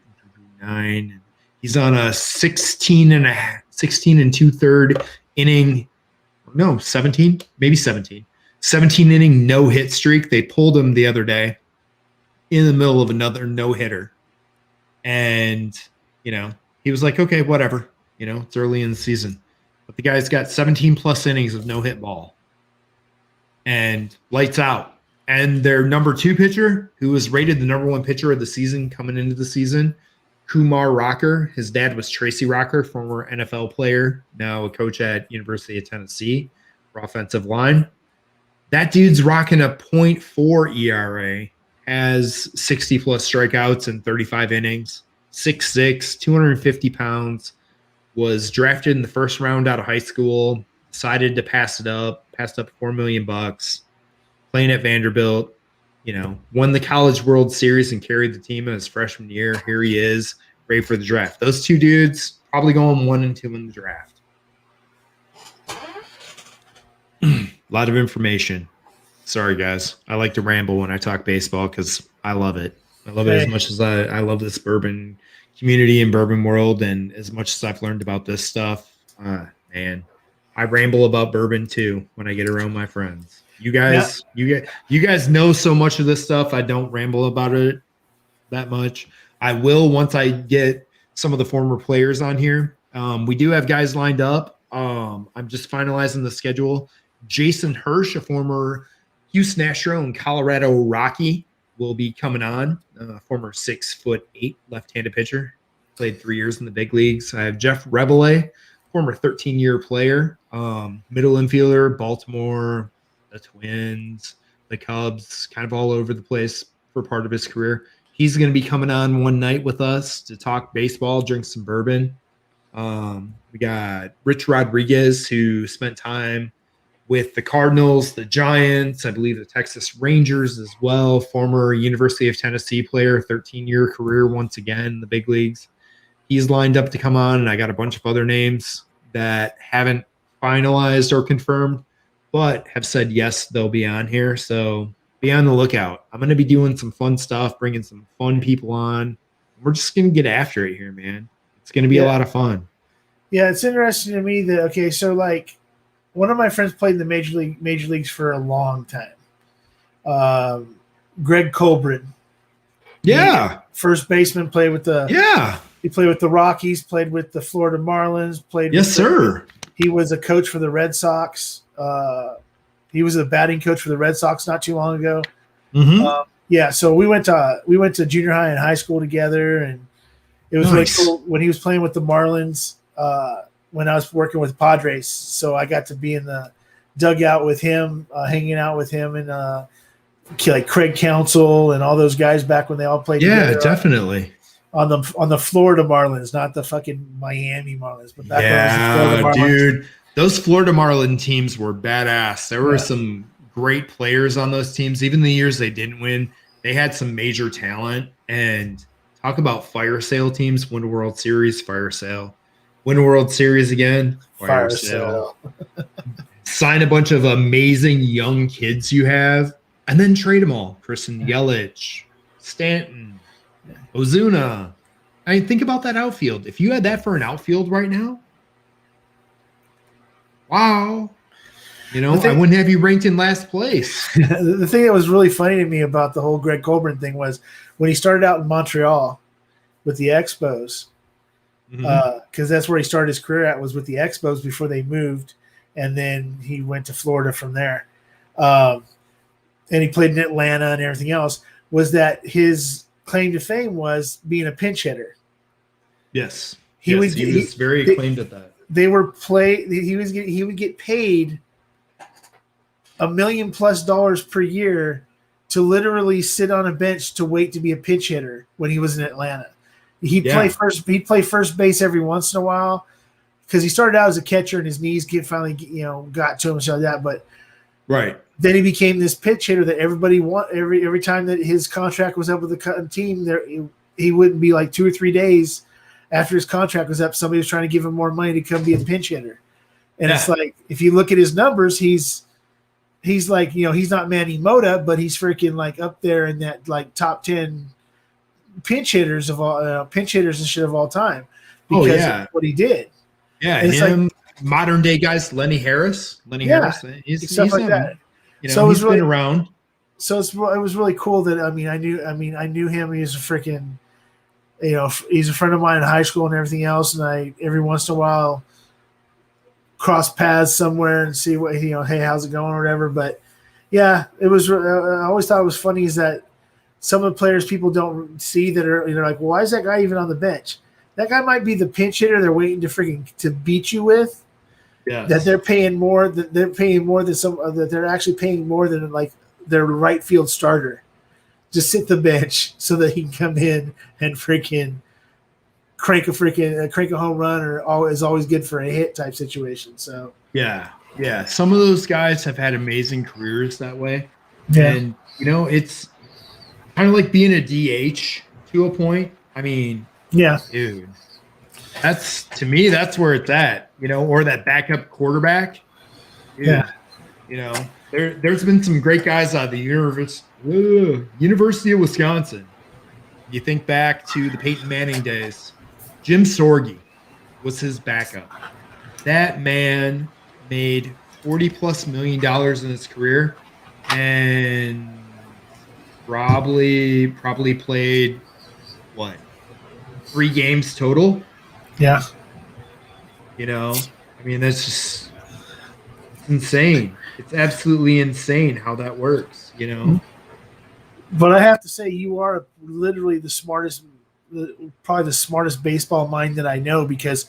9. He's on a 16 and 2/3 inning. No, 17, maybe 17. 17 inning no hit streak. They pulled him the other day in the middle of another no hitter. And, you know, he was like, okay, whatever. You know, it's early in the season. But the guy's got 17 plus innings of no hit ball and lights out. And their number 2 pitcher, who was rated the number 1 pitcher of the season coming into the season, Kumar Rocker. His dad was Tracy Rocker, former NFL player, now a coach at University of Tennessee for offensive line. That dude's rocking a .4 ERA, has 60 plus strikeouts in 35 innings, 6'6", 250 pounds, was drafted in the first round out of high school, decided to passed up $4 million, playing at Vanderbilt, you know, won the College World Series and carried the team in his freshman year. Here he is, ready for the draft. Those two dudes probably going 1 and 2 in the draft. A lot of information. Sorry, guys. I like to ramble when I talk baseball because I love it. I love it as much as I love this bourbon community and bourbon world, and as much as I've learned about this stuff. Man, I ramble about bourbon too when I get around my friends. You guys, you guys know so much of this stuff. I don't ramble about it that much. I will once I get some of the former players on here. We do have guys lined up. I'm just finalizing the schedule. Jason Hirsch, a former Houston Astro and Colorado Rocky, will be coming on. Former 6'8" left-handed pitcher, played 3 years in the big leagues. I have Jeff Rebele, former 13-year player, middle infielder, Baltimore, the Twins, the Cubs, kind of all over the place for part of his career. He's going to be coming on one night with us to talk baseball, drink some bourbon. We got Rich Rodriguez, who spent time with the Cardinals, the Giants, I believe the Texas Rangers as well, former University of Tennessee player, 13-year career once again in the big leagues. He's lined up to come on, and I got a bunch of other names that haven't finalized or confirmed, but have said yes, they'll be on here. So be on the lookout. I'm going to be doing some fun stuff, bringing some fun people on. We're just going to get after it here, man. It's going to be a lot of fun. Yeah, it's interesting to me that, okay, so like one of my friends played in the major leagues for a long time. Greg Colbert. Yeah. First baseman, played with the he played with the Rockies, played with the Florida Marlins, He was a coach for the Red Sox. He was a batting coach for the Red Sox not too long ago. Mm-hmm. So we went to junior high and high school together, and It was really cool when he was playing with the Marlins. When I was working with Padres, so I got to be in the dugout with him, hanging out with him, and like Craig Counsell and all those guys back when they all played. Yeah, together definitely. On the Florida Marlins, not the fucking Miami Marlins, but back when it was the Florida Marlins. Dude, those Florida Marlin teams were badass. There were some great players on those teams. Even the years they didn't win, they had some major talent. And talk about fire sale teams, win a World Series, fire sale. Win a World Series again, fire sale. Sign a bunch of amazing young kids you have, and then trade them all. Christian Yelich, Stanton, Ozuna. I mean, think about that outfield. If you had that for an outfield right now, wow. I wouldn't have you ranked in last place. The thing that was really funny to me about the whole Greg Colburn thing was when he started out in Montreal with the Expos, because that's where he started his career at, was with the Expos before they moved, and then he went to Florida from there. And he played in Atlanta and everything else, was that his claim to fame was being a pinch hitter. Yes. He was very acclaimed at that. He would get paid $1 million+ per year to literally sit on a bench to wait to be a pinch hitter when he was in Atlanta. He'd play first base every once in a while because he started out as a catcher and his knees finally got to him and stuff like that. But then he became this pitch hitter that everybody every time that his contract was up with the team, he wouldn't be like 2 or 3 days after his contract was up, somebody was trying to give him more money to come be a pinch hitter. And it's like, if you look at his numbers, he's like, he's not Manny Mota, but he's freaking like up there in that like top 10 pinch hitters and shit of all time because of what he did. Yeah, and it's like modern day guys, Lenny Harris, he's stuff like that. So he's been around. So it was really cool that I knew him. He was a freaking, he's a friend of mine in high school and everything else. And I every once in a while cross paths somewhere and see what hey, how's it going or whatever. But yeah, it was. I always thought it was funny is that some of the players people don't see that are like, well, why is that guy even on the bench? That guy might be the pinch hitter they're waiting to beat you with. Yeah, that they're paying more. That they're actually paying more than like their right field starter. Just sit the bench so that he can come in and freaking crank a home run or is always good for a hit type situation. So yeah, some of those guys have had amazing careers that way. Yeah, and it's kind of like being a DH to a point. I mean, yeah, dude, to me that's where it's at. Or that backup quarterback. Dude, yeah, there's been some great guys out of the University of Wisconsin. You think back to the Peyton Manning days. Jim Sorge was his backup. That man made $40+ million in his career and probably played 3 games total. Yeah. That's just insane. It's absolutely insane how that works, But I have to say, you are literally probably the smartest baseball mind that I know, because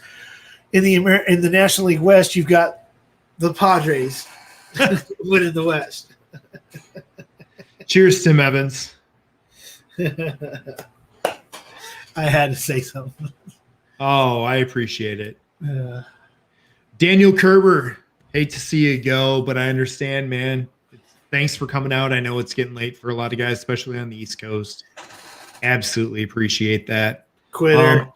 in the National League West, you've got the Padres winning the West. Cheers, Tim Evans. I had to say something. Oh, I appreciate it. Daniel Kerber, hate to see you go, but I understand, man. Thanks for coming out. I know it's getting late for a lot of guys, especially on the East Coast. Absolutely appreciate that. Quitter.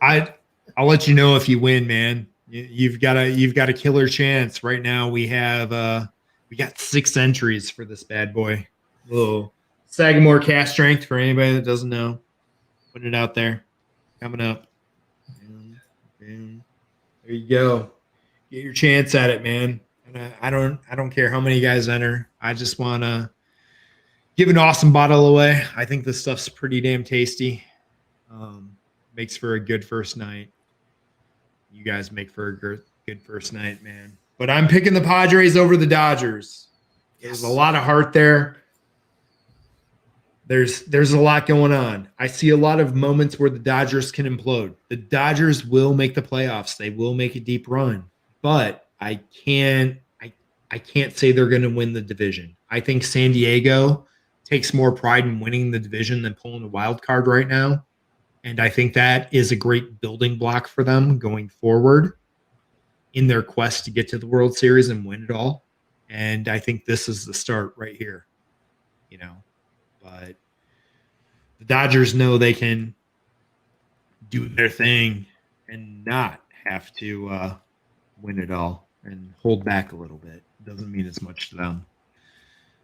I'll let you know if you win, man. You've got a killer chance. Right now we got 6 entries for this bad boy. Little Sagamore cast strength for anybody that doesn't know. Putting it out there. Coming up. There you go. Get your chance at it, man. And I don't care how many guys enter. I just want to give an awesome bottle away. I think this stuff's pretty damn tasty. Makes for a good first night. You guys make for a good first night, man. But I'm picking the Padres over the Dodgers. There's a lot of heart there. there's a lot going on. I see a lot of moments where the Dodgers can implode. The Dodgers will make the playoffs. They will make a deep run, but I can't say they're going to win the division. I think San Diego takes more pride in winning the division than pulling a wild card right now, and I think that is a great building block for them going forward in their quest to get to the World Series and win it all. And I think this is the start right here, But the Dodgers know they can do their thing and not have to win it all and hold back a little bit. Doesn't mean as much to them.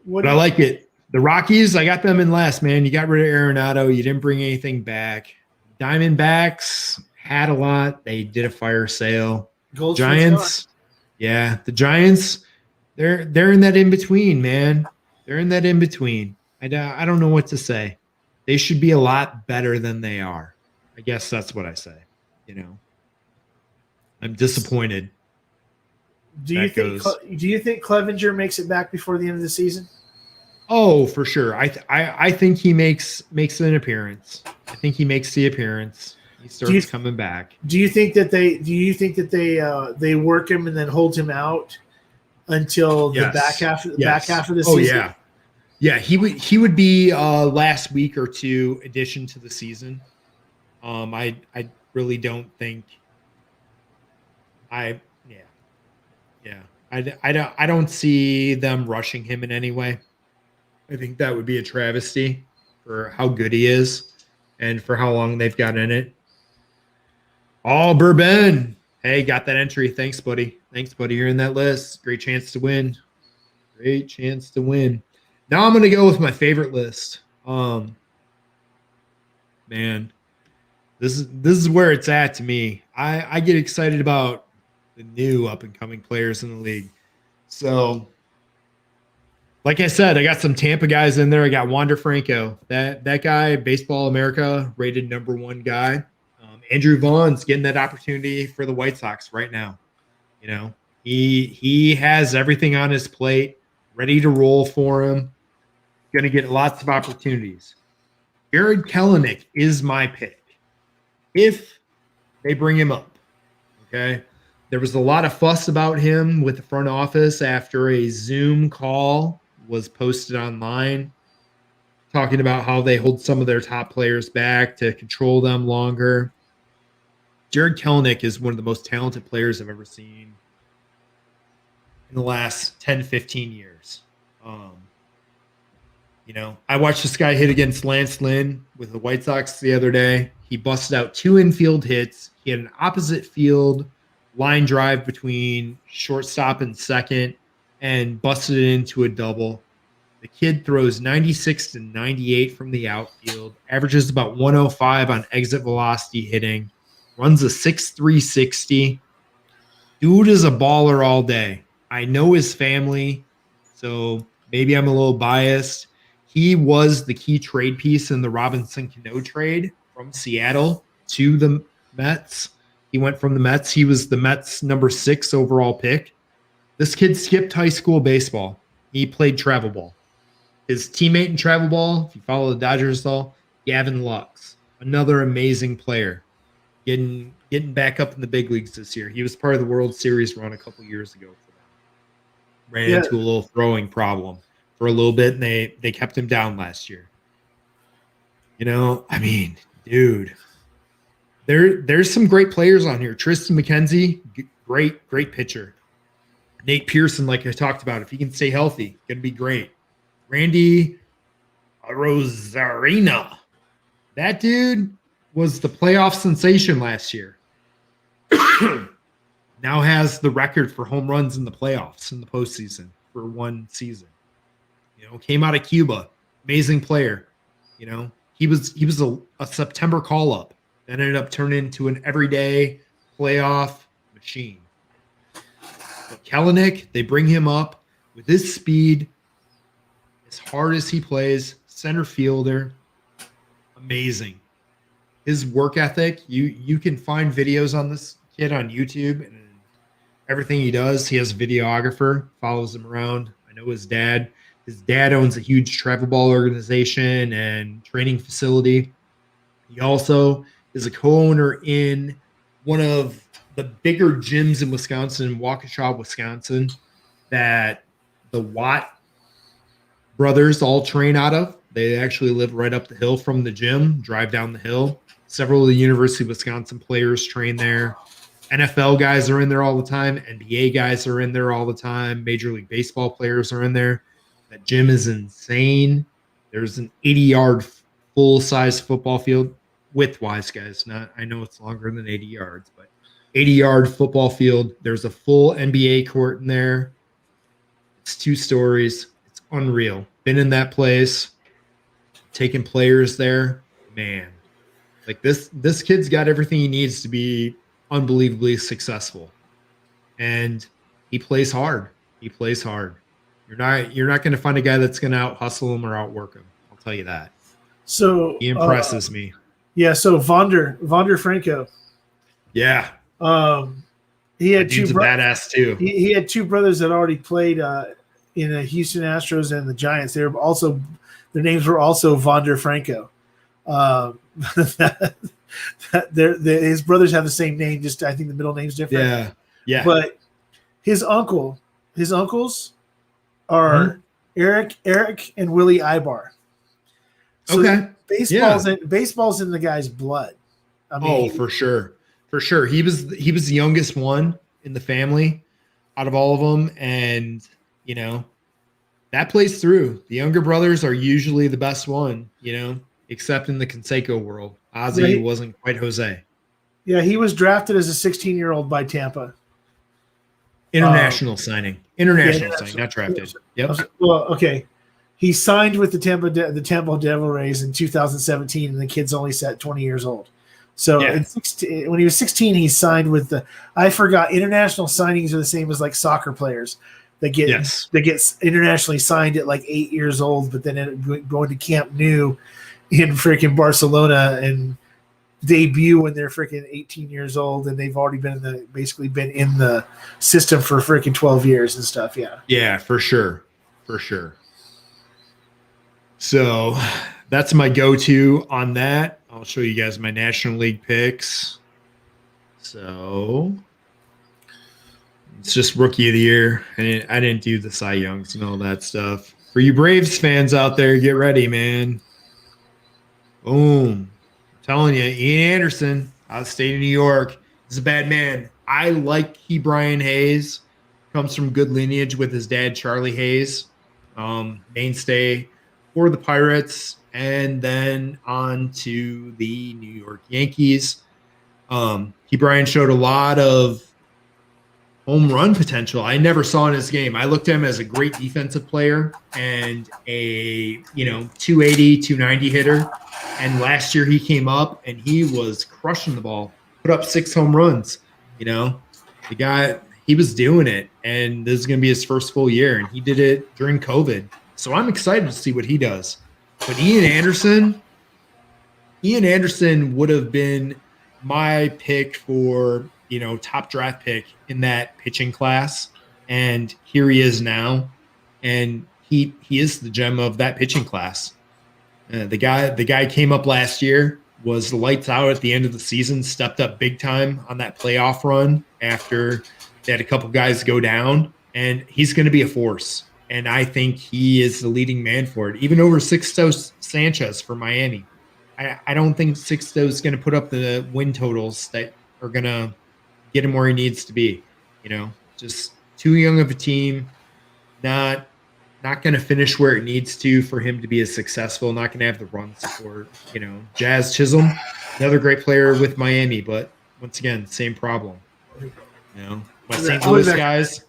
But I like it. The Rockies, I got them in last, man. You got rid of Arenado. You didn't bring anything back. Diamondbacks had a lot. They did a fire sale. Giants, yeah, the Giants, they're in that in between, man. They're in that in between. I don't know what to say. They should be a lot better than they are. I guess that's what I say. I'm disappointed. Do you think Clevenger makes it back before the end of the season? Oh, for sure. I think he makes an appearance. I think he makes the appearance. He starts coming back. Do you think that they work him and then hold him out until the back half of the season? Oh yeah. He would be last week or two addition to the season. I really don't think I don't see them rushing him in any way. I think that would be a travesty for how good he is and for how long they've got in it. Oh, Bourbon. Hey, got that entry. Thanks, buddy. You're in that list. Great chance to win. Now I'm going to go with my favorite list. Man, this is where it's at to me. I get excited about the new up-and-coming players in the league. So, like I said, I got some Tampa guys in there. I got Wander Franco. That guy, Baseball America, rated #1 guy. Andrew Vaughn's getting that opportunity for the White Sox right now. He has everything on his plate, ready to roll for him. Going to get lots of opportunities. Jared Kelenic is my pick if they bring him up. Okay. There was a lot of fuss about him with the front office after a Zoom call was posted online talking about how they hold some of their top players back to control them longer. Jared Kelenic is one of the most talented players I've ever seen in the last 10, 15 years. I watched this guy hit against Lance Lynn with the White Sox the other day. He busted out 2 infield hits. He had an opposite field line drive between shortstop and second and busted it into a double. The kid throws 96 to 98 from the outfield, averages about 105 on exit velocity hitting, runs a 6.3 60. Dude is a baller all day. I know his family, so maybe I'm a little biased. He was the key trade piece in the Robinson Cano trade from Seattle to the Mets. He went from the Mets. He was the Mets' #6 overall pick. This kid skipped high school baseball. He played travel ball. His teammate in travel ball, if you follow the Dodgers at all, Gavin Lux, another amazing player, getting back up in the big leagues this year. He was part of the World Series run a couple years ago for them. Ran into a little throwing problem for a little bit, and they kept him down last year. Dude, there's some great players on here. Tristan McKenzie, great pitcher. Nate Pearson, like I talked about, if he can stay healthy, going to be great. Randy Rosarina, that dude was the playoff sensation last year. Now has the record for home runs in the playoffs in the postseason for one season. Came out of Cuba, amazing player. He was a September call up that ended up turning into an everyday playoff machine. But Kelenic, they bring him up with his speed, as hard as he plays, center fielder, amazing. His work ethic, you can find videos on this kid on YouTube and everything he does. He has a videographer, follows him around. I know his dad His dad owns a huge travel ball organization and training facility. He also is a co-owner in one of the bigger gyms in Wisconsin, Waukesha, Wisconsin, that the Watt brothers all train out of. They actually live right up the hill from the gym, drive down the hill. Several of the University of Wisconsin players train there. NFL guys are in there all the time. NBA guys are in there all the time. Major League Baseball players are in there. That gym is insane. There's an 80-yard full-size football field width-wise, guys. Not, I know it's longer than 80 yards, but 80-yard football field. There's a full NBA court in there. It's 2 stories. It's unreal. Been in that place, taking players there. Man, like this kid's got everything he needs to be unbelievably successful, and he plays hard. He plays hard. You're not going to find a guy that's going to out hustle him or outwork him. I'll tell you that. So he impresses me. Yeah. So Wander Franco. Yeah. He had two badass too. He had 2 brothers that already played in the Houston Astros and the Giants. They were also, their names were also Wander Franco. His brothers have the same name, just I think the middle name's different. Yeah, yeah. But his uncles are Eric and Willie Ibar. So okay, baseball's in the guy's blood. I mean, for sure. He was the youngest one in the family out of all of them, and that plays through. The younger brothers are usually the best one, except in the Canseco world. Ozzie wasn't quite Jose. Yeah, he was drafted as a 16-year-old by Tampa. International signing, not drafted. Yep. Well, okay. He signed with the Tampa Devil Rays in 2017, and the kid's only set 20 years old. So when he was 16, he signed with I forgot, international signings are the same as like soccer players. That gets internationally signed at like 8 years old, but then going to Camp Nou in freaking Barcelona and debut when they're freaking 18 years old, and they've already been in the system for freaking 12 years and stuff. Yeah, for sure. So that's my go-to on that. I'll show you guys my National League picks. So it's just Rookie of the Year. I didn't do the Cy Youngs and all that stuff. For you Braves fans out there, get ready, man. Boom. I'm telling you, Ian Anderson, out of the state of New York, is a bad man. I like Brian Hayes. Comes from good lineage with his dad, Charlie Hayes. Mainstay for the Pirates, and then on to the New York Yankees. Brian showed a lot of home run potential I never saw in his game. I looked at him as a great defensive player and a 280, 290 hitter. And last year he came up and he was crushing the ball, put up 6 home runs. The guy, he was doing it, and this is going to be his first full year, and he did it during COVID. So I'm excited to see what he does. But Ian Anderson would have been my pick for, top draft pick in that pitching class. And here he is now. And he is the gem of that pitching class. The guy came up last year, was lights out at the end of the season, stepped up big time on that playoff run after they had a couple guys go down. And he's going to be a force. And I think he is the leading man for it, even over Sixto Sanchez for Miami. I don't think Sixto is going to put up the win totals that are going to get him where he needs to be. Just too young of a team, not going to finish where it needs to for him to be as successful, not going to have the run support. Jazz Chisholm, another great player with Miami, but once again, same problem. My St. Louis guys,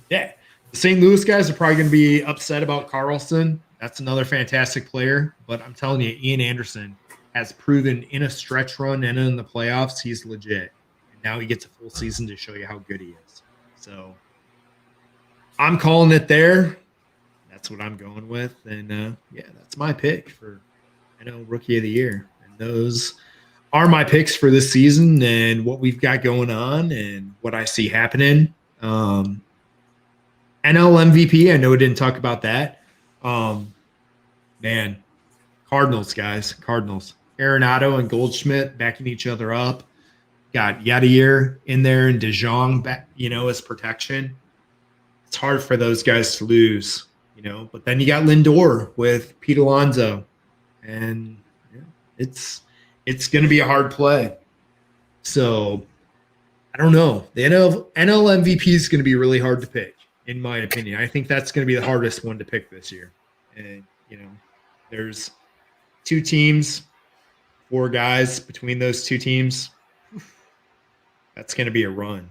the St. Louis guys are probably going to be upset about Carlson. That's another fantastic player. But I'm telling you, Ian Anderson has proven in a stretch run and in the playoffs, he's legit. And now he gets a full season to show you how good he is. So I'm calling it there. That's what I'm going with. And, that's my pick for Rookie of the Year. And those are my picks for this season and what we've got going on and what I see happening. NL MVP, I know we didn't talk about that. Man, Cardinals, guys. Cardinals. Arenado and Goldschmidt backing each other up. Got Yadier in there and DeJong back, as protection. It's hard for those guys to lose, But then you got Lindor with Pete Alonso. And it's going to be a hard play. So I don't know. The NL MVP is going to be really hard to pick, in my opinion. I think that's going to be the hardest one to pick this year. And, there's 2 teams, 4 guys between those 2 teams. That's going to be a run.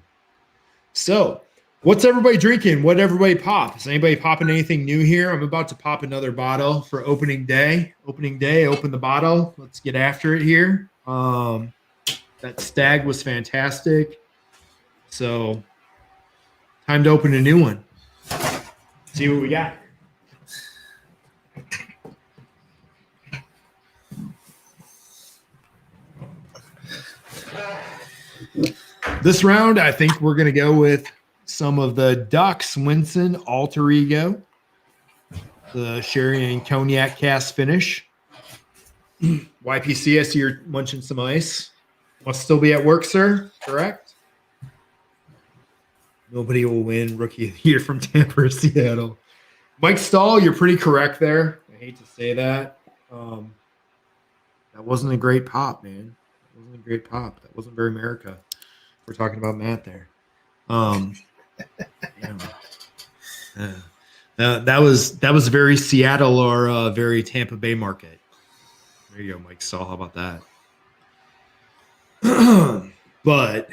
So what's everybody drinking? What everybody pop? Is anybody popping anything new here? I'm about to pop another bottle for opening day. Opening day, open the bottle. Let's get after it here. That Stagg was fantastic. So time to open a new one. See what we got. This round, I think we're going to go with some of the Duck Swinson Alter Ego, the sherry and cognac cast finish. YPC, I see you're munching some ice. Must still be at work, sir. Correct? Nobody will win Rookie of the Year from Tampa or Seattle. Mike Stahl, you're pretty correct there. I hate to say that. That wasn't a great pop, man. That wasn't a great pop. That wasn't very America. We're talking about Matt there. That was very Seattle or very Tampa Bay market. There you go, Mike Stahl. How about that? But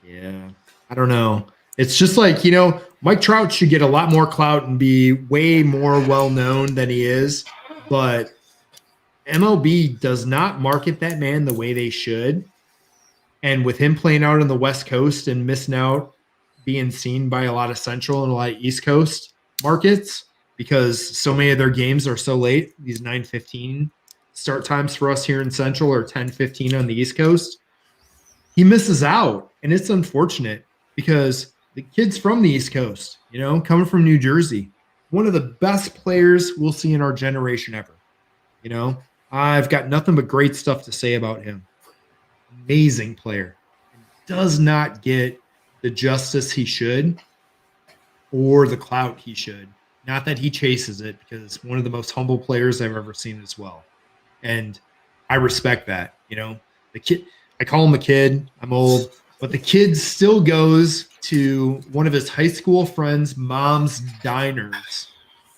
yeah, I don't know. It's just like, Mike Trout should get a lot more clout and be way more well-known than he is. But MLB does not market that man the way they should. And with him playing out on the West Coast and missing out being seen by a lot of Central and a lot of East Coast markets because so many of their games are so late, these 9:15 start times for us here in Central or 10:15 on the East Coast, he misses out. And it's unfortunate because the kid's from the East Coast, coming from New Jersey, one of the best players we'll see in our generation ever. I've got nothing but great stuff to say about him. Amazing player. Does not get the justice he should or the clout he should. Not that he chases it, because one of the most humble players I've ever seen as well. And I respect that. The kid, I call him a kid. I'm old. But the kid still goes to one of his high school friends' mom's diners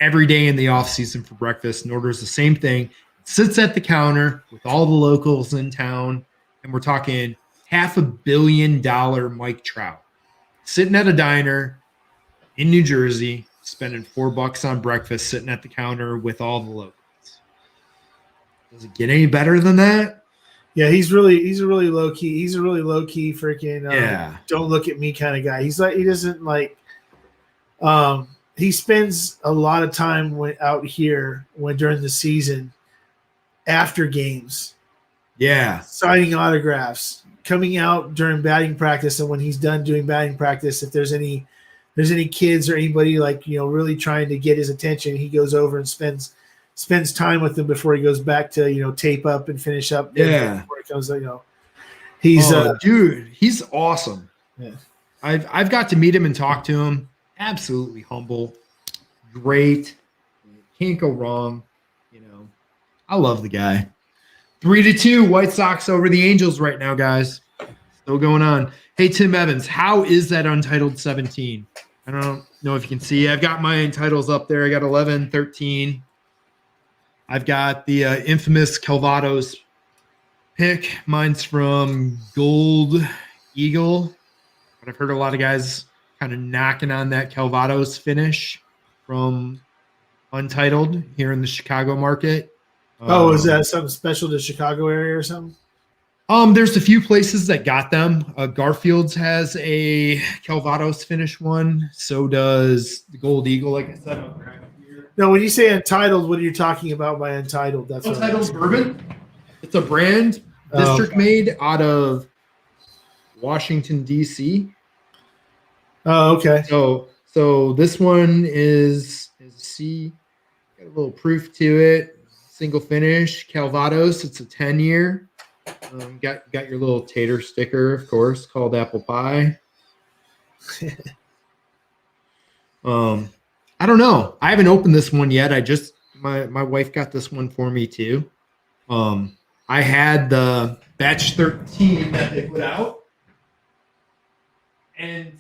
every day in the off season for breakfast and orders the same thing. Sits at the counter with all the locals in town, and we're talking $500 million Mike Trout sitting at a diner in New Jersey, spending $4 on breakfast, sitting at the counter with all the locals. Does it get any better than that? Yeah, he's a really low key. He's a really low key freaking don't look at me kind of guy. He's like, he doesn't like. He spends a lot of time out here during the season, after games. Yeah, signing autographs, coming out during batting practice, and when he's done doing batting practice, if there's any kids or anybody really trying to get his attention, he goes over and spends time with them before he goes back to tape up and finish up. Yeah, before it comes, he's dude, he's awesome. Yeah, I've got to meet him and talk to him. Absolutely humble, great, can't go wrong. I love the guy. 3-2 White Sox over the Angels right now, guys. Still going on. Hey, Tim Evans, how is that Untitled 17? I don't know if you can see. I've got my titles up there. I got 11, 13. I've got the infamous Calvados pick. Mine's from Gold Eagle. But I've heard a lot of guys kind of knocking on that Calvados finish from Untitled here in the Chicago market. Is that something special to Chicago area or something? There's a few places that got them. Garfield's has a Calvados finish one. So does the Gold Eagle, like I said. No, when you say Untitled, what are you talking about by Untitled? That's Untitled Bourbon. It's a brand district made out of Washington, D.C. Oh, okay. So this one is C. Got a little proof to it. Single finish, Calvados. It's a 10-year. Got your little tater sticker, of course, called apple pie. I don't know. I haven't opened this one yet. My wife got this one for me too. I had the batch 13 that they put out, and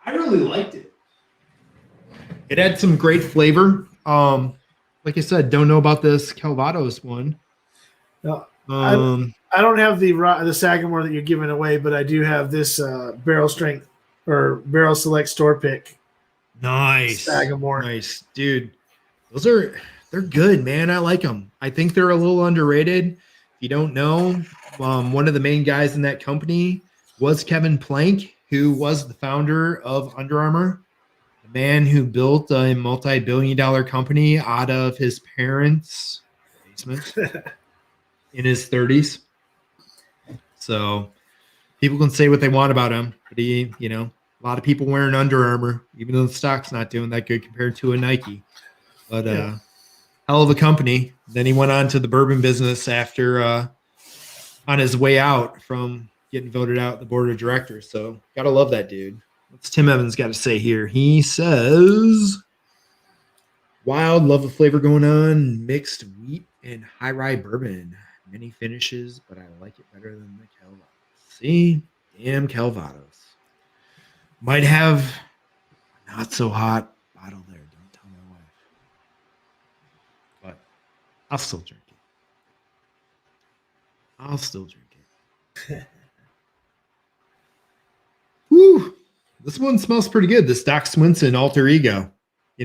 I really liked it. It had some great flavor. Like I said, don't know about this Calvados one. No, I don't have the Sagamore that you're giving away, but I do have this barrel strength or barrel select store pick. Nice Sagamore. Nice, dude. They're good, man. I like them. I think they're a little underrated. If you don't know, one of the main guys in that company was Kevin Plank, who was the founder of Under Armour, the man who built a multi-billion-dollar company out of his parents' basement in his 30s. So people can say what they want about him, but he, a lot of people wearing Under Armour, even though the stock's not doing that good compared to a Nike. But hell of a company. Then he went on to the bourbon business after on his way out from getting voted out the board of directors. So gotta love that dude. What's Tim Evans got to say here? He says, wild, love the flavor going on, mixed wheat and high rye bourbon. Many finishes, but I like it better than the Calvados. See? Damn Calvados. Might have a not so hot bottle there. Don't tell my wife. But I'll still drink it. Woo! This one smells pretty good. This Doc Swinson Alter Ego.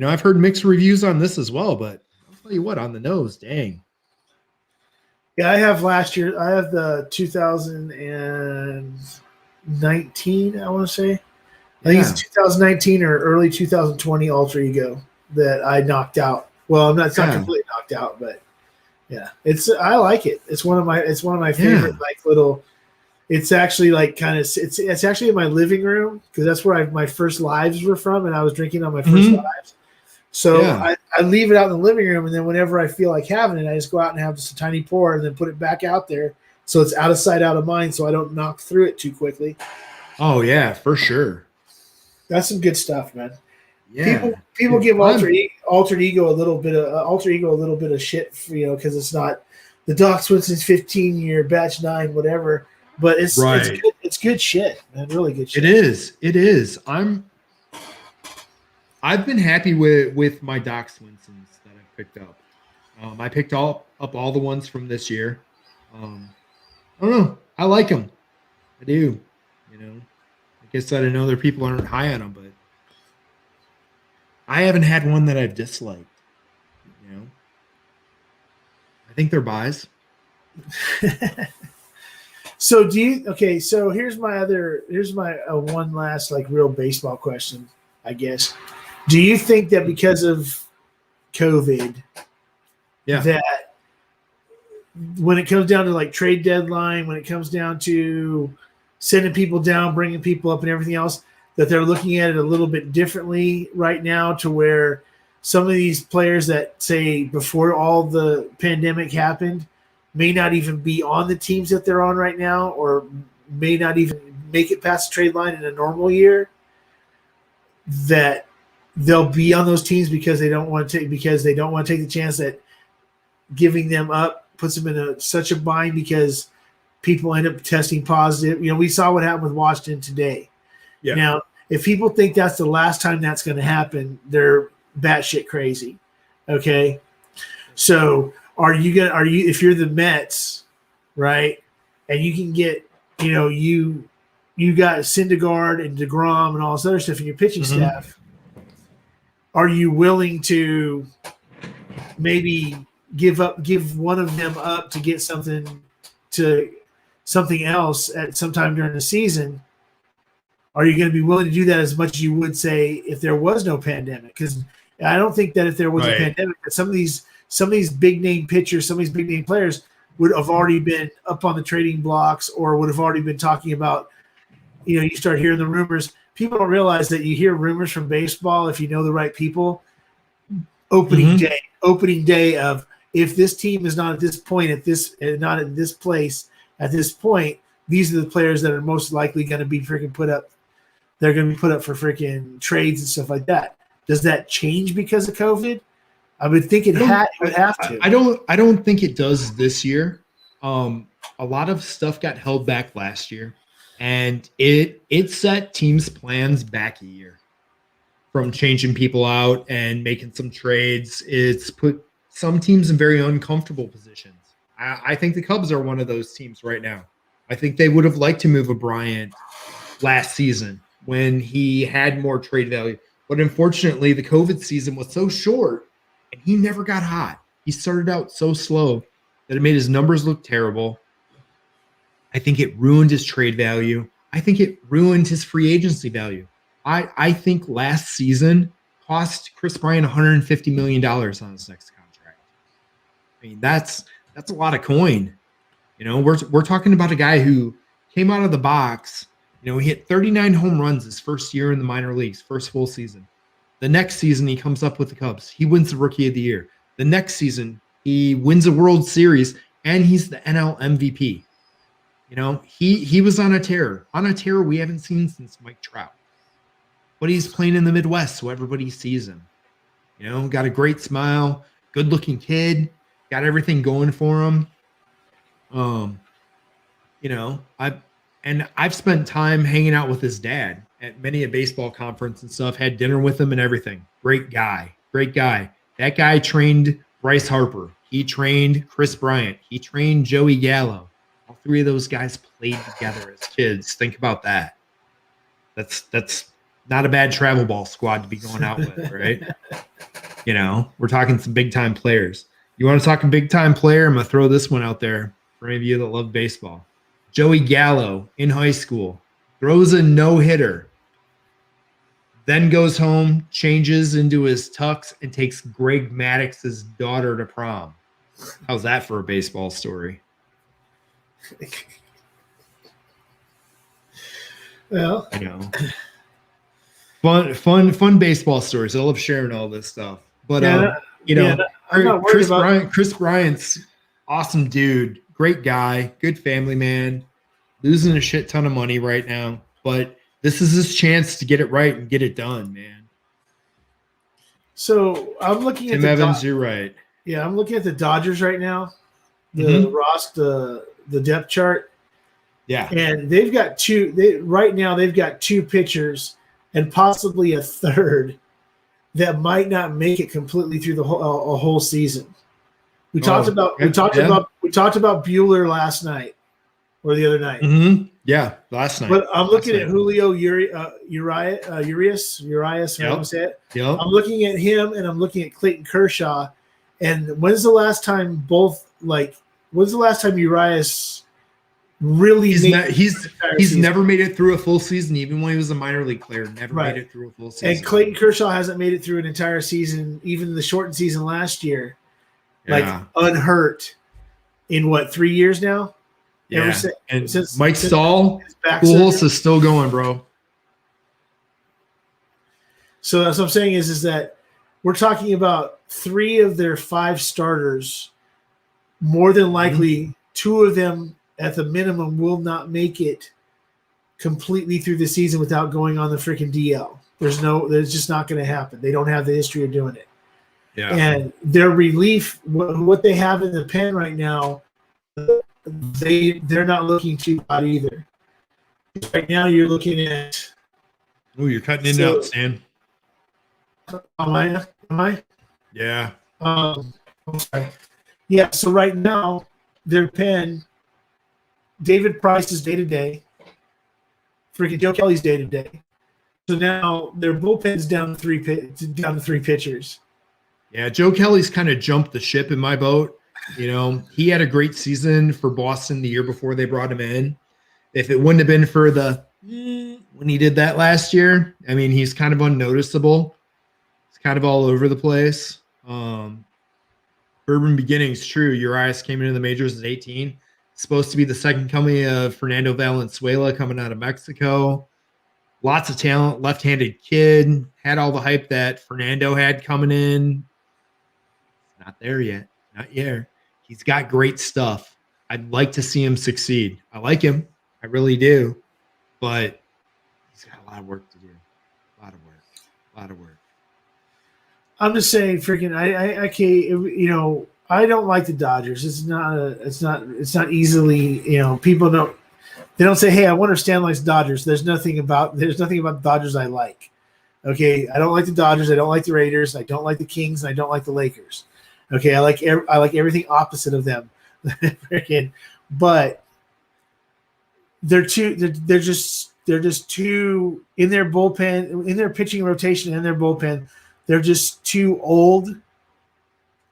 I've heard mixed reviews on this as well, but I'll tell you what, on the nose, dang. Yeah, I have last year. I have the 2019, I want to say. I think it's 2019 or early 2020 Alter Ego that I knocked out. Well, it's not completely knocked out, but yeah, I like it. It's one of my favorite little. It's actually it's actually in my living room because that's where my first lives were from, and I was drinking on my first lives. So I leave it out in the living room, and then whenever I feel like having it, I just go out and have just a tiny pour, and then put it back out there so it's out of sight, out of mind, so I don't knock through it too quickly. Oh yeah, for sure. That's some good stuff, man. Yeah, people give Alter Ego a little bit of shit, because it's not the Doc Swinson's 15-year batch 9, whatever. But it's good. It's good shit, man. Really good shit. It is. I've been happy with my Doc Swinsons that I've picked up. I picked up all the ones from this year. I don't know. I like them. I do. Like I said, I know other people aren't high on them, but I haven't had one that I've disliked. I think they're buys. So so here's my one last real baseball question, I guess. Do you think that because of COVID, that when it comes down to trade deadline, when it comes down to sending people down, bringing people up and everything else, that they're looking at it a little bit differently right now, to where some of these players that, say, before all the pandemic happened, may not even be on the teams that they're on right now, or may not even make it past the trade line in a normal year, that they'll be on those teams because they don't want to take the chance that giving them up puts them in such a bind because people end up testing positive. We saw what happened with Washington today. Yeah. Now, if people think that's the last time that's going to happen, they're batshit crazy. Okay. So if you're the Mets, right, and you can get, you got Syndergaard and DeGrom and all this other stuff in your pitching staff, are you willing to maybe give one of them up to get something else at some time during the season? Are you going to be willing to do that as much as you would, say, if there was no pandemic? Because I don't think that if there was a pandemic, that some of these big name pitchers, some of these big name players would have already been up on the trading blocks, or would have already been talking about, you start hearing the rumors, people don't realize that you hear rumors from baseball if you know the right people. Opening day of if this team is not at this point not at this place at this point, these are the players that are most likely going to be freaking put up. They're going to be put up for freaking trades and stuff like that. Does that change because of COVID? I would think it would have to. I don't think it does this year. A lot of stuff got held back last year, and it set teams' plans back a year from changing people out and making some trades. It's put some teams in very uncomfortable positions. I think the Cubs are one of those teams right now. I think they would have liked to move a Bryant last season when he had more trade value. But unfortunately, the COVID season was so short and he never got hot. He started out so slow that it made his numbers look terrible. I think it ruined his trade value. I think it ruined his free agency value. I think last season cost Chris Bryant $150 million on his next contract. I mean, that's a lot of coin. You know, we're talking about a guy who came out of the box. You know, he hit 39 home runs his first year in the minor leagues, first full season. The next season, he comes up with the Cubs. He wins the Rookie of the Year. The next season, he wins a World Series, and he's the NL MVP. You know, he was on a tear we haven't seen since Mike Trout. But he's playing in the Midwest, so everybody sees him. You know, got a great smile, good-looking kid, got everything going for him. You know, I've spent time hanging out with his dad at many a baseball conference and stuff, had dinner with him and everything. Great guy. That guy trained Bryce Harper. He trained Chris Bryant. He trained Joey Gallo. All three of those guys played together as kids. Think about that. That's not a bad travel ball squad to be going out with, right? You know, we're talking some big-time players. You want to talk a big-time player? I'm going to throw this one out there for any of you that love baseball. Joey Gallo in high school throws a no-hitter, then goes home, changes into his tux, and takes Greg Maddox's daughter to prom. How's that for a baseball story? Well, I know. Fun baseball stories. I love sharing all this stuff. But Chris Bryant's awesome dude, great guy, good family man, losing a shit ton of money right now. But this is his chance to get it right and get it done, man. So I'm looking at Tim Evans, you're right. Yeah, I'm looking at the Dodgers right now. The depth chart. Yeah. And they've got two pitchers and possibly a third that might not make it completely through the whole season. We talked about Bueller last night or the other night. Mm-hmm. Yeah, last night. But I'm looking at Julio Urias. I'm going to say it. Yep. I'm looking at him and I'm looking at Clayton Kershaw. And when's the last time Urias really he's never made it through a full season, even when he was a minor league player. Never made it through a full season. And Clayton Kershaw hasn't made it through an entire season, even the shortened season last year, unhurt in 3 years now. Yeah, since Mike Stahl, Pujols is still going, bro. So that's what I'm saying is that we're talking about 3 of their 5 starters. More than likely, 2 of them at the minimum will not make it completely through the season without going on the freaking DL. There's just not going to happen. They don't have the history of doing it. Yeah. And their relief, what they have in the pen right now, they're not looking too hot either. Right now, you're looking at. Oh, you're cutting in and out, Stan. Am I? Yeah. I'm sorry. Yeah. So right now, their pen. David Price is day to day. Freaking Joe Kelly's day to day. So now their bullpen's down to 3 pitchers. Yeah, Joe Kelly's kind of jumped the ship in my boat. You know, he had a great season for Boston the year before they brought him in. If it wouldn't have been for when he did that last year, I mean, he's kind of unnoticeable. It's kind of all over the place. Bourbon beginnings, true. Urias came into the majors at 18. Supposed to be the second coming of Fernando Valenzuela coming out of Mexico. lots of talent, left-handed kid, had all the hype that Fernando had coming in. Not there yet. Not yet. He's got great stuff. I'd like to see him succeed. I like him. I really do. But he's got a lot of work to do. A lot of work. A lot of work. I'm just saying, freaking, I can't, you know, I don't like the Dodgers. It's not easily, you know, people they don't say, hey, I wonder if Stan likes Dodgers. There's nothing about the Dodgers I like. Okay, I don't like the Dodgers. I don't like the Raiders. I don't like the Kings. And I don't like the Lakers. Okay, I like everything opposite of them. But they're just too in their bullpen, in their pitching rotation, in their bullpen. They're just too old.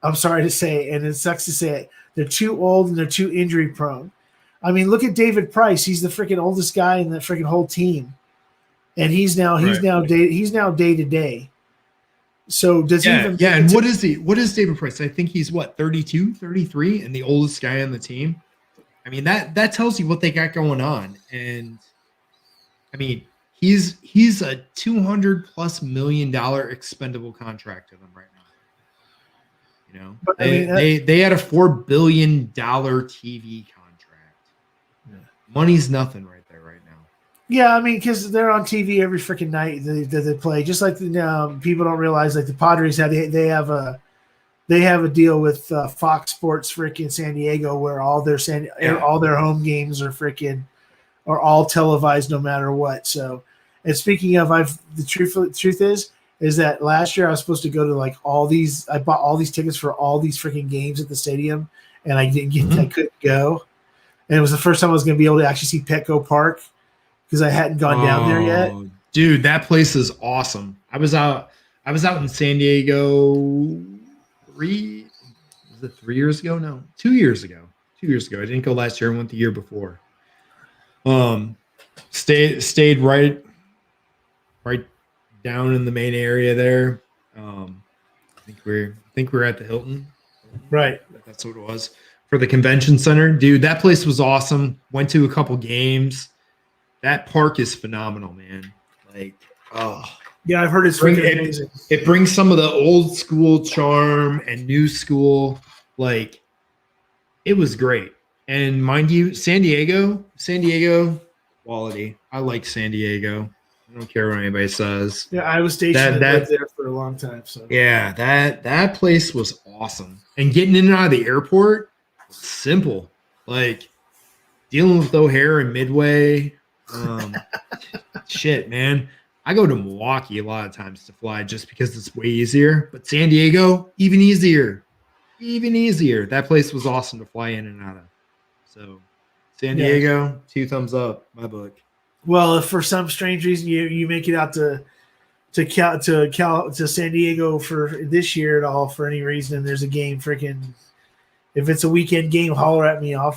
I'm sorry to say, and it sucks to say it. They're too old and they're too injury prone. I mean, look at David Price. He's the freaking oldest guy in the freaking whole team, and he's now day to day. So does he even? Yeah, and what is he? What is David Price? I think he's 32, 33, and the oldest guy on the team. I mean, that tells you what they got going on. And I mean, he's a $200+ million expendable contract to them right now. You know, but, they had a $4 billion TV contract. Yeah. Money's nothing right there right now. Yeah, I mean, because they're on TV every freaking night that they play. Just like people don't realize, like the Padres they have a deal with Fox Sports freaking San Diego, where all their home games are all televised no matter what. So, and speaking of, the truth is that last year I was supposed to go to like all these. I bought all these tickets for all these freaking games at the stadium, and I didn't get. I couldn't go, and it was the first time I was going to be able to actually see Petco Park because I hadn't gone down there yet. Dude, that place is awesome. I was out in San Diego 3 years ago? No, 2 years ago. 2 years ago. I didn't go last year. I went the year before. Stayed right down in the main area there. I think we're at the Hilton. Right. That's what it was for the convention center. Dude, that place was awesome. Went to a couple games. That park is phenomenal, man. Like, yeah, I've heard it's amazing. It brings some of the old school charm and new school. Like, it was great. And mind you, San Diego, quality. I like San Diego. I don't care what anybody says. Yeah, I was stationed there for a long time. So yeah, that place was awesome. And getting in and out of the airport, simple. Like dealing with O'Hare and Midway. Shit, man. I go to Milwaukee a lot of times to fly just because it's way easier. But San Diego, even easier. Even easier. That place was awesome to fly in and out of. So San Diego, 2 thumbs up, my book. Well, if for some strange reason you make it out to San Diego for this year at all for any reason, and there's a game, freaking, if it's a weekend game, holler at me. I'll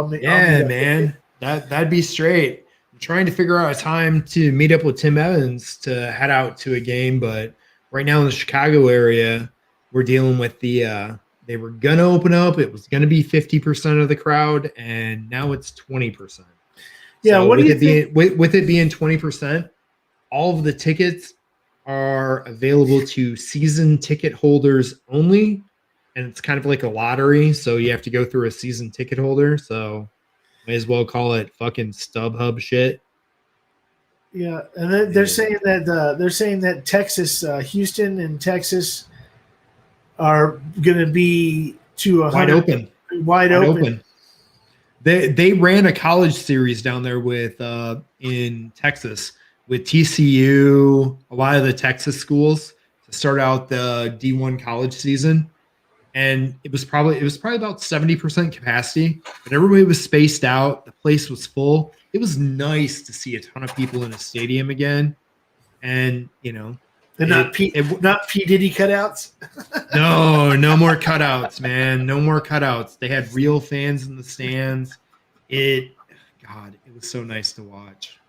man. That'd be straight. I'm trying to figure out a time to meet up with Tim Evans to head out to a game, but right now in the Chicago area, we're dealing with the they were gonna open up. It was gonna be 50% of the crowd, and now it's 20%. Yeah, so what do you think? With it being 20%, all of the tickets are available to season ticket holders only, and it's kind of like a lottery. So you have to go through a season ticket holder. So may as well call it fucking StubHub shit. Yeah, and they're saying that Texas, Houston, and Texas are going to be to wide open. They ran a college series down there with in Texas with TCU, a lot of the Texas schools to start out the D1 college season, and it was probably about 70% capacity, but everybody was spaced out. The place was full. It was nice to see a ton of people in a stadium again, and not P Diddy cutouts. No more cutouts, man. No more cutouts. They had real fans in the stands. It was so nice to watch.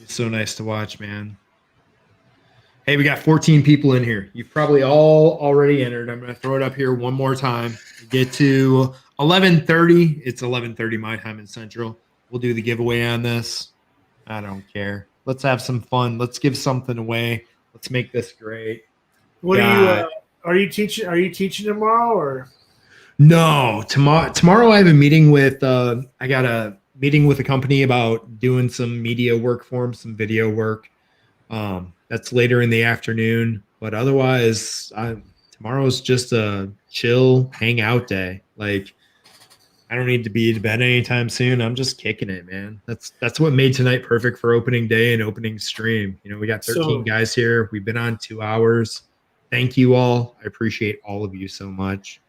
It's so nice to watch, man. Hey, we got 14 people in here. You've probably all already entered. I'm going to throw it up here one more time. Get to 11:30. It's 11:30 my time in Central. We'll do the giveaway on this. I don't care. Let's have some fun. Let's give something away. Let's make this great. What are you teaching? Are you teaching tomorrow or? No, tomorrow I have a meeting with I got a meeting with a company about doing some media work for them, some video work. That's later in the afternoon, but otherwise tomorrow's just a chill hangout day. Like I don't need to be to bed anytime soon. I'm just kicking it, man. That's what made tonight perfect for opening day and opening stream. You know, we got 13 guys here. We've been on 2 hours. Thank you all. I appreciate all of you so much.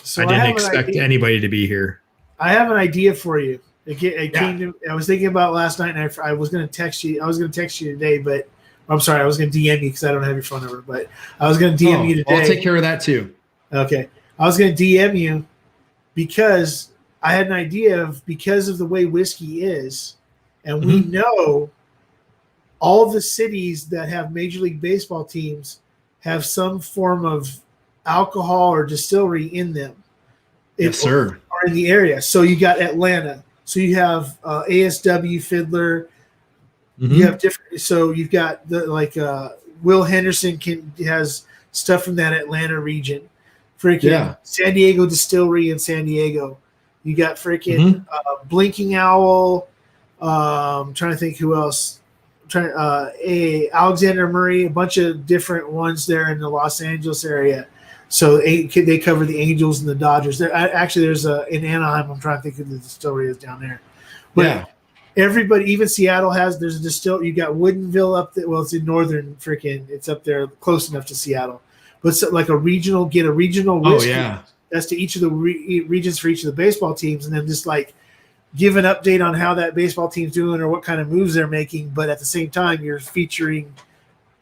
So I didn't expect anybody to be here. I have an idea for you. Came to, I was thinking about last night, and I was going to text you. I was going to text you today, but I'm sorry, I was going to DM you because I don't have your phone number. But I was going to DM you today. I'll take care of that too. Okay, I was going to DM you because I had an idea because of the way whiskey is, and we know all the cities that have Major League Baseball teams have some form of alcohol or distillery in them. Yes, sir. Or in the area. So you got Atlanta. So you have ASW Fiddler. You have different. So you've got Will Henderson has stuff from that Atlanta region. San Diego Distillery in San Diego. You got Blinking Owl. I'm trying to think who else. Alexander Murray, a bunch of different ones there in the Los Angeles area. So they cover the Angels and the Dodgers. There's in Anaheim. I'm trying to think who the distillery is down there. But everybody, even Seattle there's a distillery. You got Woodinville up there. Well, it's in northern it's up there close enough to Seattle. But it's like a regional whiskey. That's to each of the regions for each of the baseball teams. And then just like give an update on how that baseball team's doing or what kind of moves they're making. But at the same time, you're featuring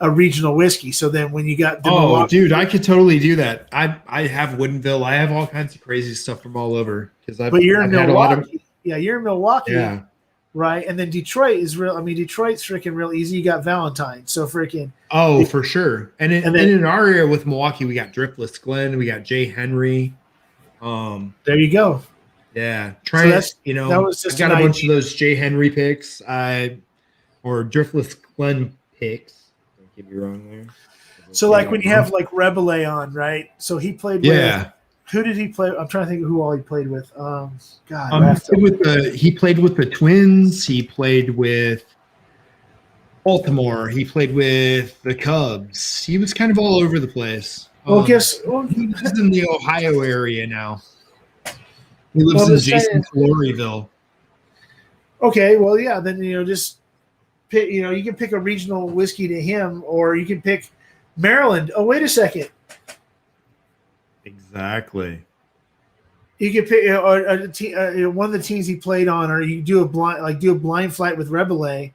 a regional whiskey. So then when you got dude, I could totally do that. I have Woodinville. I have all kinds of crazy stuff from all over but you're in Milwaukee. You're in Milwaukee. Yeah. Right. And then Detroit is real. I mean, Detroit's freaking real easy. You got Valentine. So freaking for sure. And in our area with Milwaukee, we got Driftless Glen, we got Jay Henry. There you go. Yeah. I've got a bunch of those Jay Henry picks. Or Driftless Glen picks. Get me wrong there. So like when you have like Rebele on, right? So he played with who did he play? I'm trying to think of who all he played with. He played with the Twins, he played with Baltimore, he played with the Cubs. He was kind of all over the place. He lives in the Ohio area now. He lives in Jason Floryville. Okay, well yeah, then just you can pick a regional whiskey to him, or you can pick Maryland. Oh, wait a second. Exactly. You can pick one of the teams he played on, or you do a blind flight with Rebele.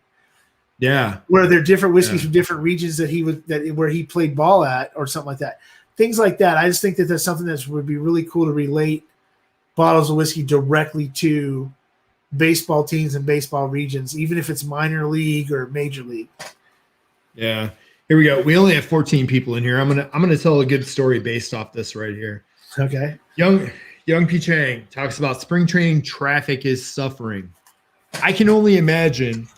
Yeah, where they're different whiskeys from different regions where he played ball at, or something like that. Things like that. I just think that that's something that would be really cool to relate bottles of whiskey directly to baseball teams and baseball regions, even if it's minor league or major league. Yeah. Here we go. We only have 14 people in here. I'm gonna tell a good story based off this right here. Okay. Young P Chang talks about spring training traffic is suffering. I can only imagine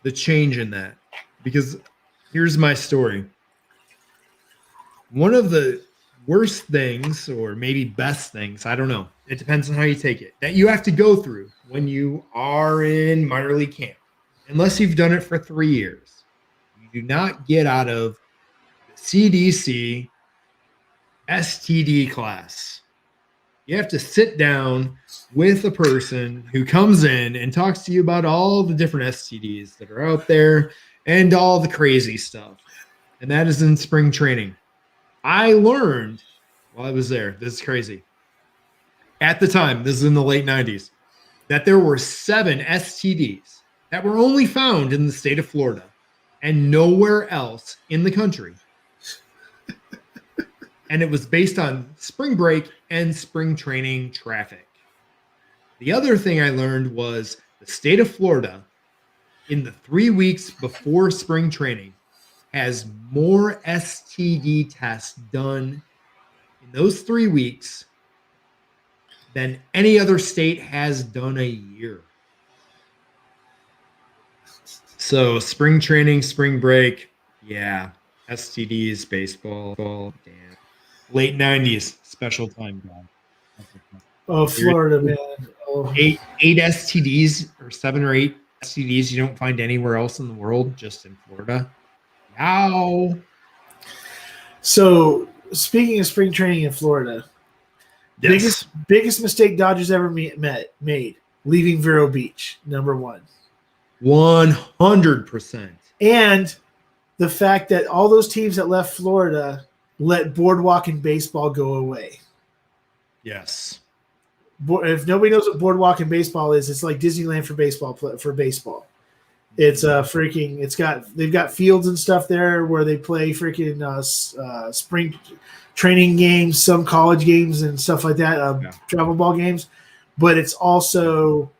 the change in that, because here's my story. One of the worst things, or maybe best things, I don't know, it depends on how you take it, that you have to go through when you are in minor league camp, unless you've done it for 3 years, you do not get out of the CDC STD class. You have to sit down with a person who comes in and talks to you about all the different STDs that are out there and all the crazy stuff. And that is in spring training. I learned while I was there, this is crazy. At the time, this is in the late 90s, that there were 7 STDs that were only found in the state of Florida and nowhere else in the country. And it was based on spring break and spring training traffic. The other thing I learned was the state of Florida, in the 3 weeks before spring training, has more STD tests done in those 3 weeks than any other state has done a year. So spring training, spring break, yeah. STDs, baseball, damn. Late 90s, special time, God. Oh, Florida, man. Oh. Eight STDs or 7 or 8 STDs you don't find anywhere else in the world, just in Florida. Yow. So speaking of spring training in Florida, Yes. biggest mistake Dodgers ever made leaving Vero Beach, number one. 100%. And the fact that all those teams that left Florida let boardwalk and baseball go away. Yes. If nobody knows what boardwalk and baseball is, it's like Disneyland for baseball. It's they've got fields and stuff there where they play freaking spring training games, some college games and stuff like that, travel ball games. But it's also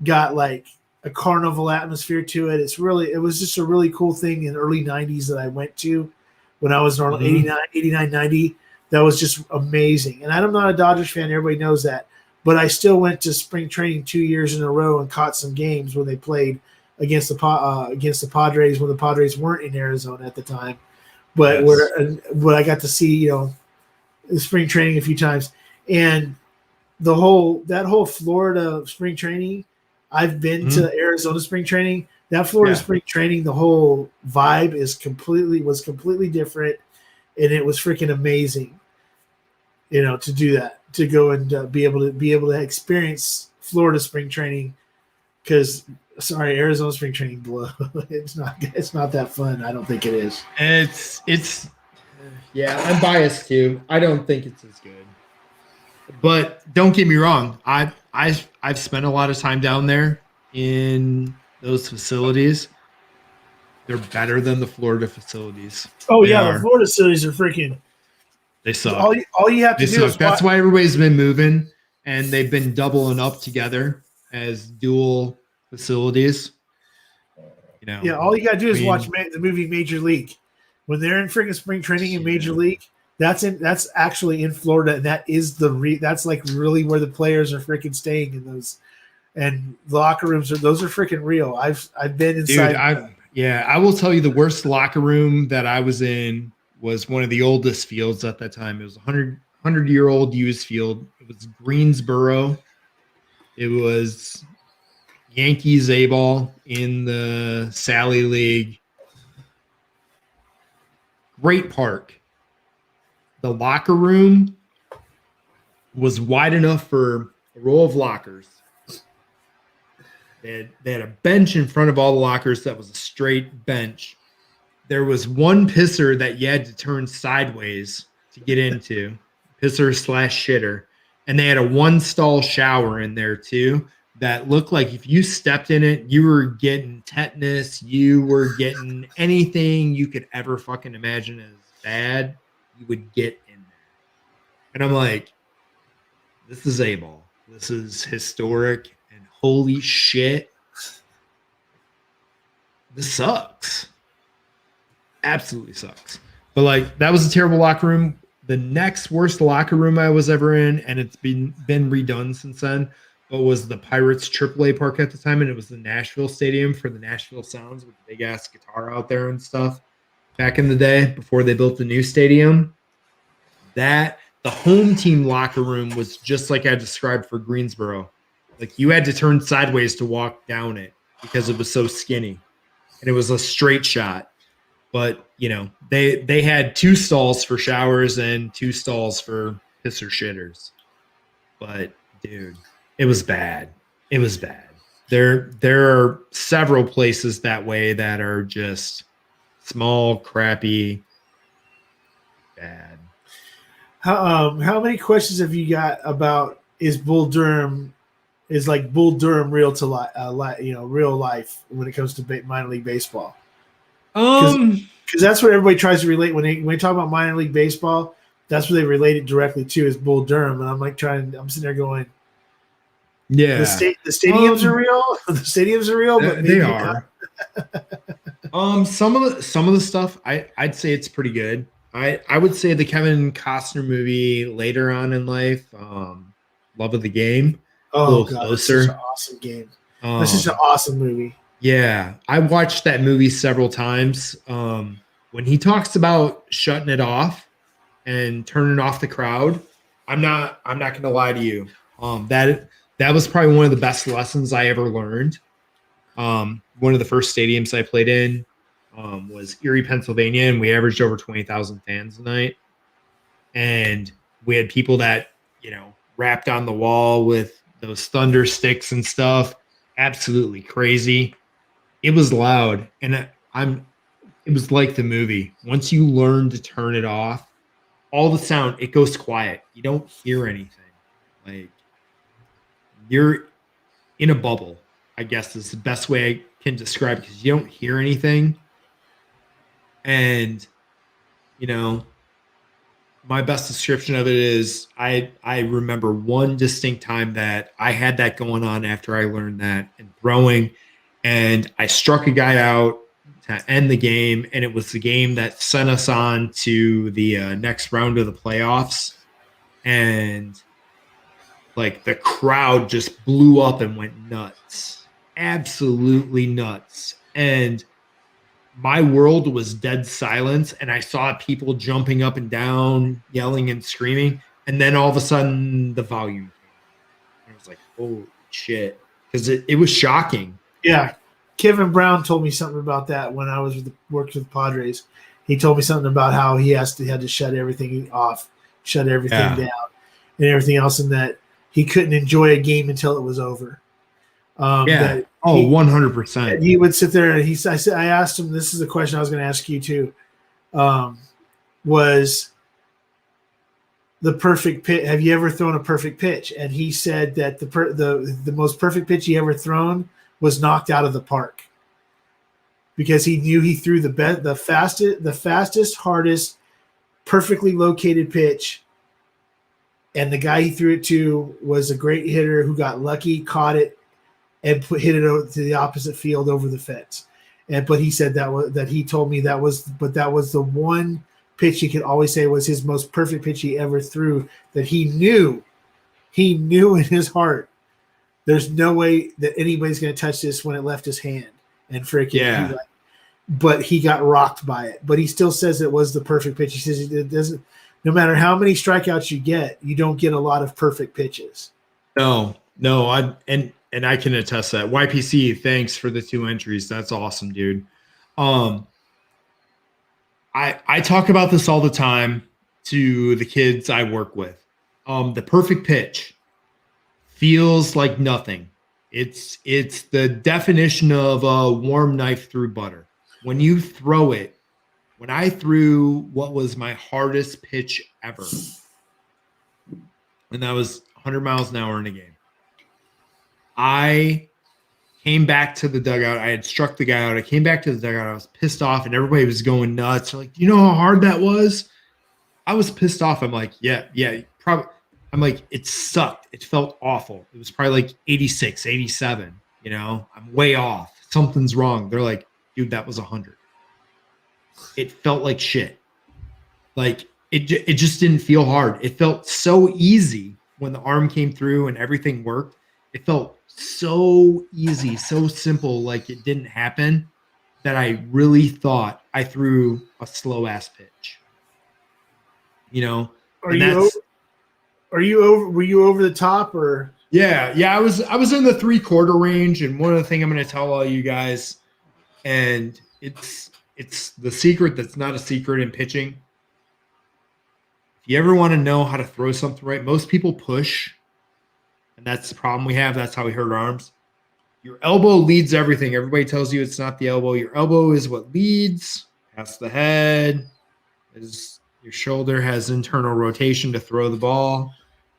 got like a carnival atmosphere to it. It was just a really cool thing in the early 90s that I went to when I was normal 89, 90. That was just amazing. And I'm not a Dodgers fan. Everybody knows that. But I still went to spring training 2 years in a row and caught some games when they played against the Padres when the Padres weren't in Arizona at the time. But where I got to see, the spring training a few times. And that whole Florida spring training, I've been to Arizona spring training. That Florida spring training, the whole vibe was completely different, and it was freaking amazing. To do that, to go and be able to experience Florida spring training, because Arizona spring training blow. It's not that fun. I don't think it is. It's yeah, I'm biased too. I don't think it's as good. But don't get me wrong. I've spent a lot of time down there in those facilities. They're better than the Florida facilities. Oh the Florida facilities are freaking. They suck. All you have to do is that's why everybody's been moving, and they've been doubling up together as dual facilities. All you got to do is watch the movie Major League. When they're in freaking spring training in Major League, that's actually in Florida, and that is that's like really where the players are freaking staying in those, and the locker rooms those are freaking real. I've been inside. Dude, I will tell you the worst locker room that I was in was one of the oldest fields at that time. It was a 100-year-old used field. It was Greensboro. It was Yankees A-ball in the Sally League. Great park. The locker room was wide enough for a row of lockers. They had a bench in front of all the lockers that was a straight bench. There was one pisser that you had to turn sideways to get into, pisser/shitter. And they had a one-stall shower in there too that looked like if you stepped in it, you were getting tetanus, you were getting anything you could ever fucking imagine as bad, you would get in there. And I'm like, this is A-ball. This is historic, and holy shit, this sucks. Absolutely sucks. But like, that was a terrible locker room. The next worst locker room I was ever in, and it's been redone since then, but was the Pirates AAA park at the time, and it was the Nashville Stadium for the Nashville Sounds with the big ass guitar out there and stuff. Back in the day, before they built the new stadium, the home team locker room was just like I described for Greensboro. Like, you had to turn sideways to walk down it because it was so skinny, and it was a straight shot. But, they had 2 stalls for showers and 2 stalls for pisser shitters. But, dude, it was bad. It was bad. There are several places that way that are just small, crappy, bad. How many questions have you got about is Bull Durham real to real life when it comes to minor league baseball? Because that's what everybody tries to relate when they talk about minor league baseball. That's what they relate it directly to is Bull Durham, and I'm sitting there going, yeah, the stadiums are real. The stadiums are real, but they are. Some of the stuff I'd say it's pretty good. I would say the Kevin Costner movie later on in life, Love of the Game. Oh god, that's such an awesome game. That's such an awesome movie. Yeah, I watched that movie several times. When he talks about shutting it off and turning off the crowd, I'm not gonna lie to you. That was probably one of the best lessons I ever learned. One of the first stadiums I played in was Erie, Pennsylvania, and we averaged over 20,000 fans a night. And we had people that, rapped on the wall with those thunder sticks and stuff. Absolutely crazy. It was loud, and it was like the movie. Once you learn to turn it off, all the sound, it goes quiet. You don't hear anything. Like, you're in a bubble, I guess is the best way I can describe it, because you don't hear anything. And, you know, my best description of it is I remember one distinct time that I had that going on after I learned that and throwing, and I struck a guy out to end the game, and it was the game that sent us on to the next round of the playoffs. And like the crowd just blew up and went nuts, absolutely nuts. And my world was dead silence, and I saw people jumping up and down, yelling and screaming. And then all of a sudden the volume came on. And I was like, holy shit. Because it was shocking. Yeah. Kevin Brown told me something about that when I worked with the Padres. He told me something about how he had to shut everything off, shut everything down, and everything else, and that he couldn't enjoy a game until it was over. 100%. He would sit there and I asked him, this is a question I was going to ask you too, was the perfect pitch. Have you ever thrown a perfect pitch? And he said that the most perfect pitch he ever thrown was knocked out of the park, because he knew he threw the fastest, hardest, perfectly located pitch. And the guy he threw it to was a great hitter who got lucky, caught it, and hit it to the opposite field over the fence. But he said he told me that was the one pitch he could always say was his most perfect pitch he ever threw, that he knew in his heart, there's no way that anybody's going to touch this when it left his hand. And freaking, but he got rocked by it. But he still says it was the perfect pitch. He says it doesn't, no matter how many strikeouts you get, you don't get a lot of perfect pitches. No, and I can attest that. YPC, thanks for the 2 entries. That's awesome, dude. I talk about this all the time to the kids I work with. The perfect pitch feels like nothing. It's the definition of a warm knife through butter. When you throw it, when I threw what was my hardest pitch ever, and that was 100 miles an hour in a game, I came back to the dugout. I had struck the guy out. I came back to the dugout. I was pissed off, and everybody was going nuts. They're like, you know how hard that was? I was pissed off. I'm like, yeah, probably. I'm like, it sucked. It felt awful. It was probably like 86, 87. I'm way off. Something's wrong. They're like, dude, that was 100. It felt like shit. Like it just didn't feel hard. It felt so easy when the arm came through and everything worked. It felt so easy, so simple, like it didn't happen, that I really thought I threw a slow ass pitch. Were you over the top or? Yeah. I was in the 3/4 range, and one of the things I'm going to tell all you guys, and it's the secret that's not a secret in pitching. If you ever want to know how to throw something right, most people push. And that's the problem we have. That's how we hurt our arms. Your elbow leads everything. Everybody tells you it's not the elbow. Your elbow is what leads past the head. As your shoulder has internal rotation to throw the ball.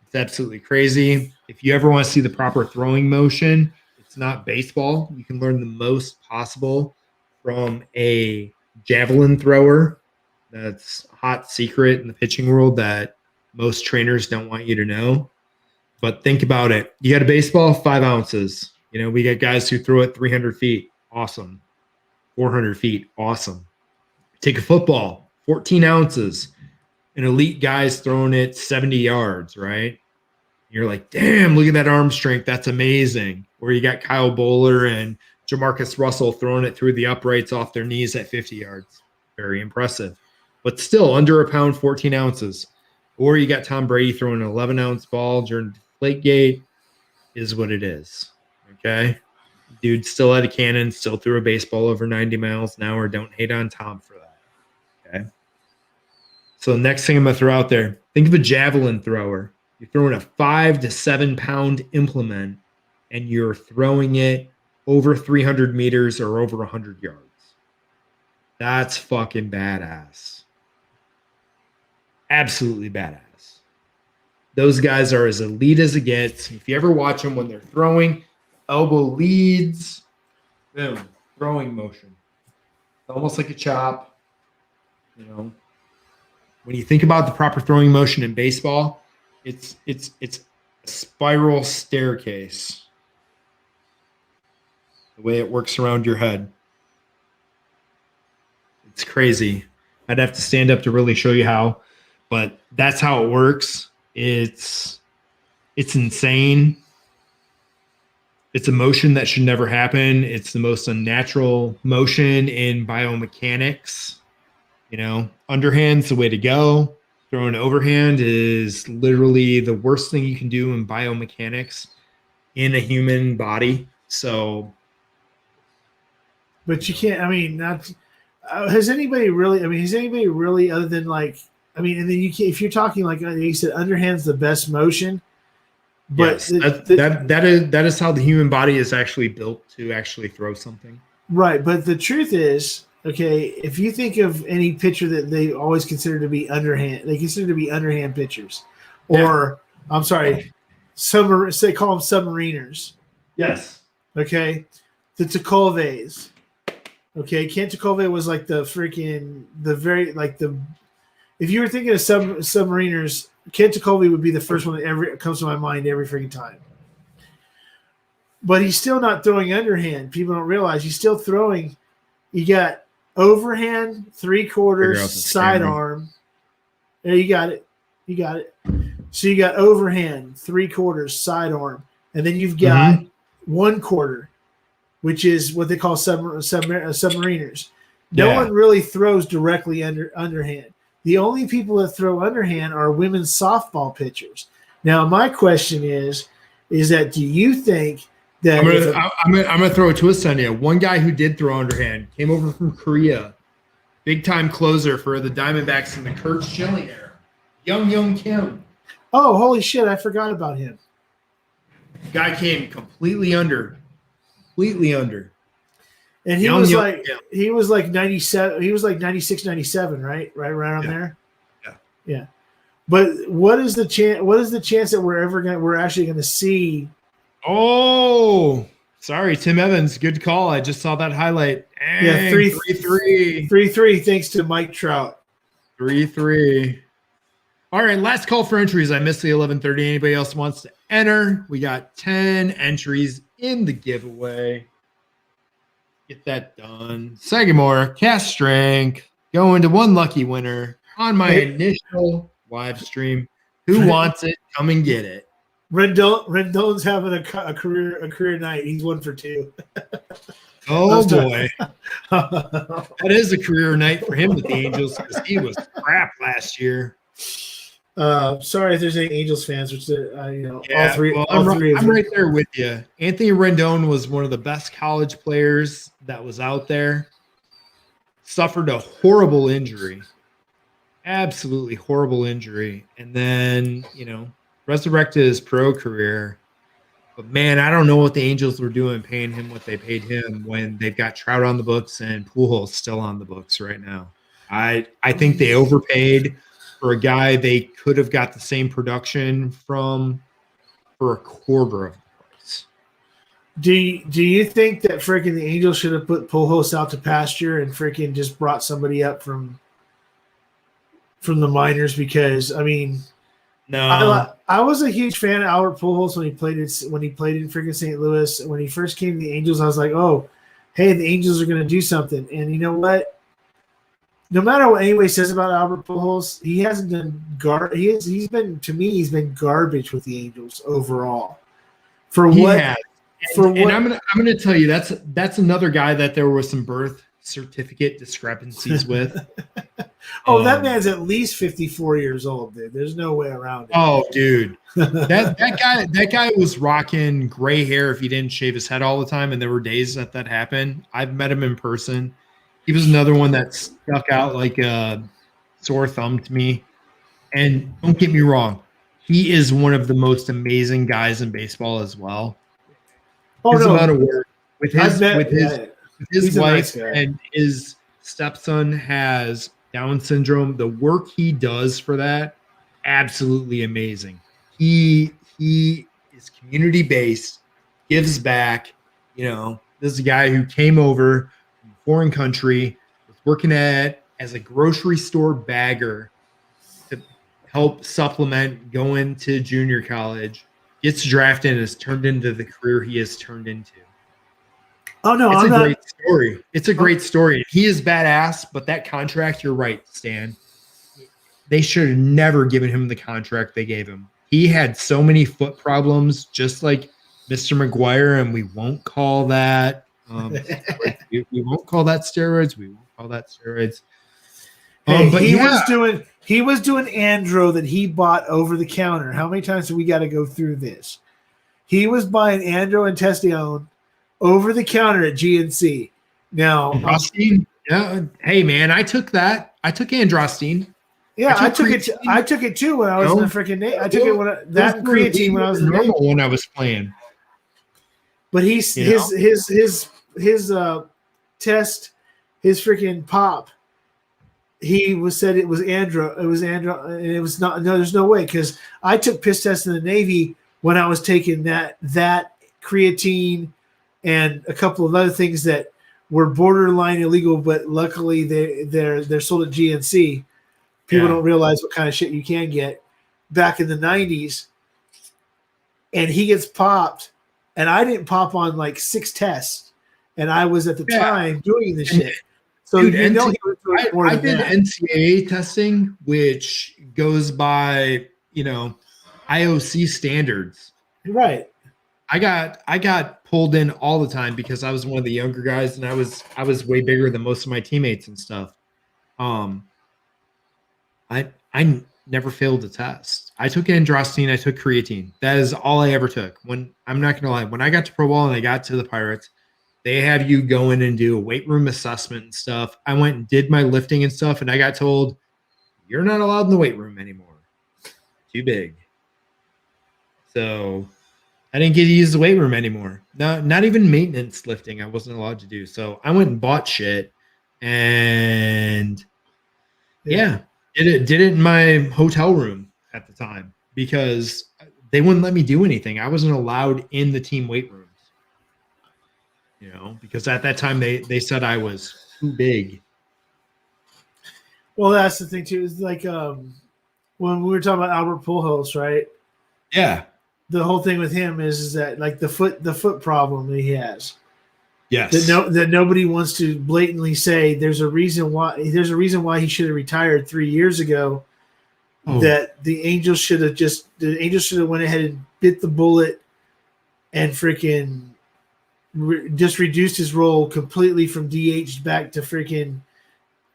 It's absolutely crazy. If you ever want to see the proper throwing motion, it's not baseball. You can learn the most possible from a javelin thrower. That's a hot secret in the pitching world that most trainers don't want you to know. But think about it. You got a baseball, 5 ounces. We got guys who throw it 300 feet. Awesome. 400 feet. Awesome. Take a football, 14 ounces. An elite guy's throwing it 70 yards, right? You're like, damn, look at that arm strength. That's amazing. Or you got Kyle Bowler and Jamarcus Russell throwing it through the uprights off their knees at 50 yards. Very impressive. But still under a pound, 14 ounces. Or you got Tom Brady throwing an 11-ounce ball during Deflategate. Is what it is. Okay? Dude still had a cannon, still threw a baseball over 90 miles an hour. Don't hate on Tom for that. Okay? So next thing I'm going to throw out there, think of a javelin thrower. You're throwing a 5 to 7 pound implement, and you're throwing it over 300 meters or over 100 yards. That's fucking badass. Absolutely badass. Those guys are as elite as it gets. If you ever watch them when they're throwing, elbow leads, boom, throwing motion. It's almost like a chop. You know, when you think about the proper throwing motion in baseball, it's a spiral staircase. The way it works around your head. It's crazy. I'd have to stand up to really show you how, but that's how it works. It's insane. It's a motion that should never happen. It's the most unnatural motion in biomechanics. You know, underhand's the way to go. Throwing overhand is literally the worst thing you can do in biomechanics in a human body. So, but you can't. I mean, not. Has anybody really? I mean, has anybody really other than like? I mean, and then you can't, if you're talking like you said, underhand's the best motion. But yes, that is how the human body is actually built to actually throw something. Right, but the truth is, okay, if you think of any pitcher that they always consider to be underhand, they consider to be underhand pitchers, or I'm sorry, they call them submariners. Yes. Okay, the Tekulves. Okay, Kent Tekulve was like if you were thinking of submariners, Kent Tekulve would be the first one that ever comes to my mind every freaking time. But he's still not throwing underhand. People don't realize he's still throwing. You got overhand, 3/4, sidearm. Yeah, you got it. You got it. So you got overhand, 3/4, sidearm, and then you've got 1/4, which is what they call submariners. No one really throws directly underhand. The only people that throw underhand are women's softball pitchers. Now, my question is that do you think that I'm gonna throw a twist on you? One guy who did throw underhand came over from Korea, big time closer for the Diamondbacks in the Kurt Schilling era, Young Kim. Oh, holy shit! I forgot about him. Guy came completely under. And he was like 97. He was like 96, 97, right? Right around there. Yeah. But what is the chance? What is the chance that we're actually gonna see? Oh, sorry, Tim Evans. Good call. I just saw that highlight. Yeah, 3-3. Thanks to Mike Trout. 3-3. All right, last call for entries. I missed the 11:30. Anybody else wants to enter? We got 10 entries in the giveaway. Get that done. Sagamore, cast strength, going to one lucky winner on my initial live stream. Who wants it? Come and get it. Rendon's having a career night. He's 1 for 2. Oh boy, that is a career night for him with the Angels because he was crap last year. Sorry if there's any Angels fans, which all three. I'm right there with you. Anthony Rendon was one of the best college players that was out there. Suffered a horrible injury, absolutely horrible injury, and then resurrected his pro career. But man, I don't know what the Angels were doing paying him what they paid him when they've got Trout on the books and Pujols still on the books right now. I think they overpaid for a guy they could have got the same production from for a quarter of the price. Do you think that freaking the Angels should have put Pujols out to pasture and freaking just brought somebody up from the minors? Because I mean, no, I was a huge fan of Albert Pujols when he played in freaking St. Louis. When he first came to the Angels, I was like, oh, hey, the Angels are going to do something. And you know what? No matter what anybody says about Albert Pujols, he hasn't done he's been garbage with the Angels overall. And I'm gonna tell you that's another guy that there was some birth certificate discrepancies with. That man's at least 54 years old, dude. There's no way around it. Oh, dude, that guy was rocking gray hair if he didn't shave his head all the time, and there were days that happened. I've met him in person. He was another one that stuck out like a sore thumb to me. And don't get me wrong, he is one of the most amazing guys in baseball as well. His amount of work with his wife and his stepson has Down syndrome. The work he does for that, absolutely amazing. He is community based, gives back. You know, this is a guy who came over from a foreign country, was working as a grocery store bagger to help supplement going to junior college, gets drafted and has turned into the career he has turned into. Oh no, it's great story. It's a great story. He is badass, but that contract, you're right, Stan. They should have never given him the contract they gave him. He had so many foot problems, just like Mr. McGuire, and we won't call that we won't call that steroids. We won't call that steroids. But he was doing andro that he bought over the counter. How many times do we got to go through this? He was buying andro and testosterone over the counter at GNC. Now, androstenedione. Yeah, hey man, I took that. I took androstenedione. Yeah, I took it. I took it too when I was in the freaking. I took it when creatine when I was in the normal when I was playing. But his test, his freaking pop. He said it was andro. It was andro, and it was not. No, there's no way because I took piss tests in the Navy when I was taking that creatine and a couple of other things that were borderline illegal, but luckily they're sold at GNC. People don't realize what kind of shit you can get back in the 90s. And he gets popped, and I didn't pop on like 6 tests, and I was at the time doing this shit. So dude, he was doing more I did NCAA testing, which goes by IOC standards. Right. I got pulled in all the time because I was one of the younger guys, and I was way bigger than most of my teammates and stuff. I never failed a test. I took androstenedione, I took creatine. That is all I ever took. When I'm not gonna lie, when I got to pro ball and I got to the Pirates, they have you go in and do a weight room assessment and stuff. I went and did my lifting and stuff, and I got told, you're not allowed in the weight room anymore. Too big. So I didn't get to use the weight room anymore. Not even maintenance lifting I wasn't allowed to do. So I went and bought shit and did it in my hotel room at the time because they wouldn't let me do anything. I wasn't allowed in the team weight rooms. Because at that time they said I was too big. Well, that's the thing too. It's like when we were talking about Albert Pujols, right? Yeah. The whole thing with him is that like the foot problem that he has. Yes. That nobody wants to blatantly say there's a reason why he should have retired 3 years ago. Oh. That the Angels should have went ahead and bit the bullet and freaking just reduced his role completely from DH back to freaking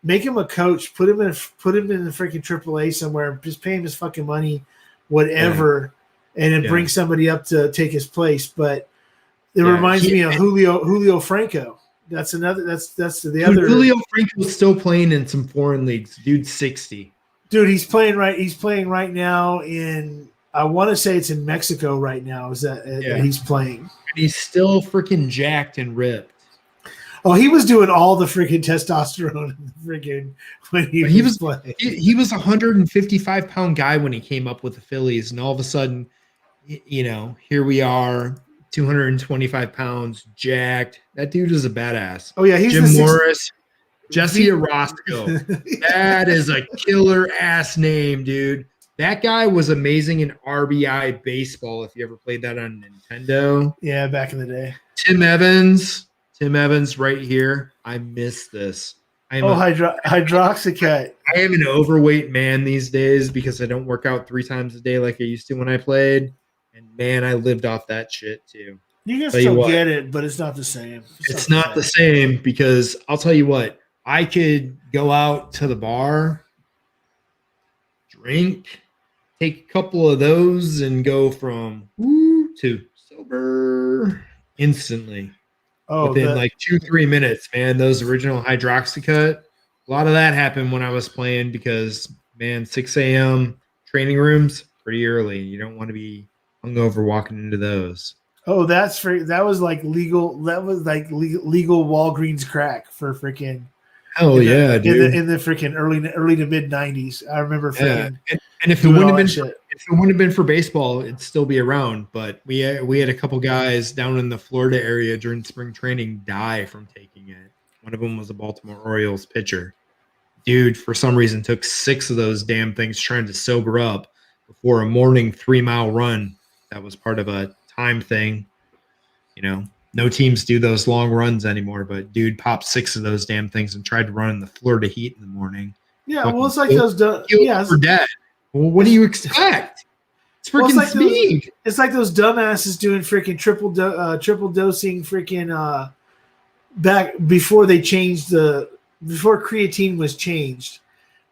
make him a coach, put him in the freaking AAA somewhere, just pay him his fucking money, whatever. Yeah. And then bring somebody up to take his place. But it reminds me of Julio Franco. That's the other. Julio Franco's still playing in some foreign leagues. Dude's 60. Dude, he's playing right now in. I want to say it's in Mexico right now. That he's playing? And he's still freaking jacked and ripped. Oh, he was doing all the freaking testosterone when he was playing. He was a 155-pound guy when he came up with the Phillies, and all of a sudden, here we are, 225 pounds, jacked. That dude is a badass. Oh yeah, he's Jim Morris, Jesse Orosco. That is a killer ass name, dude. That guy was amazing in RBI baseball. If you ever played that on Nintendo, yeah, back in the day. Tim Evans right here. I miss this. Hydroxycut. I am an overweight man these days because I don't work out 3 times a day like I used to when I played. And man, I lived off that shit too. You can still get it, but it's not the same. It's not the same because I'll tell you what, I could go out to the bar, drink, take a couple of those, and go from woo to sober instantly. Within like 2-3 minutes, man. Those original hydroxycut, a lot of that happened when I was playing because, man, 6 a.m. training rooms, pretty early. You don't want to be hungover walking into those. Oh, that was like legal. That was like legal Walgreens crack for freaking. Oh yeah, dude! In the freaking early to mid '90s, I remember freaking. Yeah. And if it wouldn't have been for baseball, it'd still be around. But we had a couple guys down in the Florida area during spring training die from taking it. One of them was a Baltimore Orioles pitcher. Dude, for some reason, took 6 of those damn things trying to sober up before a morning 3-mile run. That was part of a time thing. You know, no teams do those long runs anymore, but dude popped 6 of those damn things and tried to run in the Florida heat in the morning. Yeah, well, it's like those. For dead. Well, what do you expect? It's freaking speed. It's like those dumbasses doing freaking triple dosing freaking back before they changed before creatine was changed.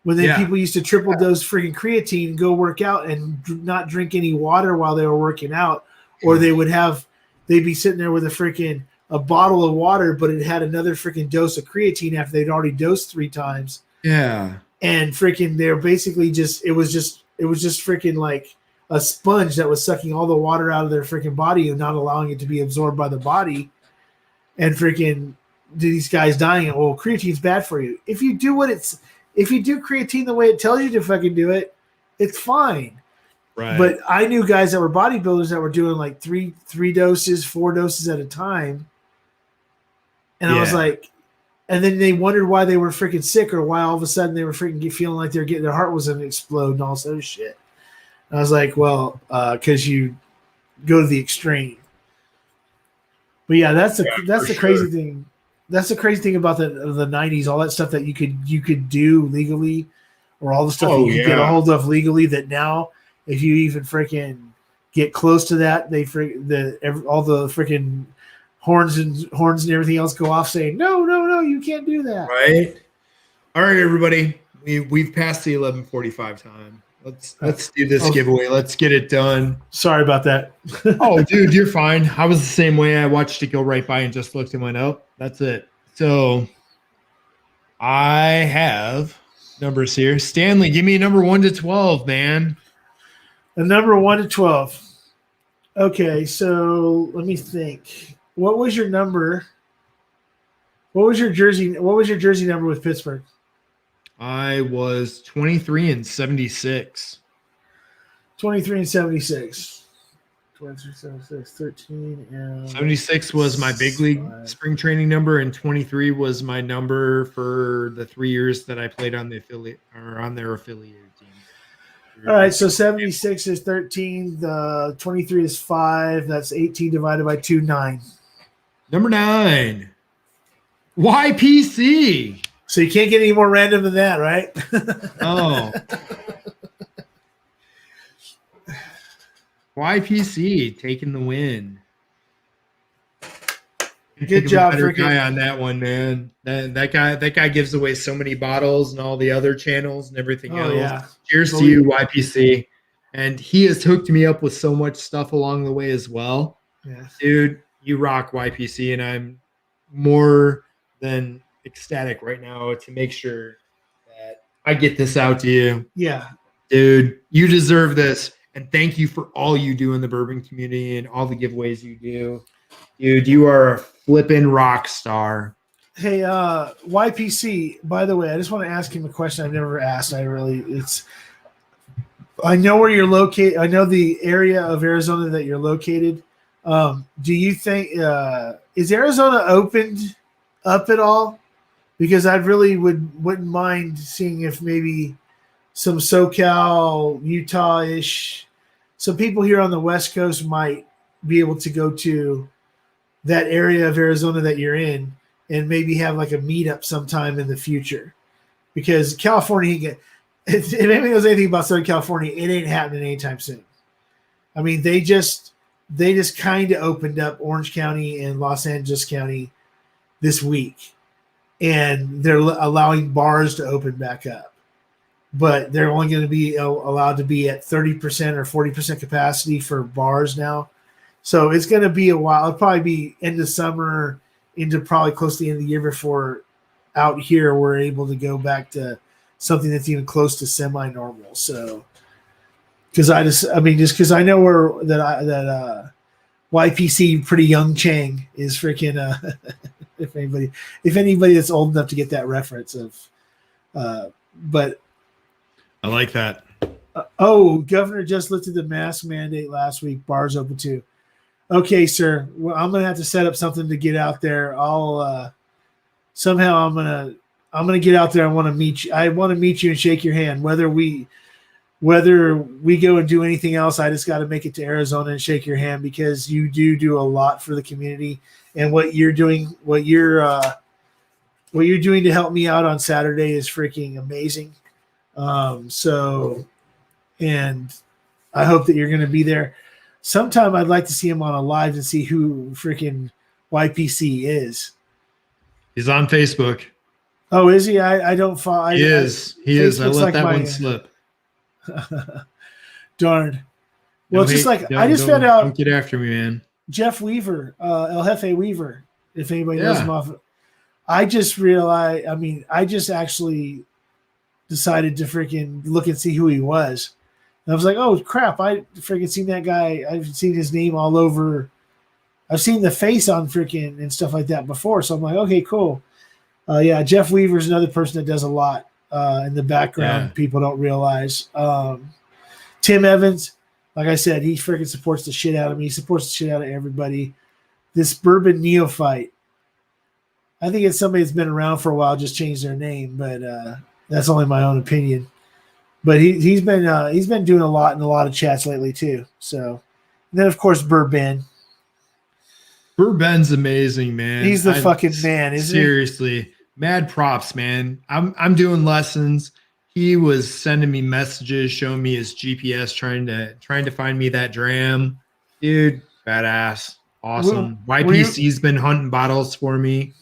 When then people used to triple dose freaking creatine and go work out and not drink any water while they were working out, or they'd be sitting there with a bottle of water, but it had another freaking dose of creatine after they'd already dosed 3 times. Yeah. And freaking they're basically it was just freaking like a sponge that was sucking all the water out of their freaking body and not allowing it to be absorbed by the body. And freaking these guys dying. Well, creatine's bad for you. If you do creatine the way it tells you to fucking do it, it's fine. Right. But I knew guys that were bodybuilders that were doing like 3 doses, 4 doses at a time. And I was like, and then they wondered why they were freaking sick or why all of a sudden they were freaking feeling like their heart was going to explode and all this other shit. And I was like, well, because you go to the extreme. But yeah, that's the crazy thing. That's the crazy thing about the 90s, all that stuff that you could do legally, or all the stuff that you could get a hold of legally, that now if you even freaking get close to that, all the freaking horns and everything else go off saying, no, you can't do that. Right. All right, everybody. We've passed the 11:45 time. Let's do this giveaway. Let's get it done. Sorry about that. Oh, dude, you're fine. I was the same way. I watched it go right by and just looked and went, oh, that's it. So I have numbers here. Stanley, give me a number 1 to 12, man. A number 1 to 12. Okay, so let me think. What was your number? What was your jersey number with Pittsburgh? I was 23 and 76. 23 and 76. 23, 76, 13 and 76 was my big league spring training number, and 23 was my number for the 3 years that I played on the affiliate or on their affiliated team. All right, so 76 is 13. The 23 is 5. That's 18 divided by 2, 9. Number 9, YPC. So you can't get any more random than that, right? Oh. YPC taking the win. Good job, guy on that one, man. That guy gives away so many bottles and all the other channels and everything else. Yeah. Cheers to you, YPC. And he has hooked me up with so much stuff along the way as well. Yeah. Dude, you rock, YPC, and I'm more than ecstatic right now to make sure that I get this out to you. Yeah. Dude, you deserve this. And thank you for all you do in the bourbon community and all the giveaways you do. Dude, you are a flippin' rock star. Hey, YPC, by the way, I just want to ask him a question I've never asked. I know where you're located. I know the area of Arizona that you're located. Do you think is Arizona opened up at all? Because I really wouldn't mind seeing if maybe some SoCal, Utah-ish, some people here on the West Coast might be able to go to that area of Arizona that you're in and maybe have like a meetup sometime in the future. Because California, if anybody knows anything about Southern California, it ain't happening anytime soon. I mean, they they just kind of opened up Orange County and Los Angeles County this week, and they're allowing bars to open back up, but they're only going to be allowed to be at 30% or 40% capacity for bars now. So it's going to be a while. It'll probably be end of summer into probably close to the end of the year before out here we're able to go back to something that's even close to semi-normal. So, because because I know that YPC Pretty Young Chang is freaking if anybody that's old enough to get that reference of but I like that. Governor just lifted the mask mandate last week. Bars open too. Okay, sir. Well, I'm gonna have to set up something to get out there. I'll somehow I'm gonna get out there. I want to meet you. I want to meet you and shake your hand. Whether we go and do anything else, I just got to make it to Arizona and shake your hand, because you do a lot for the community, and what you're doing to help me out on Saturday is freaking amazing. And I hope that you're going to be there. Sometime I'd like to see him on a live and see who freaking YPC is. He's on Facebook. Oh, is he? I don't follow. He is. I let like that one slip. Darn. Well, it's just like I just found out. Don't get after me, man. Jeff Weaver, El Jefe Weaver, if anybody knows him off. I just realized. I mean, I just actually decided to freaking look and see who he was. And I was like, oh crap! I freaking seen that guy. I've seen his name all over. I've seen the face on freaking and stuff like that before. So I'm like, okay, cool. Yeah, Jeff Weaver is another person that does a lot in the background. Yeah. People don't realize. Tim Evans, like I said, he freaking supports the shit out of me. He supports the shit out of everybody. This Bourbon neophyte, I think it's somebody that's been around for a while, just changed their name, but that's only my own opinion. But he's been doing a lot in a lot of chats lately too. So, and then of course Bourbon. Bourbon's amazing, man. He's the fucking man, isn't he? Seriously, mad props, man. I'm doing lessons. He was sending me messages, showing me his GPS, trying to find me that dram. Dude, badass. Awesome. YPC's been hunting bottles for me.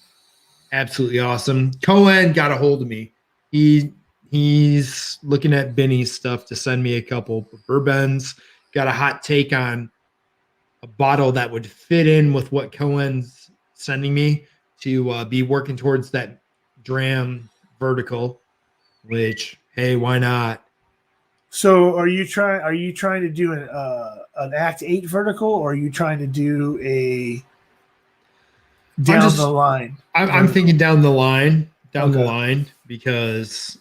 Absolutely awesome. Cohen got a hold of me. He's looking at Benny's stuff to send me a couple. Bourbon's got a hot take on a bottle that would fit in with what Cohen's sending me to be working towards that dram vertical, which, hey, why not? So are you trying to do an Act 8 vertical, or are you trying to do a down the line? I'm thinking down the line, the line, because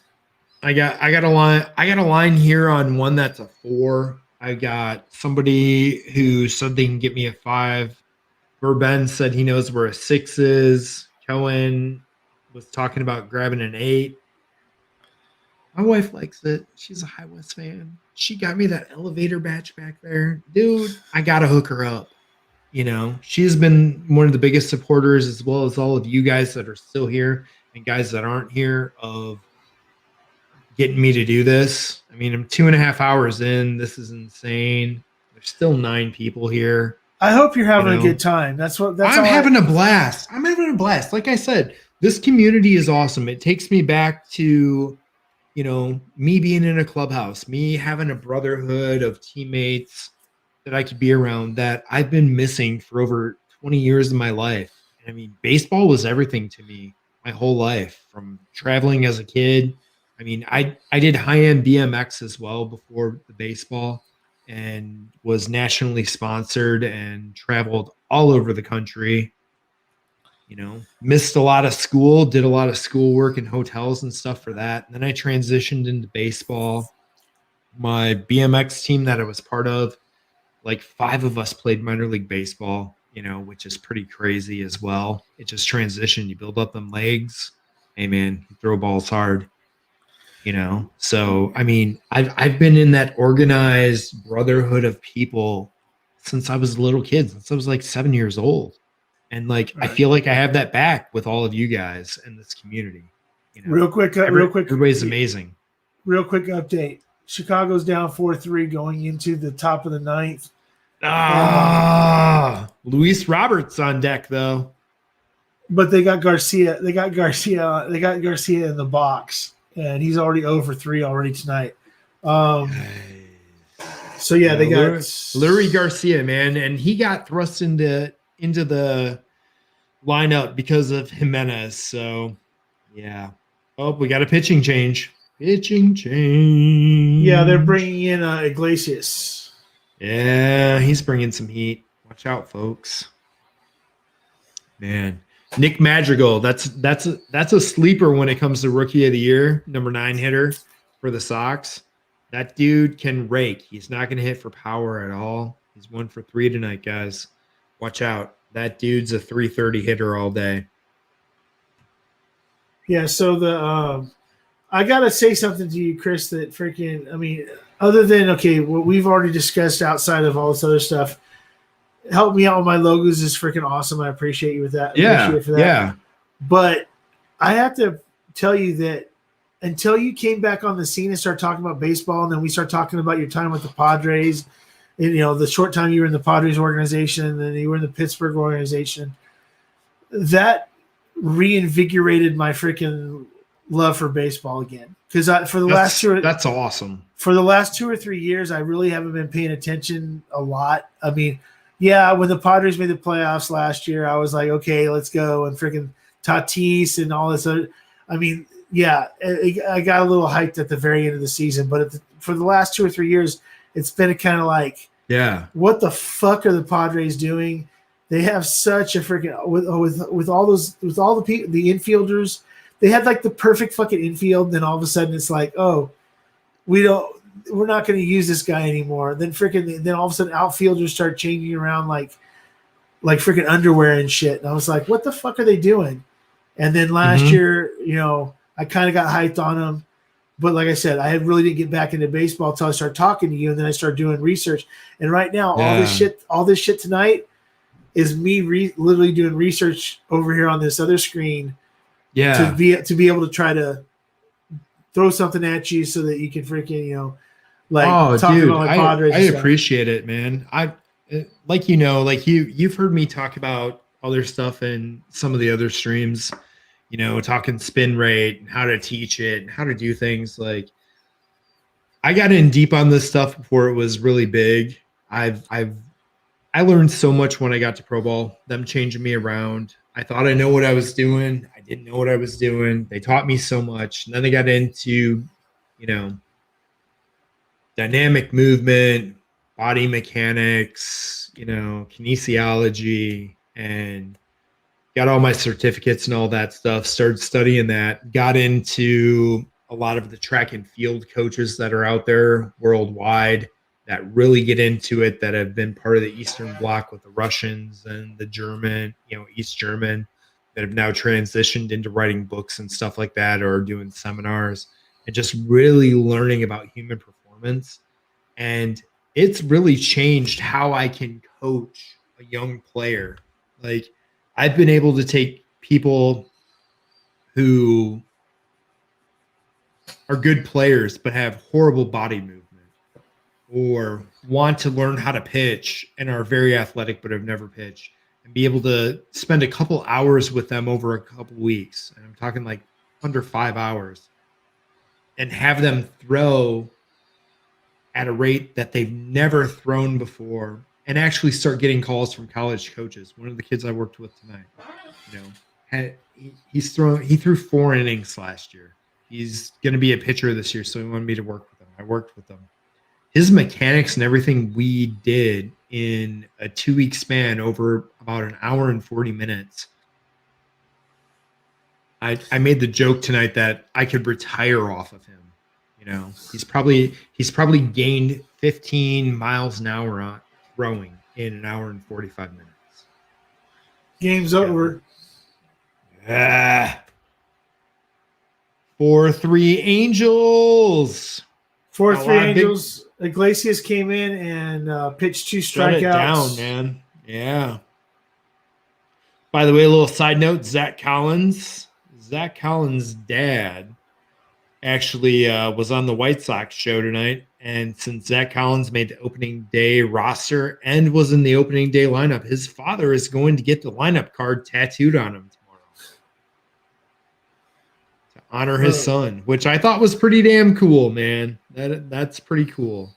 I got a line here on one that's a 4. I got somebody who said they can get me a 5. Bourbon said he knows where a 6 is. Cohen was talking about grabbing an 8. My wife likes it. She's a High West fan. She got me that elevator batch back there. Dude, I got to hook her up. You know, she's been one of the biggest supporters, as well as all of you guys that are still here and guys that aren't here, of getting me to do this. I mean, I'm 2.5 hours in. This is insane. There's still 9 people here. I hope you're having a good time. I'm having a blast. I'm having a blast. Like I said, this community is awesome. It takes me back to, you know, me being in a clubhouse, me having a brotherhood of teammates that I could be around that I've been missing for over 20 years of my life. I mean, baseball was everything to me my whole life, from traveling as a kid. I mean, I did high-end BMX as well before the baseball, and was nationally sponsored and traveled all over the country. You know, missed a lot of school, did a lot of schoolwork in hotels and stuff for that. And then I transitioned into baseball. My BMX team that I was part of, like 5 of us played minor league baseball, you know, which is pretty crazy as well. It just transitioned. You build up them legs. Hey, man, you throw balls hard. You know, so I mean, I've been in that organized brotherhood of people since I was a little kid, since I was like 7 years old, and like I feel like I have that back with all of you guys in this community. You know, real quick, everybody's amazing. Real quick update: Chicago's down 4-3 going into the top of the 9th. Luis Roberts on deck though. But they got Garcia. They got Garcia in the box, and he's already over 3 already tonight. So yeah, they got Lurie Garcia, man, and he got thrust into the lineup because of Jimenez. So yeah. Oh, we got a pitching change. Yeah, they're bringing in Iglesias. Yeah, he's bringing some heat. Watch out, folks. Man, Nick Madrigal. That's a sleeper when it comes to Rookie of the Year, number 9 hitter for the Sox. That dude can rake. He's not going to hit for power at all. He's 1 for 3 tonight, guys. Watch out. That dude's a 330 hitter all day. Yeah, so I gotta say something to you, Chris. That freaking, I mean, other than what we've already discussed outside of all this other stuff, help me out with my logos is freaking awesome. I appreciate you with that. Yeah. But I have to tell you that until you came back on the scene and started talking about baseball, and then we start talking about your time with the Padres, and the short time you were in the Padres organization, and then you were in the Pittsburgh organization, that reinvigorated my freaking love for baseball again. Because that's awesome. For the last 2 or 3 years, I really haven't been paying attention a lot. I mean, yeah, when the Padres made the playoffs last year, I was like, okay, let's go, and freaking Tatis and all this other. I mean, yeah, I got a little hyped at the very end of the season, but for the last 2 or 3 years, it's been kind of like, yeah, what the fuck are the Padres doing? They have such a freaking with all the people, the infielders. They had like the perfect fucking infield. And then all of a sudden, it's like, oh, we're not going to use this guy anymore. Then all of a sudden, outfielders start changing around like freaking underwear and shit. And I was like, what the fuck are they doing? And then last year, I kind of got hyped on them. But like I said, I really didn't get back into baseball until I started talking to you, and then I started doing research. And right now, all this shit tonight is me literally doing research over here on this other screen. Yeah. To be able to try to throw something at you so that you can freaking talk about my Padres. I appreciate it, man. You've heard me talk about other stuff in some of the other streams. Talking spin rate and how to teach it and how to do things. Like, I got in deep on this stuff before it was really big. I learned so much when I got to pro ball, them changing me around. I thought I know what I was doing. I didn't know what I was doing. They taught me so much. And then they got into, dynamic movement, body mechanics, kinesiology, and got all my certificates and all that stuff, started studying that, got into a lot of the track and field coaches that are out there worldwide that really get into it, that have been part of the Eastern Bloc with the Russians and the German, East German, that have now transitioned into writing books and stuff like that, or doing seminars, and just really learning about human performance. And it's really changed how I can coach a young player. Like, I've been able to take people who are good players but have horrible body movement, or want to learn how to pitch and are very athletic but have never pitched, and be able to spend a couple hours with them over a couple weeks. And I'm talking like under 5 hours, and have them throw at a rate that they've never thrown before, and actually start getting calls from college coaches. One of the kids I worked with tonight, he threw 4 innings last year. He's going to be a pitcher this year, so he wanted me to work with him. I worked with him. His mechanics and everything we did in a 2-week span over about an hour and 40 minutes. I made the joke tonight that I could retire off of him. He's probably gained 15 miles an hour on throwing in an hour and 45 minutes. Game's over. 4-3 Angels. 4-3 Angels. Iglesias came in and pitched 2 strikeouts. Shut it down, man. Yeah. By the way, a little side note: Zach Collins' dad actually was on the White Sox show tonight. And since Zach Collins made the opening day roster and was in the opening day lineup, his father is going to get the lineup card tattooed on him tomorrow to honor his son, which I thought was pretty damn cool, man. That's pretty cool.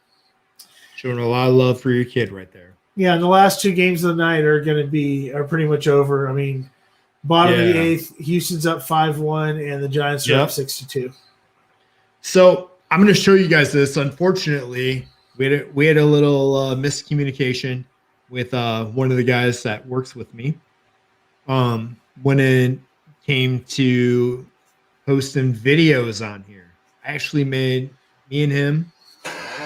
Showing a lot of love for your kid right there. Yeah, and the last 2 games of the night are pretty much over. I mean, bottom of the 8th, Houston's up 5-1, and the Giants are up 6-2. So I'm going to show you guys this. Unfortunately, we had a little miscommunication with one of the guys that works with me. When it came to posting videos on here, I actually made me and him.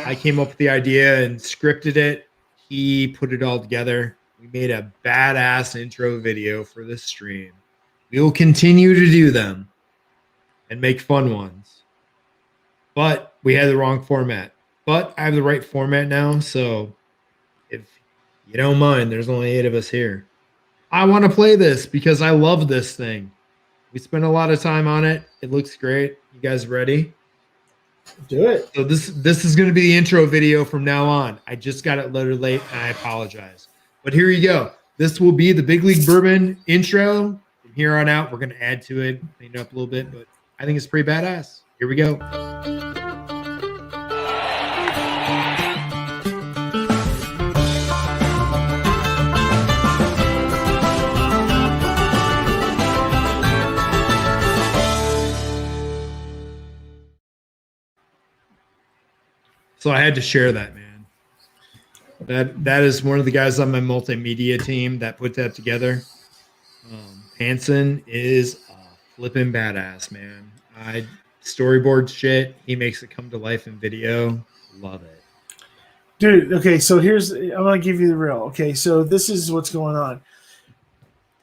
I came up with the idea and scripted it. He put it all together. We made a badass intro video for this stream. We will continue to do them and make fun ones. But we had the wrong format. But I have the right format now, so if you don't mind, there's only 8 of us here. I want to play this because I love this thing. We spent a lot of time on it. It looks great. You guys ready? Do it. So this is going to be the intro video from now on. I just got it loaded late, and I apologize. But here you go. This will be the Big League Bourbon intro. From here on out, we're going to add to it, clean it up a little bit, but I think it's pretty badass. Here we go. So I had to share that, man. That is one of the guys on my multimedia team that put that together. Hanson is a flipping badass, man. I storyboard shit. He makes it come to life in video. Love it. Dude, okay, so I'm going to give you the real. Okay, so this is what's going on.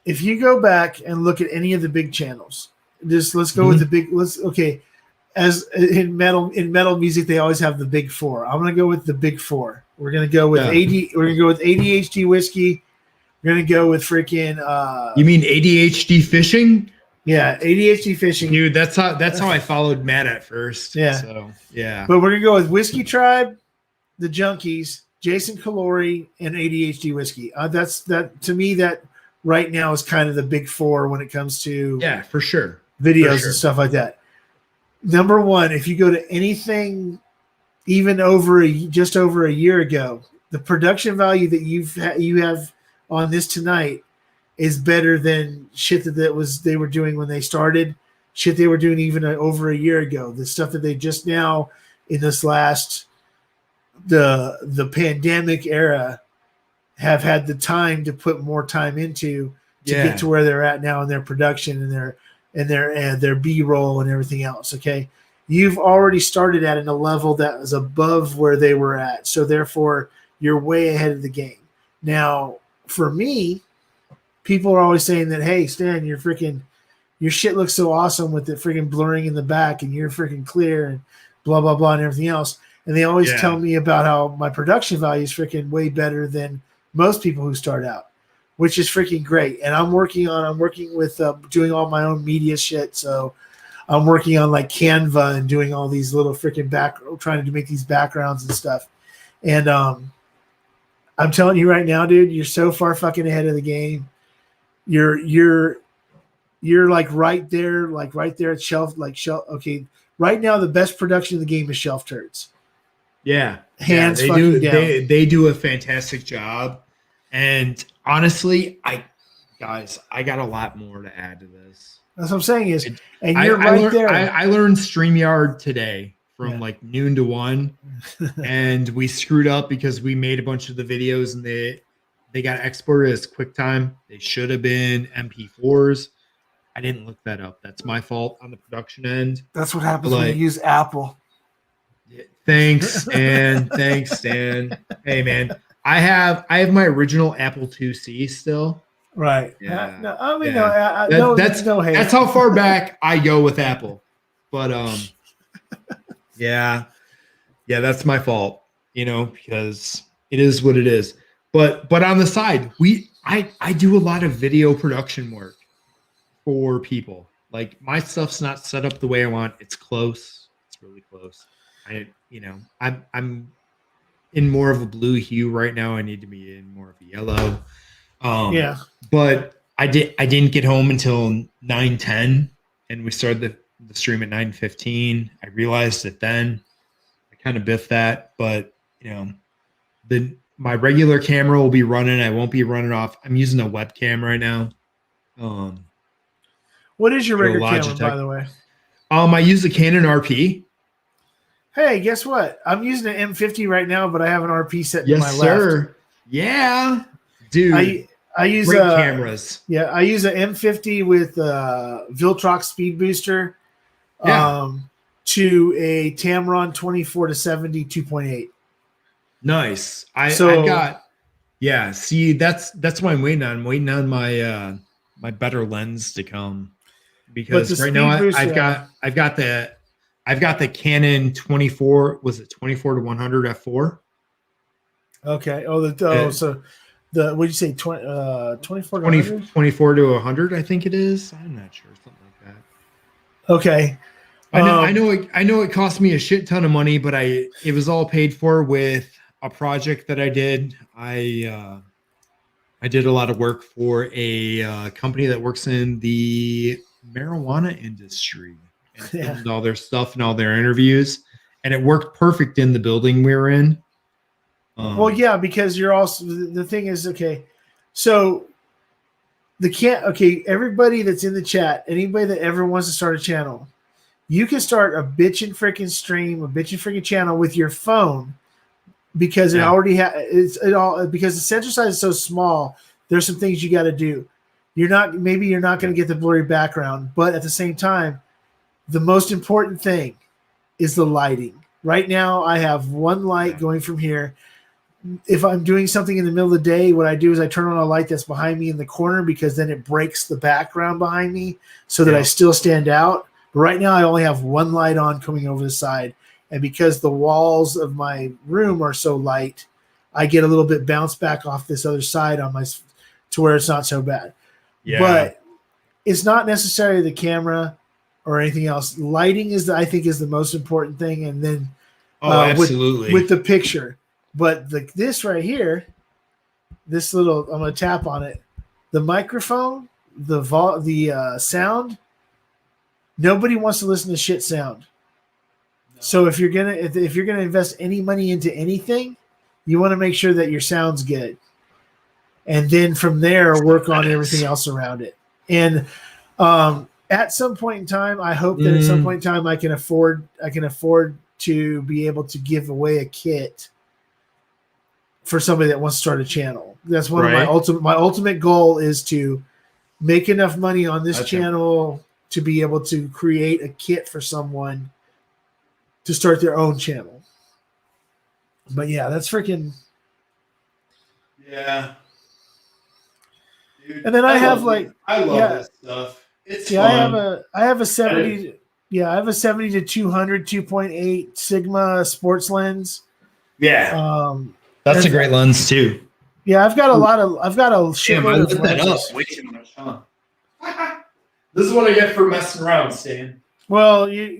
If you go back and look at any of the big channels, let's go with the big, as in metal music, they always have the big 4. I'm going to go with the big 4. We're going to go with we're going to go with ADHD whiskey. We're going to go with freaking You mean ADHD fishing? Yeah, ADHD fishing. Dude, that's how I followed Matt at first. Yeah. So, yeah. But we're going to go with Whiskey Tribe, the Junkies, Jason Calori, and ADHD whiskey. To me, that right now is kind of the big 4 when it comes to for sure. Videos and stuff like that. Number 1, if you go to anything even just over a year ago, the production value that you have on this tonight is better than shit that they were doing when they started, shit they were doing even over a year ago. The stuff that they just now in this last the pandemic era have had the time to put more time into to get to where they're at now in their production and their B-roll and everything else. Okay. You've already started at a level that is above where they were at. So therefore you're way ahead of the game. Now for me, people are always saying that, hey, Stan, your shit looks so awesome with it freaking blurring in the back and you're freaking clear and blah, blah, blah, and everything else. And they always tell me about how my production value is freaking way better than most people who start out, which is freaking great. And I'm working with doing all my own media shit. So I'm working on like Canva and doing all these little freaking trying to make these backgrounds and stuff. And I'm telling you right now, dude, you're so far fucking ahead of the game. You're like right there at shelf. Okay, right now the best production in the game is Shelf Turds. Yeah, hands they fucking do. down. They do a fantastic job. And honestly, I got a lot more to add to this. That's what I'm saying is, and you're right there. I learned StreamYard today from like noon to 1, and we screwed up because we made a bunch of the videos and they got exported as QuickTime. They should have been MP4s. I didn't look that up. That's my fault on the production end. That's what happens when you use Apple. Thanks, Stan. Thanks, Stan. Hey, man, I have my original Apple IIc still. Right. Yeah. No, I mean, that's how far back I go with Apple. But yeah, that's my fault. Because it is what it is. But on the side, I do a lot of video production work for people. Like my stuff's not set up the way I want. It's close. really close. I'm in more of a blue hue right now. I need to be in more of a yellow. Yeah. But I didn't get home until 9:10, and we started the stream at 9:15. I realized it then. I kind of biffed that, but my regular camera will be running. I won't be running off. I'm using a webcam right now. What is your regular camera, Logitech. by the way? I use a Canon RP. Hey, guess what? I'm using an M50 right now, but I have an RP set to my left. Yes, sir. Yeah, dude. I use great cameras. Yeah, I use an M50 with Viltrox speed booster. Yeah. To a Tamron 24-70 2.8. Nice. I've got. Yeah. See, that's what I'm waiting on. I'm waiting on my my better lens to come, because right now I've got the Canon 24. Was it 24-100 f4? Okay. So the what did you say? 24 to 24 to 100. I think it is. I'm not sure. Something like that. Okay. I know it cost me a shit ton of money, but it was all paid for with a project that I did. I did a lot of work for a company that works in the marijuana industry, and filmed all their stuff and all their interviews, and it worked perfect in the building we were in. Well, yeah, because you're also, the thing is, okay, so everybody that's in the chat, anybody that ever wants to start a channel, you can start a bitchin' freaking stream, a bitchin' freaking channel with your phone, because it already because the sensor size is so small. There's some things you got to do. You're not going to get the blurry background, but at the same time, the most important thing is the lighting. Right now, I have one light going from here. If I'm doing something in the middle of the day, what I do is I turn on a light that's behind me in the corner, because then it breaks the background behind me so that I still stand out. Right now, I only have one light on coming over the side. And because the walls of my room are so light, I get a little bit bounce back off this other side to where it's not so bad. Yeah. But it's not necessarily the camera or anything else. Lighting I think is the most important thing. And then absolutely. With the picture. But this right here, this little, I'm going to tap on it. The microphone, the sound, nobody wants to listen to shit sound. No. So if you're gonna invest any money into anything, you want to make sure that your sound's good, and then from there work on everything else around it. And at some point in time, I hope that at some point in time I can afford to be able to give away a kit for somebody that wants to start a channel. That's one of my ultimate goal is to make enough money on this channel to be able to create a kit for someone to start their own channel. But yeah, that's freaking. Yeah. Dude, and then I love this stuff. It's fun. I have a 70. Yeah, I have a 70 to 200 2.8 Sigma sports lens. Yeah. That's a great lens too. Yeah, I've got a shitload of lenses. Way too much, huh? This is what I get for messing around, Stan. Well, you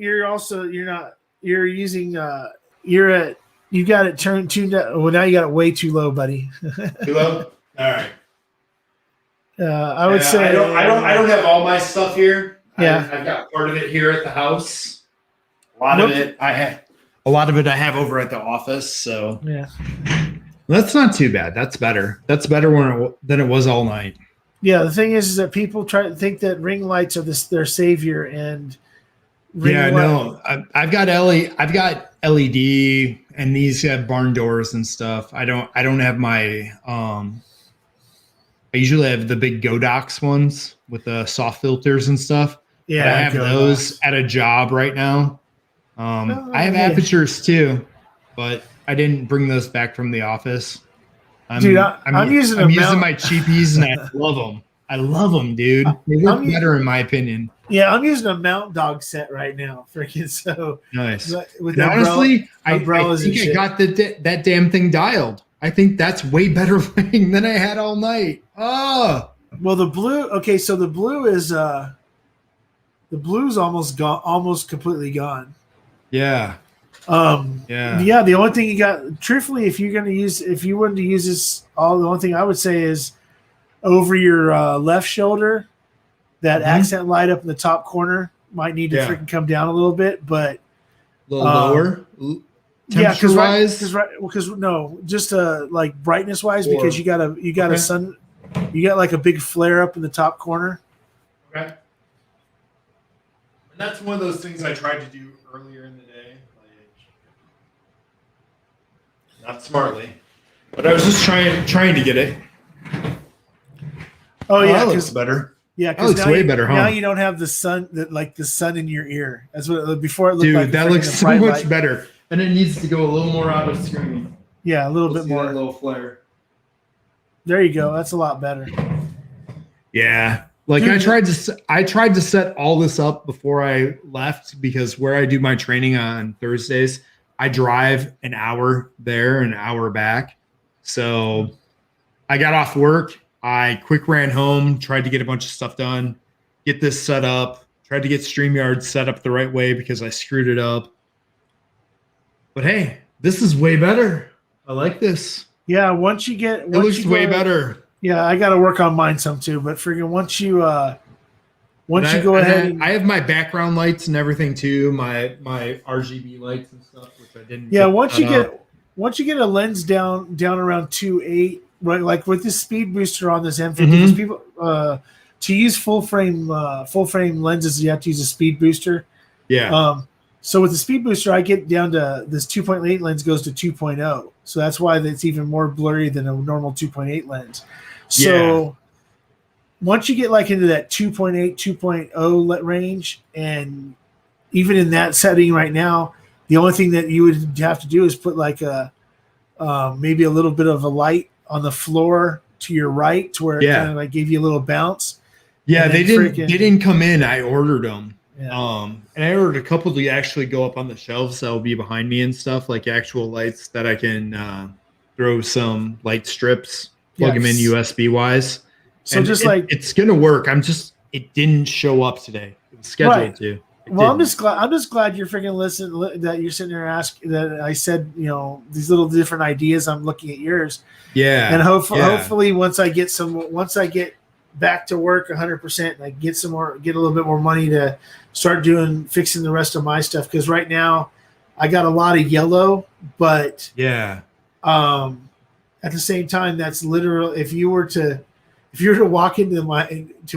got it tuned up. Well, now you got it way too low, buddy. Too low? All right. I would say I don't have all my stuff here. Yeah. I've got part of it here at the house. A lot of it I have over at the office. So yeah, that's not too bad. That's better. That's better than it was all night. Yeah, the thing is that people try to think that ring lights are their savior, and I've got LED, and these have barn doors and stuff. I don't have my I usually have the big Godox ones with the soft filters and stuff. Yeah, I have those at a job right now. I have apertures too, but I didn't bring those back from the office. I'm using my cheapies, and I love them. I love them, dude. They work better in my opinion. Yeah, I'm using a Mountain Dog set right now. Freaking so nice. Honestly, I think I got that damn thing dialed. I think that's way better lighting than I had all night. Oh, well, the blue. Okay, so the blue is the blue's almost gone, almost completely gone. Yeah. Yeah. The only thing you got, truthfully, if you wanted to use this, the only thing I would say is over your left shoulder, that accent light up in the top corner might need to freaking come down a little bit, but a little lower. Temperature wise, because no, just like brightness wise, because you got like a big flare up in the top corner. Okay. And that's one of those things I tried to do earlier in the day, not smartly, but I was just trying to get it. Oh yeah, that looks better. Yeah, because it's way better. Now you don't have the sun in your ear. That's what before it looked Dude, like. That looks so much better, and it needs to go a little more out of screen. Yeah, a little bit more. A little flare. There you go. That's a lot better. Yeah, like I tried to set all this up before I left because where I do my training on Thursdays, I drive an hour there, an hour back. So I got off work. I quick ran home, tried to get a bunch of stuff done, get this set up, tried to get StreamYard set up the right way because I screwed it up. But hey, this is way better. I like this. Yeah, once you get... It looks way better. Yeah, I got to work on mine some too, but freaking once you go ahead... I have my background lights and everything too, my RGB lights and stuff, which I didn't... Yeah, once you get a lens down around 2.8, right, like with this speed booster on this M50, because people to use full frame lenses, you have to use a speed booster. Yeah. So with the speed booster, I get down to this 2.8 lens goes to 2.0, so that's why it's even more blurry than a normal 2.8 lens. So once you get like into that 2.8, 2.0 range, and even in that setting right now, the only thing that you would have to do is put like a maybe a little bit of a light on the floor to your right, to where it kind of like gave you a little bounce. Yeah, they didn't come in. I ordered them. Yeah. And I ordered a couple to actually go up on the shelves that'll be behind me and stuff, like actual lights that I can throw some light strips, plug them in USB wise. So and just it's gonna work. It didn't show up today. It was scheduled to. Well, I'm just glad you're freaking listening. That you're sitting there asking. That I said, these little different ideas. I'm looking at yours. Yeah. And hopefully, once I get back to work 100%, and I get a little bit more money to start fixing the rest of my stuff. Because right now, I got a lot of yellow, but at the same time, that's literal. If you were to walk into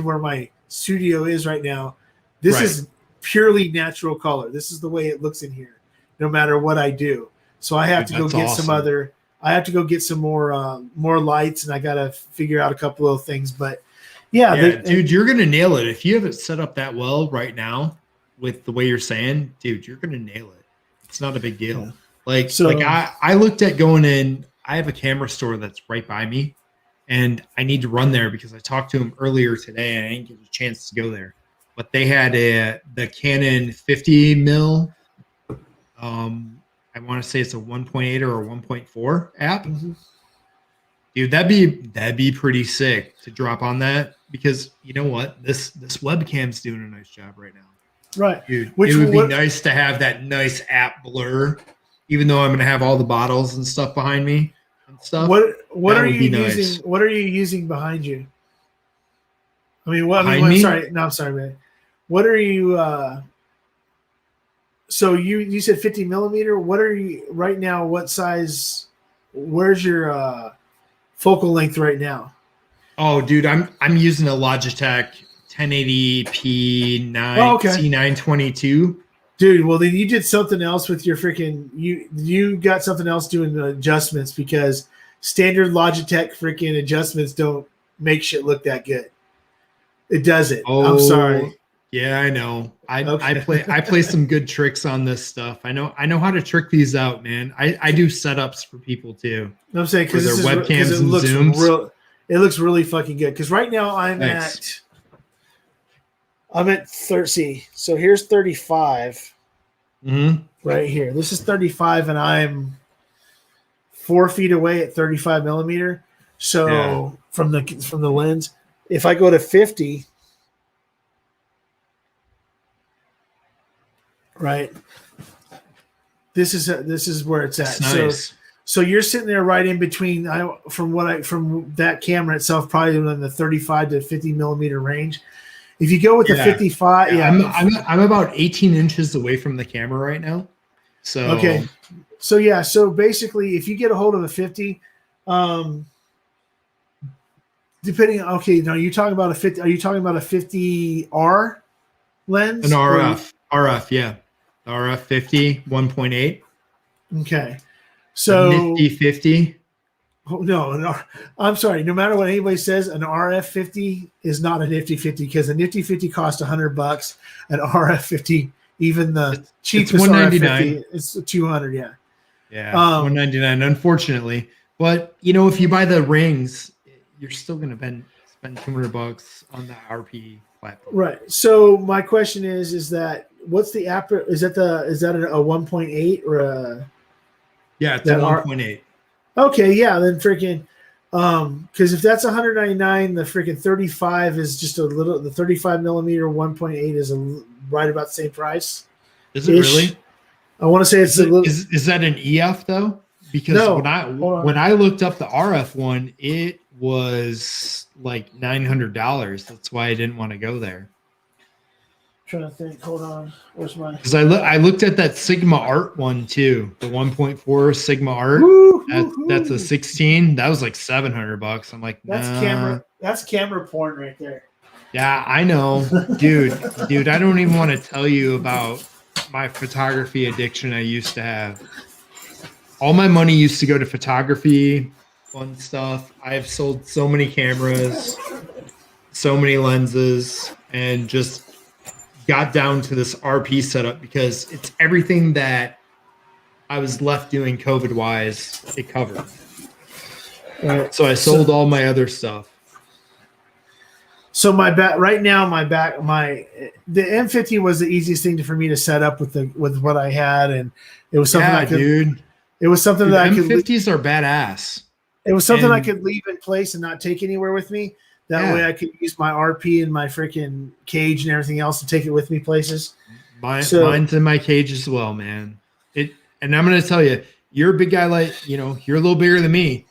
where my studio is right now, this is purely natural color. This is the way it looks in here, no matter what I do. So I have to go get some more lights, and I got to figure out a couple of things. But dude, you're gonna nail it if you have it set up that well right now with the way you're saying, dude. You're gonna nail it. It's not a big deal. Yeah. I looked at going in. I have a camera store that's right by me, and I need to run there because I talked to him earlier today, and I didn't get a chance to go there. But they had the Canon 50 mil. I want to say it's a 1.8 or a 1.4 app. Mm-hmm. Dude, that'd be pretty sick to drop on that, because you know what? This webcam's doing a nice job right now. Right. Dude, it would be nice to have that nice app blur, even though I'm going to have all the bottles and stuff behind me and stuff. What are you using? What are you using behind you? I'm sorry, man. What are you? So you said 50 millimeter. What are you right now? What size? Where's your focal length right now? Oh, dude, I'm using a Logitech 1080p C922. Dude, well then you did something else with your freaking you got something else doing the adjustments, because standard Logitech freaking adjustments don't make shit look that good. It doesn't. Oh, I'm sorry. Yeah, I know. I play some good tricks on this stuff. I know how to trick these out, man. I do setups for people too. I'm saying because their webcams and zooms. It looks really fucking good. Because right now I'm at 30. So here's 35. Mm-hmm. Right here. This is 35, and I'm 4 feet away at 35 millimeter. So from the lens, if I go to 50. Right. this is where it's at. That's nice. So you're sitting there right in between. From that camera itself, probably in the 35 to 50 millimeter range. If you go with the 55, I'm about 18 inches away from the camera right now. So okay, so basically, if you get a hold of a 50, depending, okay, now you're talking about a 50. Are you talking about a 50R lens? An RF, yeah, RF 50 1.8. Okay, so nifty 50. No, I'm sorry. No matter what anybody says, an RF 50 is not a nifty 50 because a nifty 50 costs $100. An RF 50, even the cheapest RF 50, it's 200. Yeah, yeah, 199. Unfortunately, but if you buy the rings, you're still gonna spend $200 on the RP platform. Right. So my question is that what's the app? Is that a 1.8 or a? Yeah, it's a 1.8. Okay, yeah, then freaking, because if that's 199, the freaking 35 is just a little. The 35 millimeter 1.8 is right about the same price. Is it really? I want to say it's a little. Is that an EF though? Because when I looked up the RF one, it was like $900. That's why I didn't want to go there. Trying to think. Hold on. Where's my? Because I looked at that Sigma Art one too, the 1.4 Sigma Art. That's a 16. That was like $700. I'm like, that's camera. That's camera porn right there. Yeah, I know, dude. I don't even want to tell you about my photography addiction I used to have. All my money used to go to photography, fun stuff. I have sold so many cameras, so many lenses, and just got down to this RP setup because it's everything that I was left doing COVID wise. It covered. So I sold all my other stuff. So the M50 was the easiest thing for me to set up with what I had, and it was something It was something that M50s are badass. It was something I could leave in place and not take anywhere with me. That way I could use my RP and my freaking cage and everything else to take it with me places. Mine's in my cage as well, man. And I'm going to tell you, you're a big guy, you're a little bigger than me,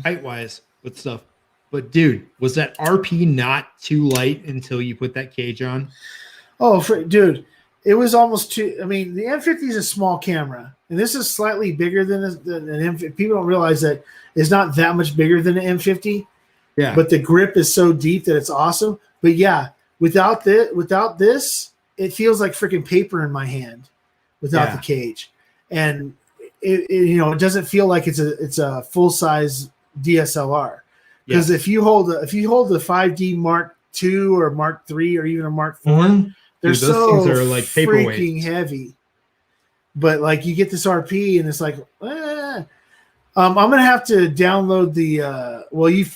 height-wise with stuff. But, dude, was that RP not too light until you put that cage on? Oh, dude, it was almost too – I mean, the M50 is a small camera, and this is slightly bigger than an M50. People don't realize that it's not that much bigger than an M50. Yeah. But the grip is so deep that it's awesome. But, yeah, without this, it feels like freaking paper in my hand without the cage. And, it doesn't feel like it's a full-size DSLR. Because if you hold the 5D Mark II or Mark III or even a Mark IV, they're so things are like freaking heavy. But like you get this RP and it's like, I'm gonna have to download the.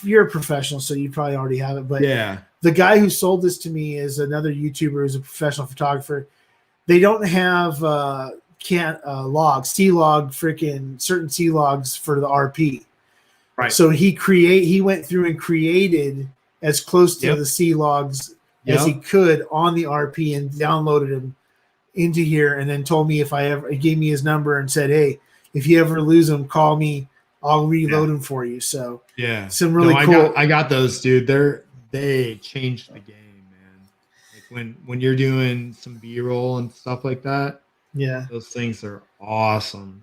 You're a professional, so you probably already have it. But the guy who sold this to me is another YouTuber who's a professional photographer. They don't have C-log, freaking certain C-logs for the RP. Right. So he went through and created as close to the C-logs as he could on the RP and downloaded them into here, and then told me he gave me his number and said, "Hey, if you ever lose them, call me. I'll reload them for you." So some really cool. I got those, dude. They changed the game, man. Like when you're doing some B-roll and stuff like that. Yeah, those things are awesome.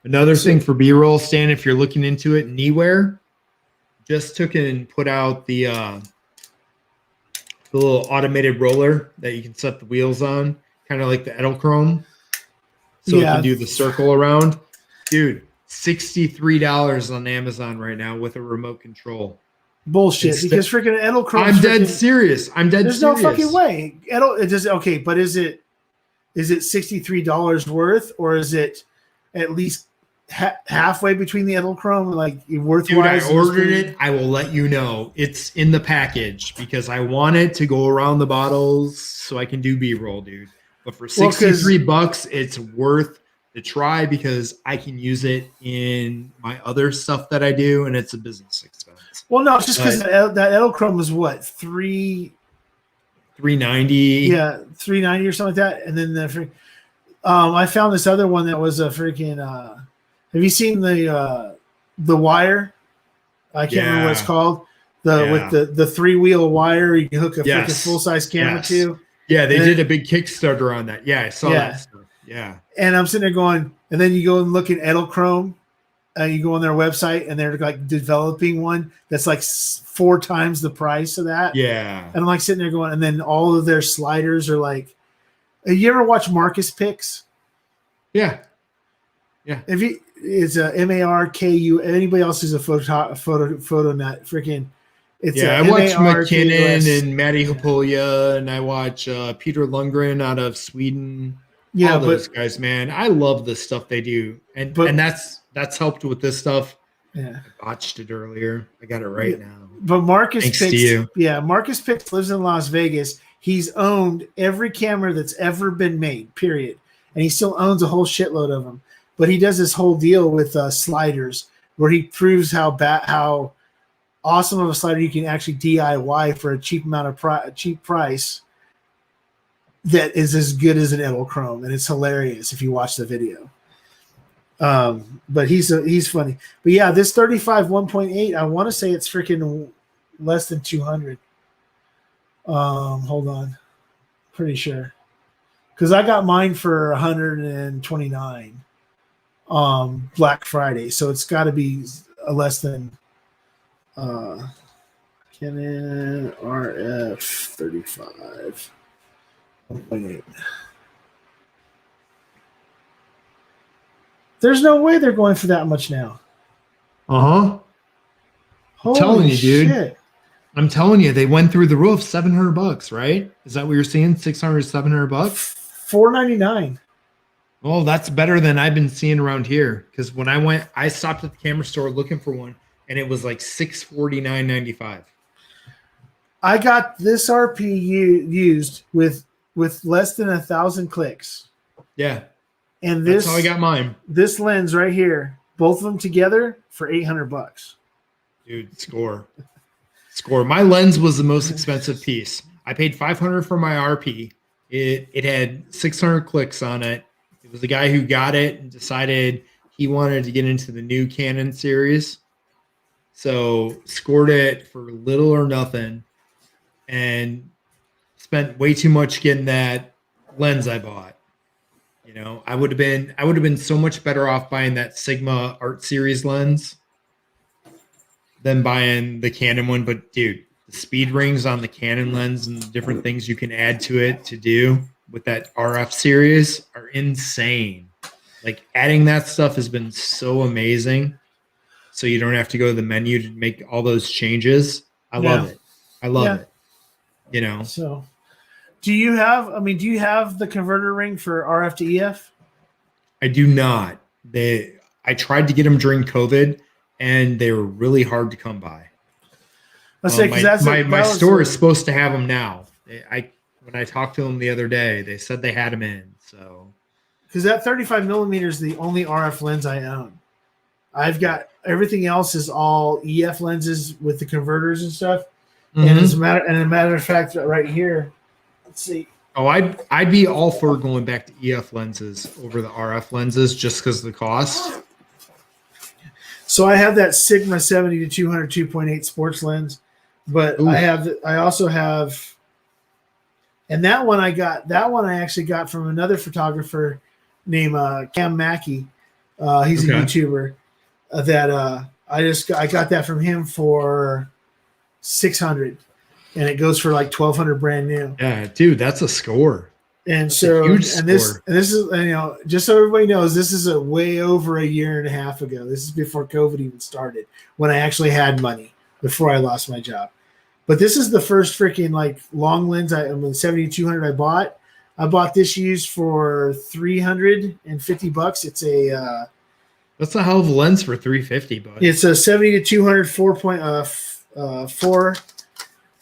Another thing for B-roll, Stan, if you're looking into it, Kneewear just took and put out the little automated roller that you can set the wheels on, kind of like the Edelchrome. So it can do the circle around. Dude, $63 on Amazon right now with a remote control. Bullshit, because freaking Edelchrome. I'm dead serious. There's no fucking way. But is it $63 worth, or is it at least halfway between the Edelchrome, like worthwhile? Dude, I ordered it. I will let you know. It's in the package because I wanted to go around the bottles so I can do B-roll, dude. But for $63, it's worth the try because I can use it in my other stuff that I do, and it's a business expense. Well, no, it's just because that Edelchrome is what, $390? $390. Yeah, $390 or something like that, and then I found this other one that was a freaking. Have you seen the wire? I can't remember what it's called. With the 3-wheel wire you can hook a freaking full size camera to. Yeah, they did a big Kickstarter on that. Yeah, I saw that stuff. Yeah. And I'm sitting there going, and then you go and look at Edelchrome. You go on their website and they're like developing one that's like 4 times the price of that. Yeah. And I'm like sitting there going, and then all of their sliders are like, you ever watch Marcus Picks? Yeah. Yeah. If you, it's a MARKU. Anybody else who's a photo nut, freaking. It's I watch McKinnon and Matty Hapolia, and I watch Peter Lundgren out of Sweden. Yeah, all those guys, man. I love the stuff they do, and that's helped with this stuff. Yeah, I botched it earlier. I got it right now. But Marcus Picks, Marcus Picks lives in Las Vegas. He's owned every camera that's ever been made, period, and he still owns a whole shitload of them. But he does this whole deal with sliders, where he proves how awesome of a slider you can actually DIY for a cheap cheap price. That is as good as an Edelchrome, and it's hilarious if you watch the video. But he's funny. But yeah, this 35 1.8, I want to say it's freaking less than 200. Hold on, pretty sure, because I got mine for 129 Black Friday, so it's got to be less than Canon RF 35 1.8. There's no way they're going for that much now. I'm telling you, dude. I'm telling you, they went through the roof. $700, right? Is that what you're seeing? $600, $700? $499. Well, that's better than I've been seeing around here. Because when I stopped at the camera store looking for one, and it was like $649.95. I got this RP used with less than 1,000 clicks. Yeah. And that's how I got mine. This lens right here, both of them together for $800. Dude, score. My lens was the most expensive piece. I paid $500 for my RP. It had 600 clicks on it. It was the guy who got it and decided he wanted to get into the new Canon series. So scored it for little or nothing and spent way too much getting that lens I bought. You know, I would have been so much better off buying that Sigma Art Series lens than buying the Canon one. But dude, the speed rings on the Canon lens and the different things you can add to it to do with that RF series are insane. Like adding that stuff has been so amazing. So you don't have to go to the menu to make all those changes. I love it. I love it. You know. So do you have the converter ring for RF to EF? I do not. I tried to get them during COVID and they were really hard to come by. Let's say because my store is supposed to have them now. When I talked to them the other day, they said they had them in. So because that 35 millimeter is the only RF lens I own. I've got everything else is all EF lenses with the converters and stuff. Mm-hmm. And as a matter of fact, right here, let's see. Oh, I'd be all for going back to EF lenses over the RF lenses just because of the cost. So I have that Sigma 70 to 200 2.8 sports lens, but ooh. I also have, and that one I actually got from another photographer named Cam Mackey. He's a YouTuber I got that from him for $600, and it goes for like $1,200 brand new. Yeah, dude, that's a score. And that's so, this is, just so everybody knows, this is a way over a year and a half ago. This is before COVID even started, when I actually had money before I lost my job. But this is the first freaking like long lens. I mean, 70-200 I bought. I bought this used for $350. It's a that's a hell of a lens for $350, bud. It's a 70-200 4.4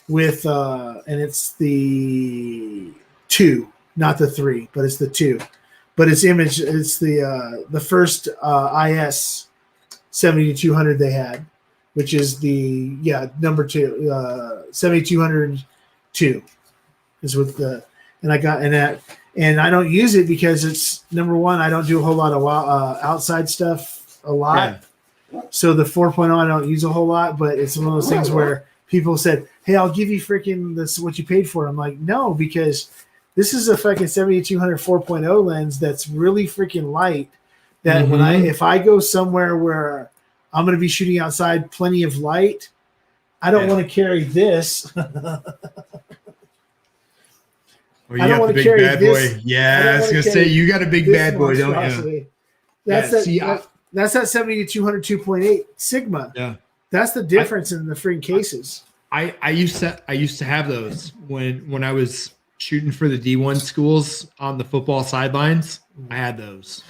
with and it's the 2, not the 3, but it's the 2. But it's the first IS 70-200 they had, which is the number 2 70-200 2 is with the, and I got, and that and I don't use it because it's number one. I don't do a whole lot of outside stuff a lot. Yeah. So the 4.0 I don't use a whole lot, but it's one of those things where people said, "Hey, I'll give you freaking this what you paid for." I'm like, no, because this is a fucking 7200 4.0 lens that's really freaking light. That when if I go somewhere where I'm going to be shooting outside, plenty of light, I don't want to carry this. Or you got the big bad boy. Yeah, I was gonna say you got a big bad boy, don't you? That's that's that 70-200 2.8 Sigma. Yeah, that's the difference in the freaking cases. I used to have those when I was shooting for the D1 schools on the football sidelines. I had those.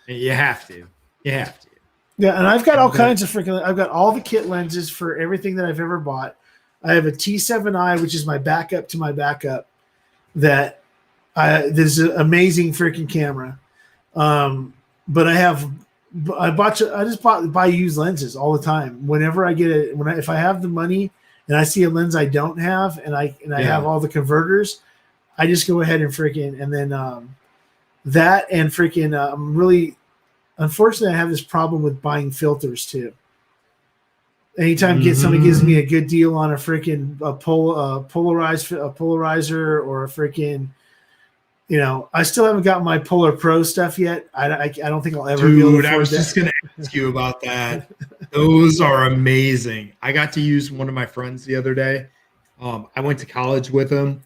You have to. Yeah, and I've got all kinds of freaking. I've got all the kit lenses for everything that I've ever bought. I have a T7i, which is my backup to my backup. That this is an amazing freaking camera, but I just buy used lenses all the time. Whenever I get it, if I have the money and I see a lens I don't have, and I have all the converters, I just go ahead and freaking and then that and freaking I'm really unfortunately I have this problem with buying filters too. Anytime somebody gives me a good deal on a freaking polarizer or a freaking, I still haven't got my Polar Pro stuff yet. I don't think I'll ever be able to afford I was just going to ask you about that. Those are amazing. I got to use one of my friends the other day. I went to college with him.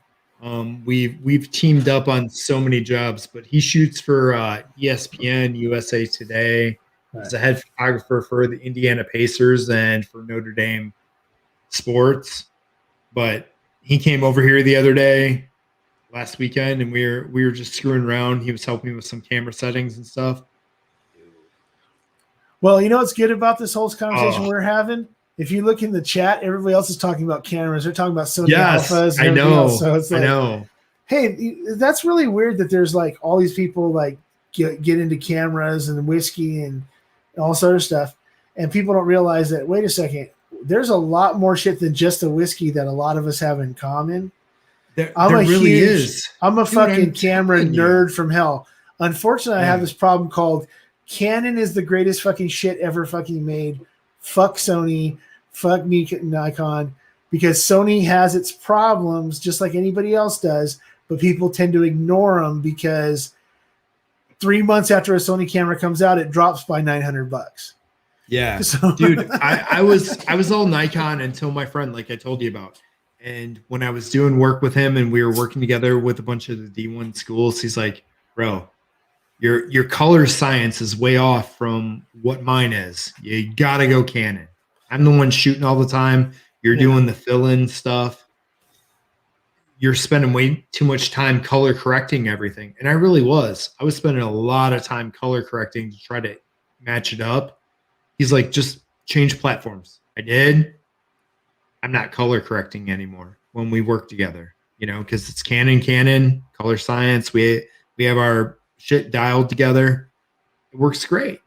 We've teamed up on so many jobs, but he shoots for ESPN, USA Today. He's a head photographer for the Indiana Pacers and for Notre Dame Sports. But he came over here the other day, last weekend, and we were just screwing around. He was helping me with some camera settings and stuff. Well, you know what's good about this whole conversation we're having? If you look in the chat, everybody else is talking about cameras. They're talking about Sony Alphas. And I know. Else. So it's like, I know. Hey, that's really weird that there's like all these people like get into cameras and whiskey and all this other stuff, and people don't realize that. Wait a second, there's a lot more shit than just the whiskey that a lot of us have in common. There really is. I'm a fucking camera nerd from hell. Unfortunately, I have this problem called Canon is the greatest fucking shit ever fucking made. Fuck Sony, fuck Nikon, because Sony has its problems just like anybody else does, but people tend to ignore them because 3 months after a Sony camera comes out, it drops by $900. Yeah, dude, I was all Nikon until my friend, like I told you about, and when I was doing work with him and we were working together with a bunch of the D1 schools, he's like, "Bro, your color science is way off from what mine is. You gotta go Canon. I'm the one shooting all the time. You're doing the fill-in stuff. You're spending way too much time color correcting everything." And I really was. I was spending a lot of time color correcting to try to match it up. He's like, just change platforms. I did. I'm not color correcting anymore when we work together, because it's Canon, color science. We have our shit dialed together. It works great,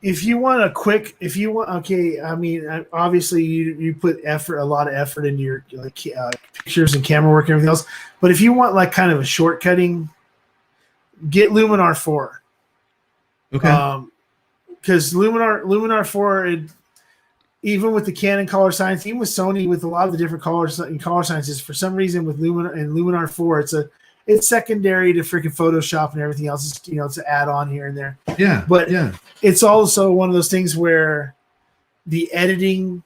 If you want I mean, obviously you put a lot of effort into your pictures and camera work and everything else. But if you want like kind of a shortcutting, get Luminar 4. Okay. Because Luminar 4, even with the Canon color science, even with Sony, with a lot of the different colors and color sciences, for some reason with Luminar 4, it's secondary to freaking Photoshop and everything else. It's an add-on here and there. Yeah. But it's also one of those things where the editing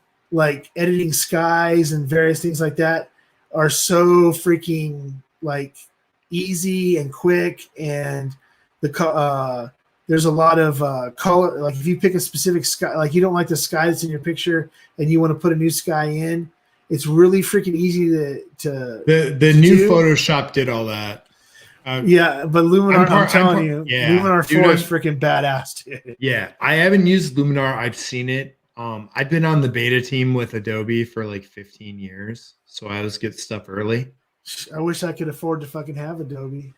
skies and various things like that are so freaking like easy and quick, and there's a lot of color. Like if you pick a specific sky, like you don't like the sky that's in your picture and you want to put a new sky in, it's really freaking easy to the new Photoshop did all that. But Luminar, I'm telling you, Luminar 4 is freaking badass, dude. Yeah, I haven't used Luminar. I've seen it. I've been on the beta team with Adobe for like 15 years, so I always get stuff early. I wish I could afford to fucking have Adobe.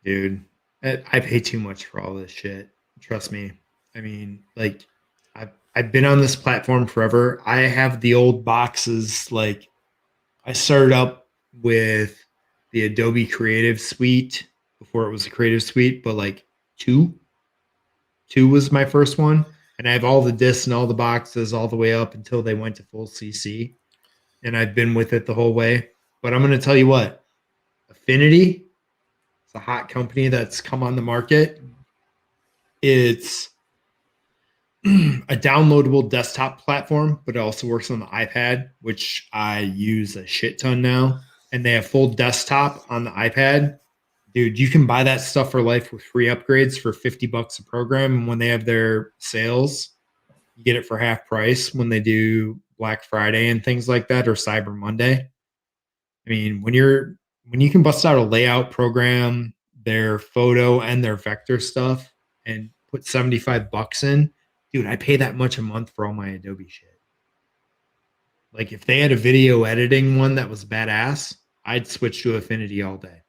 Dude, I pay too much for all this shit. Trust me. I mean, like, I've been on this platform forever. I have the old boxes. Like, I started up with the Adobe Creative Suite before it was a Creative Suite, but like two was my first one. And I have all the discs and all the boxes all the way up until they went to full CC. And I've been with it the whole way. But I'm going to tell you what, Affinity, it's a hot company that's come on the market. It's a downloadable desktop platform, but it also works on the iPad, which I use a shit ton now. And they have full desktop on the iPad. Dude, you can buy that stuff for life with free upgrades for $50 a program. And when they have their sales, you get it for half price when they do Black Friday and things like that, or Cyber Monday. I mean, when you can bust out a layout program, their photo and their vector stuff, and put $75 in, dude, I pay that much a month for all my Adobe shit. Like if they had a video editing one that was badass, I'd switch to Affinity all day.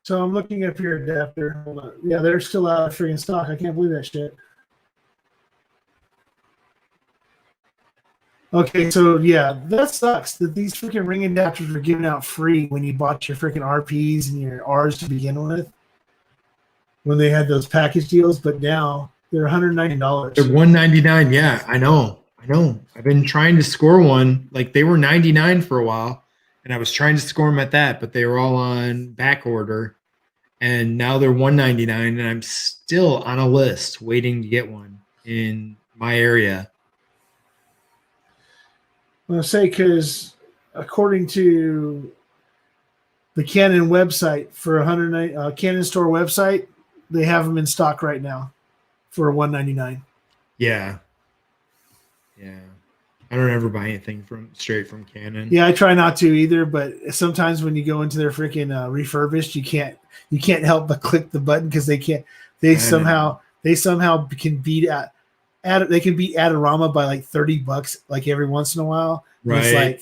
So I'm looking up your adapter. Hold on. Yeah, they're still out of freaking stock. I can't believe that shit. Okay, so yeah, that sucks that these freaking ring adapters were given out free when you bought your freaking RPs and your Rs to begin with, when they had those package deals, but now they're $190. They're $199. Yeah, I know. I've been trying to score one. Like they were $99 for a while, and I was trying to score them at that, but they were all on back order, and now they're $199, and I'm still on a list waiting to get one in my area. I'm going to say, because according to the Canon website for Canon store website, they have them in stock right now for $199. Yeah. I don't ever buy anything straight from Canon. Yeah, I try not to either, but sometimes when you go into their freaking refurbished, you can't help but click the button because they somehow can beat they can beat Adorama by like $30 like every once in a while. Right. It's like,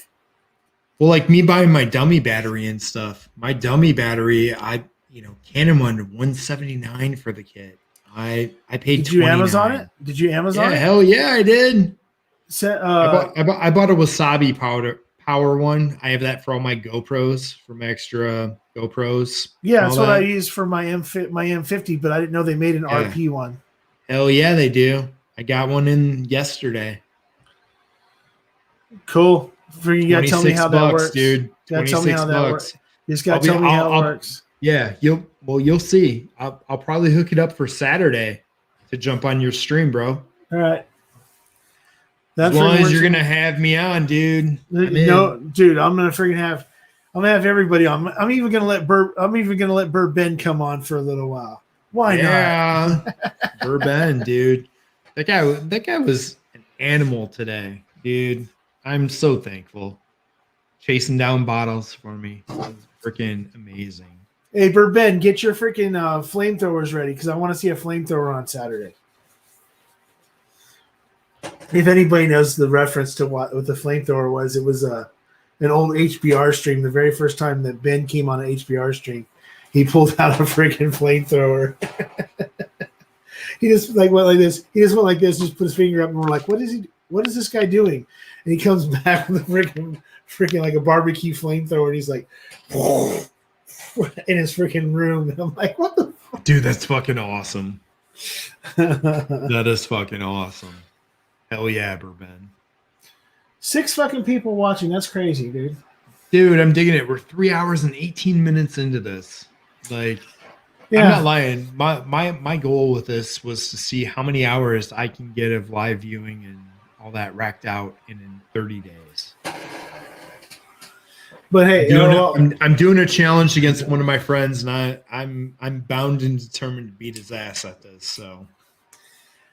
well, like me buying my dummy battery and stuff. My dummy battery, Canon wanted $179 for the kit. I paid. Did you Amazon it? Did you Amazon? Yeah, hell yeah, I did. I bought a wasabi power one. I have that for all my GoPros, for my extra GoPros. Yeah, that's what I use for my M50, but I didn't know they made an RP one. Hell yeah, they do. I got one in yesterday. Cool. You gotta tell me how that works, dude. You gotta tell me how that works. You just gotta tell me how it works. Yeah, you'll see. I'll probably hook it up for Saturday to jump on your stream, bro. All right. As long as you're gonna have me on, dude. No, dude, I'm gonna have everybody on. I'm even gonna let Bourbon come on for a little while. Why not? Yeah, Bourbon, dude. That guy was an animal today, dude. I'm so thankful. Chasing down bottles for me. It was freaking amazing. Hey, Bourbon, get your freaking flamethrowers ready because I want to see a flamethrower on Saturday. If anybody knows the reference to what the flamethrower was, it was an old HBR stream. The very first time that Ben came on an HBR stream, he pulled out a freaking flamethrower. He just went like this. Just put his finger up, and we're like, "What is this guy doing?" And he comes back with a freaking like a barbecue flamethrower, and he's like, in his freaking room. And I'm like, "What the fuck?" Dude, that's fucking awesome. That is fucking awesome. Hell yeah, Bourbon. 6 fucking people watching. That's crazy, dude. Dude, I'm digging it. We're 3 hours and 18 minutes into this. Like, yeah. I'm not lying. My goal with this was to see how many hours I can get of live viewing and all that racked out in 30 days. But hey, I'm doing a challenge against one of my friends, and I'm bound and determined to beat his ass at this. So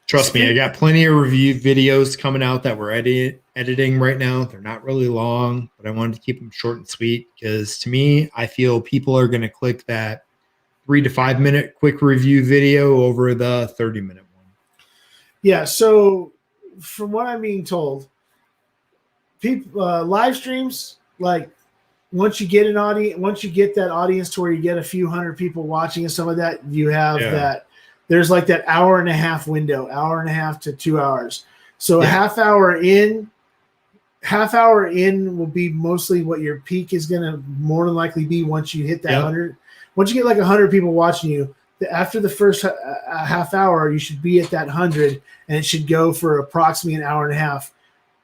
trust me, I got plenty of review videos coming out that we're editing right now. They're not really long, but I wanted to keep them short and sweet because to me, I feel people are going to click that 3 to 5 minute quick review video over the 30-minute one. Yeah. So from what I'm being told, people live streams, like once you get that audience to where you get a few hundred people watching and some of that, you have that. There's like that hour and a half window, hour and a half to 2 hours. So a half hour in, half hour in will be mostly what your peak is going to more than likely be once you hit that 100. Once you get like 100 people watching you, after the first half hour, you should be at that 100, and it should go for approximately an hour and a half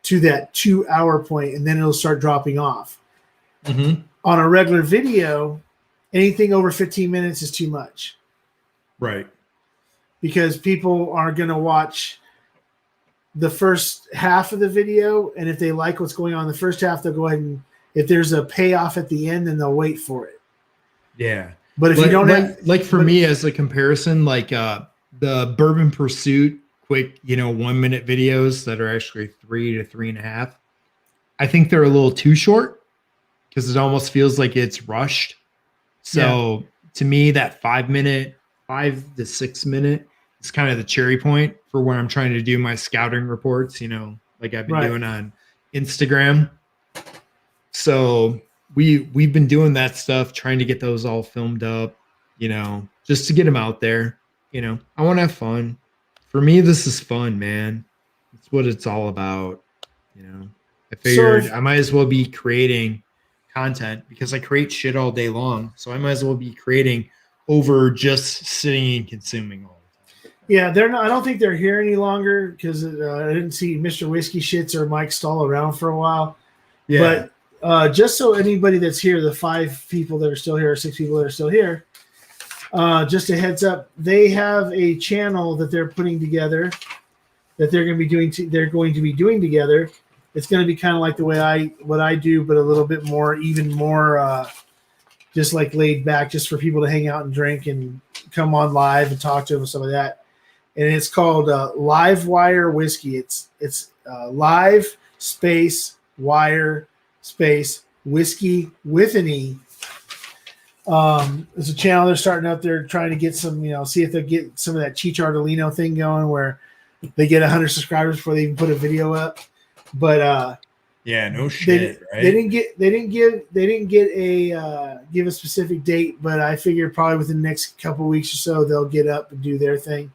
to that 2 hour point, and then it'll start dropping off. Mm-hmm. On a regular video, anything over 15 minutes is too much. Right. Because people are going to watch the first half of the video, and if they like what's going on in the first half, they'll go ahead and if there's a payoff at the end, then they'll wait for it. Yeah. But if you don't have, like for me as a comparison, like the Bourbon Pursuit quick, 1 minute videos that are actually 3 to 3.5, I think they're a little too short because it almost feels like it's rushed. So to me, that 5 to 6 minute is kind of the cherry point for when I'm trying to do my scouting reports, like I've been doing on Instagram. So we've been doing that stuff, trying to get those all filmed up, just to get them out there. I want to have fun. For me, this is fun, man. It's what it's all about. I figured I might as well be creating content because I create shit all day long. So I might as well be creating over just sitting and consuming all the time. Yeah, they're not. I don't think they're here any longer because I didn't see Mr. Whiskey Shits or Mike Stahl around for a while. Yeah. But just so anybody that's here, the 5 people that are still here, or 6 people that are still here, just a heads up, they have a channel that they're putting together that they're going to be doing. They're going to be doing together. It's going to be kind of like the way what I do, but a little bit more, even more, just like laid back, just for people to hang out and drink and come on live and talk to them and stuff like that. And it's called Live Wire Whiskey. It's live space wire space whiskey with an E. It's a channel they're starting out there trying to get some, see if they'll get some of that Cheech Ardolino thing going where they get 100 subscribers before they even put a video up. But no shit, right? They didn't give a specific date, but I figure probably within the next couple of weeks or so they'll get up and do their thing.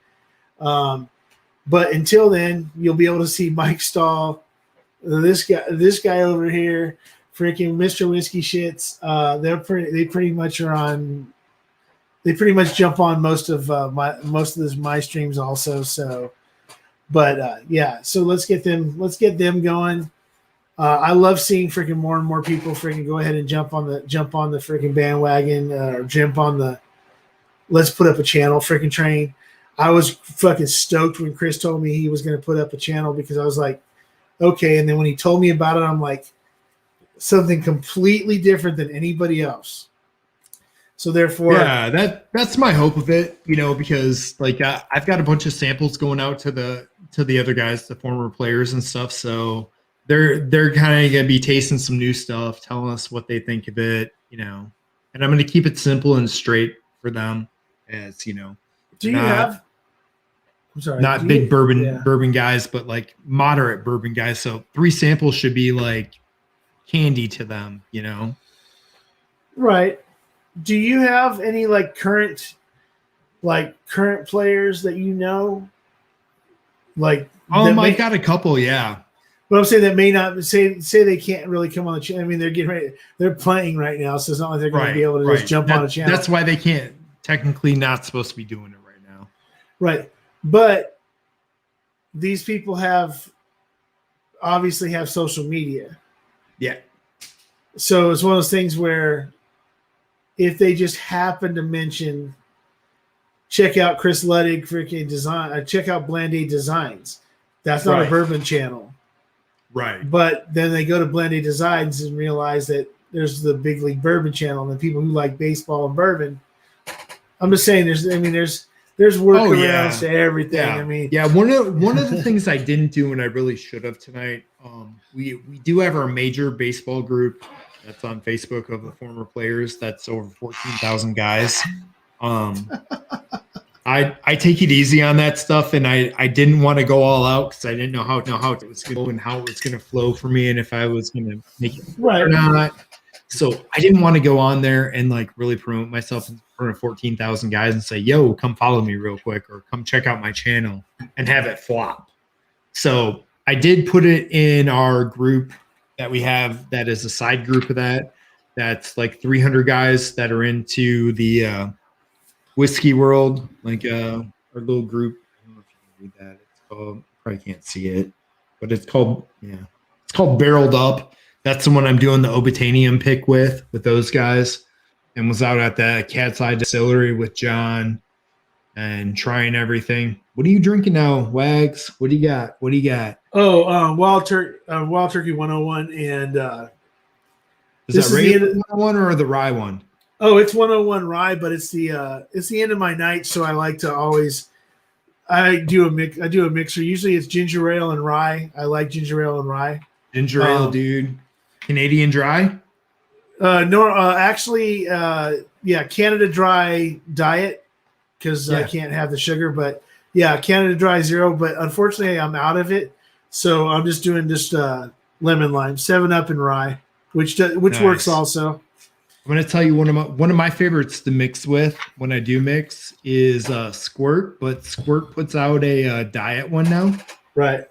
But until then, you'll be able to see Mike Stahl, this guy over here, freaking Mr. Whiskey Shits. They pretty much are on. They pretty much jump on most of my streams also. So, but so let's get them going. I love seeing freaking more and more people freaking go ahead and jump on the freaking bandwagon or jump on the let's put up a channel freaking train. I was fucking stoked when Chris told me he was going to put up a channel because I was like, okay. And then when he told me about it, I'm like, something completely different than anybody else. So therefore, that's my hope of it, because like I've got a bunch of samples going out to the other guys, the former players and stuff. So they're kind of gonna be tasting some new stuff, telling us what they think of it, and I'm gonna keep it simple and straight for them, as Do you have? I'm sorry, not big bourbon guys, but like moderate bourbon guys. So 3 samples should be like candy to them, Right. Do you have any current players that I got a couple, yeah. But I'm saying that may not say they can't really come on the channel. I mean, they're getting ready. They're playing right now, so it's not like they're going to be able to just jump on a channel. That's why they can't. Technically, not supposed to be doing it right now. Right, but these people obviously have social media. Yeah. So it's one of those things where if they just happen to mention, check out Chris Luddig freaking design, check out Bland-Aid Designs. That's not a bourbon channel. Right. But then they go to Bland-Aid Designs and realize that there's the Big League Bourbon channel and the people who like baseball and bourbon. I'm just saying there's workarounds to everything. Yeah. I mean, one of the things I didn't do and I really should have tonight, we do have our major baseball group that's on Facebook of the former players. That's over 14,000 guys. I take it easy on that stuff, and I didn't want to go all out because I didn't know how it was going to go and how it was going to flow for me, and if I was going to make it or not. So I didn't want to go on there and really promote myself in front of 14,000 guys and say, "Yo, come follow me real quick," or "Come check out my channel," and have it flop. So I did put it in our group that we have that is a side group of that. That's like 300 guys that are into the whiskey world, like our little group. I don't know if you can read that. It's called, probably can't see it, but it's called, it's called Barreled Up. That's the one I'm doing the Obitanium pick with those guys, and was out at the Cat's Eye Distillery with John and trying everything. What are you drinking now, Wags? What do you got? What do you got? Oh, Wild Turkey 101, and Is that regular 101 or the rye one? Oh, it's 101 rye, but it's the end of my night, so I like to always I do a mixer. Usually it's ginger ale and rye. I like ginger ale and rye. Ginger ale, dude. Canadian dry? Actually, Canada Dry Diet, because I can't have the sugar. But yeah, Canada Dry Zero. But unfortunately, I'm out of it, so I'm just doing lemon lime, 7-Up and rye, which nice. Works also. I'm going to tell you one of my favorites to mix with when I do mix is Squirt, but Squirt puts out a diet one now. Right.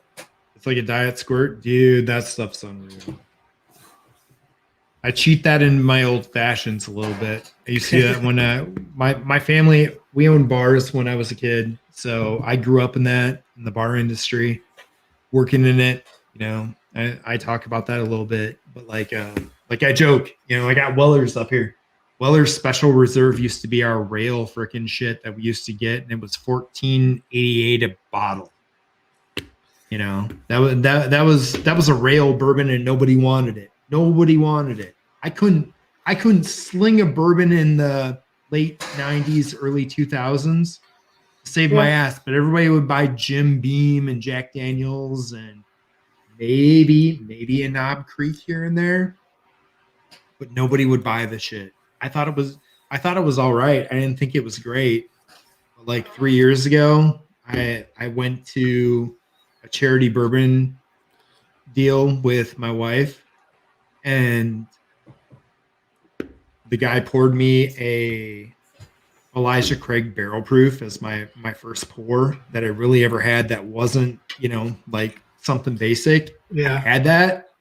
It's like a diet Squirt. Dude, that stuff's unreal. I cheat that in my old fashions a little bit. I used to do that when my family, we owned bars when I was a kid. So I grew up in the bar industry, working in it. I talk about that a little bit, but like I joke, I got Weller's up here. Weller's Special Reserve used to be our rail freaking shit that we used to get, and it was $14.88 a bottle. That was a rail bourbon, and nobody wanted it. Nobody wanted it. I couldn't sling a bourbon in the late 90s, early 2000s to save my ass, but everybody would buy Jim Beam and Jack Daniels and maybe a Knob Creek here and there, but nobody would buy the shit. I thought it was all right. I didn't think it was great. But like 3 years ago, I went to a charity bourbon deal with my wife, and the guy poured me a Elijah Craig barrel proof as my first pour that I really ever had that wasn't, like something basic. Yeah. I had that.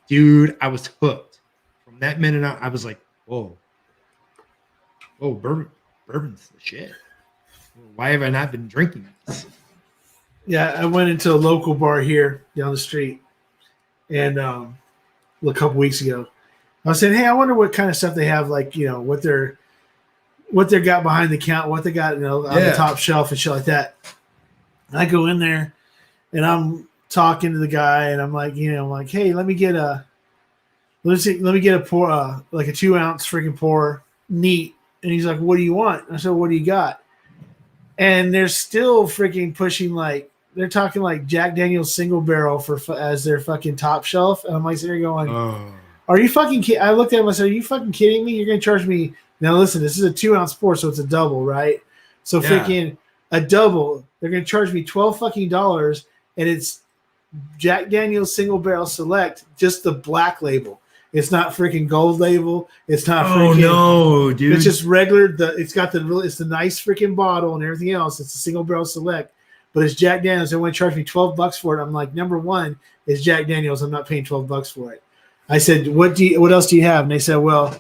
Dude, I was hooked. From that minute on, I was like, whoa, bourbon's the shit. Why have I not been drinking this? Yeah, I went into a local bar here down the street, and a couple weeks ago, I was saying, hey, I wonder what kind of stuff they have, like, what they got behind the counter, what they got, on the top shelf and shit like that. And I go in there, and I'm talking to the guy, and I'm like, hey, let me get a pour, like a 2-ounce freaking pour, neat. And he's like, what do you want? I said, what do you got? And they're still freaking pushing, like, they're talking like Jack Daniel's single barrel as their fucking top shelf. And I'm like, sitting there going, are you fucking kidding? I looked at him and I said, are you fucking kidding me? You're going to charge me. Now listen, this is a 2-ounce pour, so it's a double, right? So freaking a double, they're going to charge me $12 fucking dollars, and it's Jack Daniel's single barrel select, just the black label. It's not freaking gold label. It's not freaking. Oh no, dude! It's just regular. It's the nice freaking bottle and everything else. It's a single barrel select, but it's Jack Daniel's. They want to charge me $12 for it. I'm like, number one is Jack Daniel's. I'm not paying $12 for it. I said, what else do you have? And they said, well,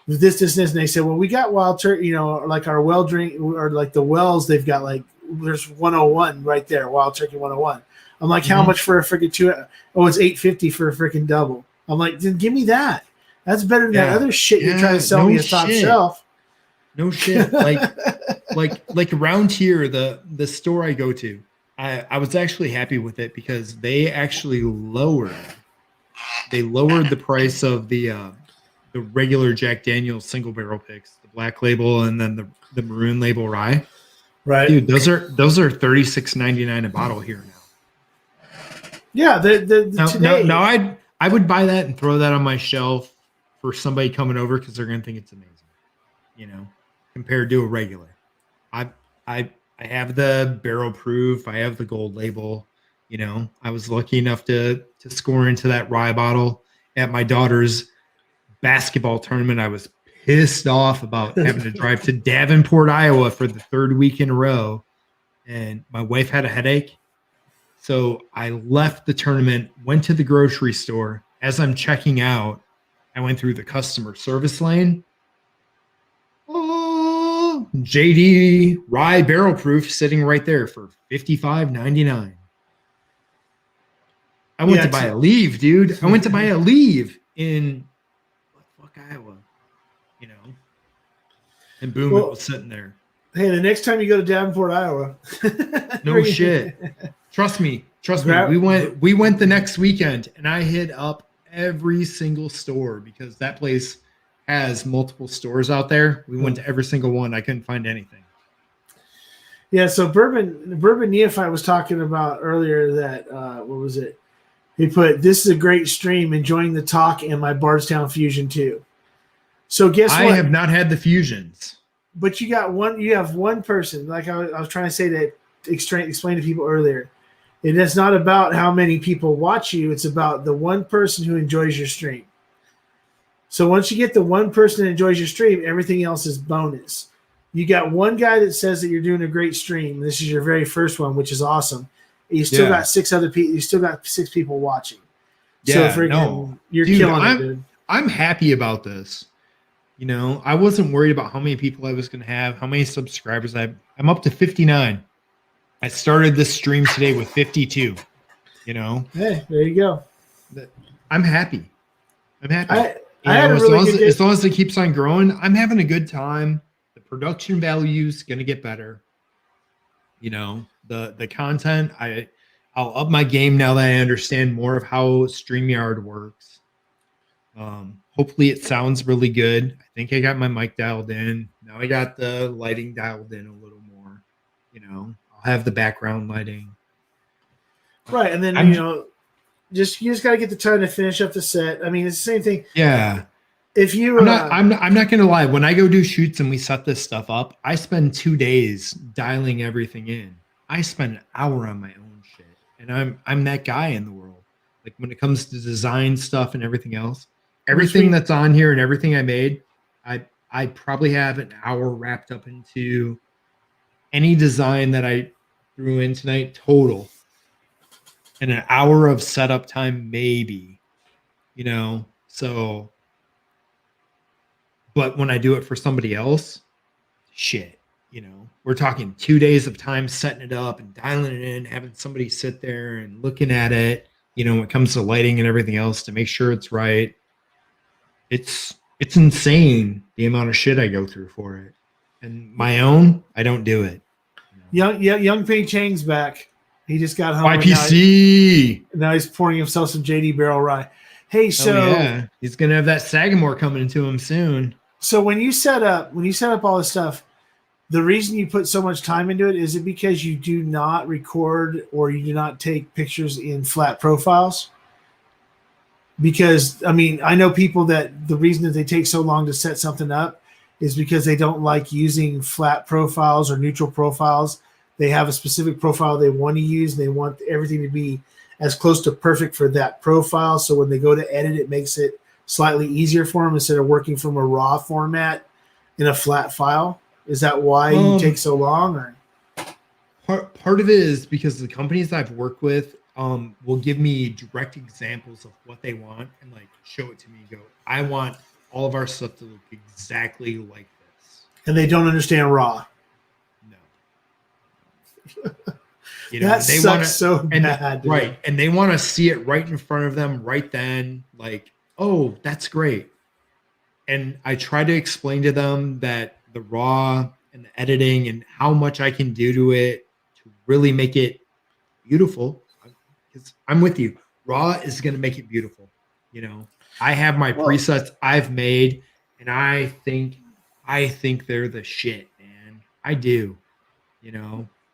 this. And they said, well, we got Wild Turkey. Like our well drink or like the Wells. They've got like there's 101 right there, Wild Turkey 101. I'm like, how much for a freaking 2? Oh, it's $8.50 for a freaking double. I'm like, then give me that. That's better than that other shit you're trying to sell me as top shelf. No shit. Like around here, the store I go to, I was actually happy with it because they actually lowered the price of the regular Jack Daniel's single barrel picks, the black label and then the maroon label rye. Right. Dude, those are $36.99 a bottle here now. Yeah, now I would buy that and throw that on my shelf for somebody coming over because they're going to think it's amazing, compared to a regular. I have the barrel proof. I have the gold label. I was lucky enough to score into that rye bottle at my daughter's basketball tournament. I was pissed off about having to drive to Davenport, Iowa for the 3rd week in a row. And my wife had a headache. So I left the tournament, went to the grocery store, as I'm checking out, I went through the customer service lane. Oh, JD Rye Barrel Proof sitting right there for $55.99. I went to buy a leave, dude. I went to buy a leave in Iowa, and boom, it was sitting there. Hey, the next time you go to Davenport, Iowa, no shit. Trust me. We went the next weekend, and I hit up every single store because that place has multiple stores out there. We went to every single one. I couldn't find anything. Yeah, so Bourbon Neophyte was talking about earlier that what was it? He put, "This is a great stream, enjoying the talk and my Bardstown Fusion too." So guess what? I have not had the fusions. But you have one person, like I was trying to say that explain to people earlier. It is not about how many people watch you, it's about the one person who enjoys your stream. So once you get the one person that enjoys your stream, everything else is bonus. You got one guy that says that you're doing a great stream. This is your very first one, which is awesome. You still got 6 other people. You still got 6 people watching. Yeah, so you're killing it, dude. I'm happy about this. I wasn't worried about how many people I was going to have, how many subscribers I'm up to 59. I started this stream today with 52. Hey, there you go. I'm happy. As long as it keeps on growing, I'm having a good time. The production value is going to get better. The content, I'll up my game now that I understand more of how StreamYard works. Hopefully it sounds really good. I think I got my mic dialed in. Now I got the lighting dialed in a little more. I'll have the background lighting. Right, and then you just got to get the time to finish up the set. I mean, it's the same thing. Yeah. If you, I'm not gonna lie. When I go do shoots and we set this stuff up, I spend 2 days dialing everything in. I spend an hour on my own shit, and I'm that guy in the world. Like when it comes to design stuff and everything else, everything that's on here and everything I made, I probably have an hour wrapped up into any design that I threw in tonight total, and an hour of setup time maybe, so. But when I do it for somebody else, shit, we're talking 2 days of time setting it up and dialing it in, having somebody sit there and looking at it, when it comes to lighting and everything else to make sure it's right. It's insane the amount of shit I go through for it. And my own, I don't do it. Young Ping Chang's back. He just got home. YPC. Now he's pouring himself some JD Barrel Rye. Hey, so he's gonna have that Sagamore coming into him soon. So when you set up all this stuff, the reason you put so much time into it, is it because you do not record or you do not take pictures in flat profiles? Because I mean, I know people that the reason that they take so long to set something up is because they don't like using flat profiles or neutral profiles. They have a specific profile they want to use. And they want everything to be as close to perfect for that profile. So when they go to edit, it makes it slightly easier for them instead of working from a raw format in a flat file. Is that why you take so long? Or part of it is because the companies I've worked with will give me direct examples of what they want and like show it to me and go, I want all of our stuff to look exactly like this. And they don't understand raw. No. That sucks so bad. Right. And they want to see it right in front of them right then. Like, oh, that's great. And I try to explain to them that the raw and the editing and how much I can do to it to really make it beautiful. Because I'm with you. Raw is going to make it beautiful. I have my presets I've made, and I think they're the shit, man. I do.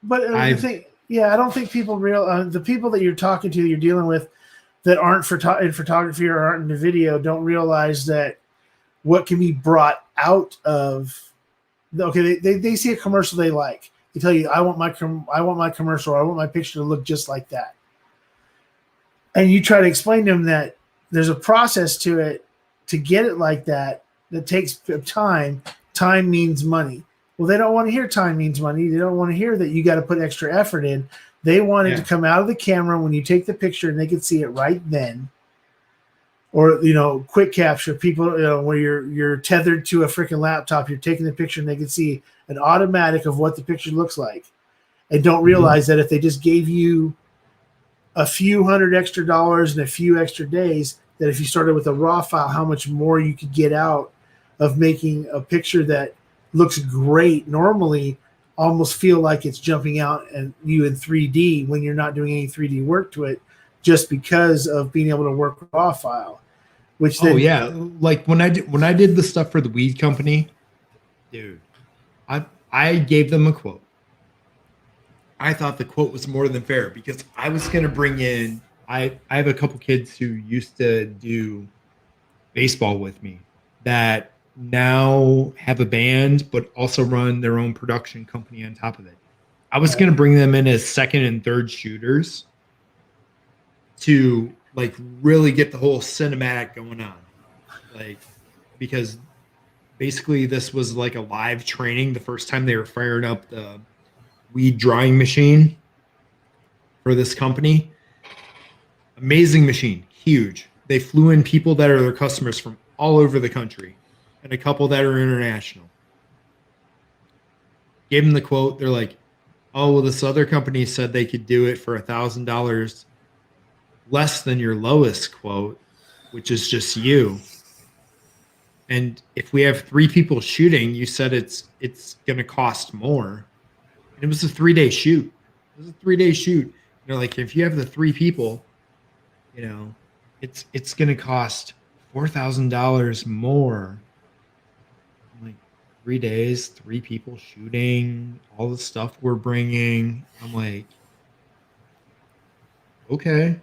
But I don't think people the people that you're talking to, you're dealing with, that aren't in photography or aren't in the video, don't realize that what can be brought out of. Okay, they see a commercial they like. They tell you, I want my commercial, or I want my picture to look just like that. And you try to explain to them that there's a process to it to get it like that takes time. Time means money. Well, they don't want to hear time means money. They don't want to hear that you got to put extra effort in. They want it to come out of the camera when you take the picture and they can see it right then. or quick capture people, where you're tethered to a freaking laptop, you're taking the picture and they can see an automatic of what the picture looks like, and don't realize that if they just gave you a few $100 extra and a few extra days, that if you started with a raw file, how much more you could get out of making a picture that looks great, normally almost feel like it's jumping out and you in 3D when you're not doing any 3D work to it, just because of being able to work with raw file. Which then, like when I did the stuff for the weed company, dude, I gave them a quote. I thought the quote was more than fair because I was going to bring in. I have a couple kids who used to do baseball with me that now have a band, but also run their own production company on top of it. I was going to bring them in as second and third shooters to like really get the whole cinematic going on. Like, because basically this was like a live training the first time they were firing up the weed drying machine for this company. Amazing machine, huge. They flew in people that are their customers from all over the country and a couple that are international. Gave them the quote. They're like, oh, well, this other company said they could do it for $1,000 less than your lowest quote, which is just you. And if we have 3 people shooting, you said it's going to cost more. And it was a 3-day shoot. It was a 3-day shoot. And they're like, if you have the 3 people, it's going to cost $4,000 more. I'm like, 3 days, 3 people shooting, all the stuff we're bringing. I'm like, okay,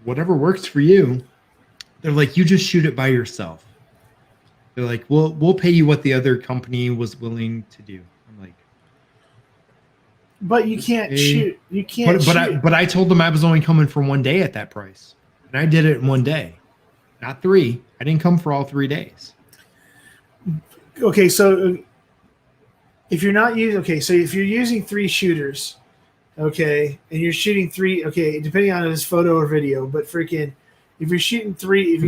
whatever works for you. They're like, you just shoot it by yourself. They're like, we'll pay you what the other company was willing to do. I'm like, but you can't shoot. You can't. But I told them I was only coming for 1 day at that price, and I did it in 1 day, not 3. I didn't come for all 3 days. Okay, so if you're not using, so if you're using 3 shooters, okay, and you're shooting 3, okay, depending on if it's photo or video, but freaking, if you're shooting 3, it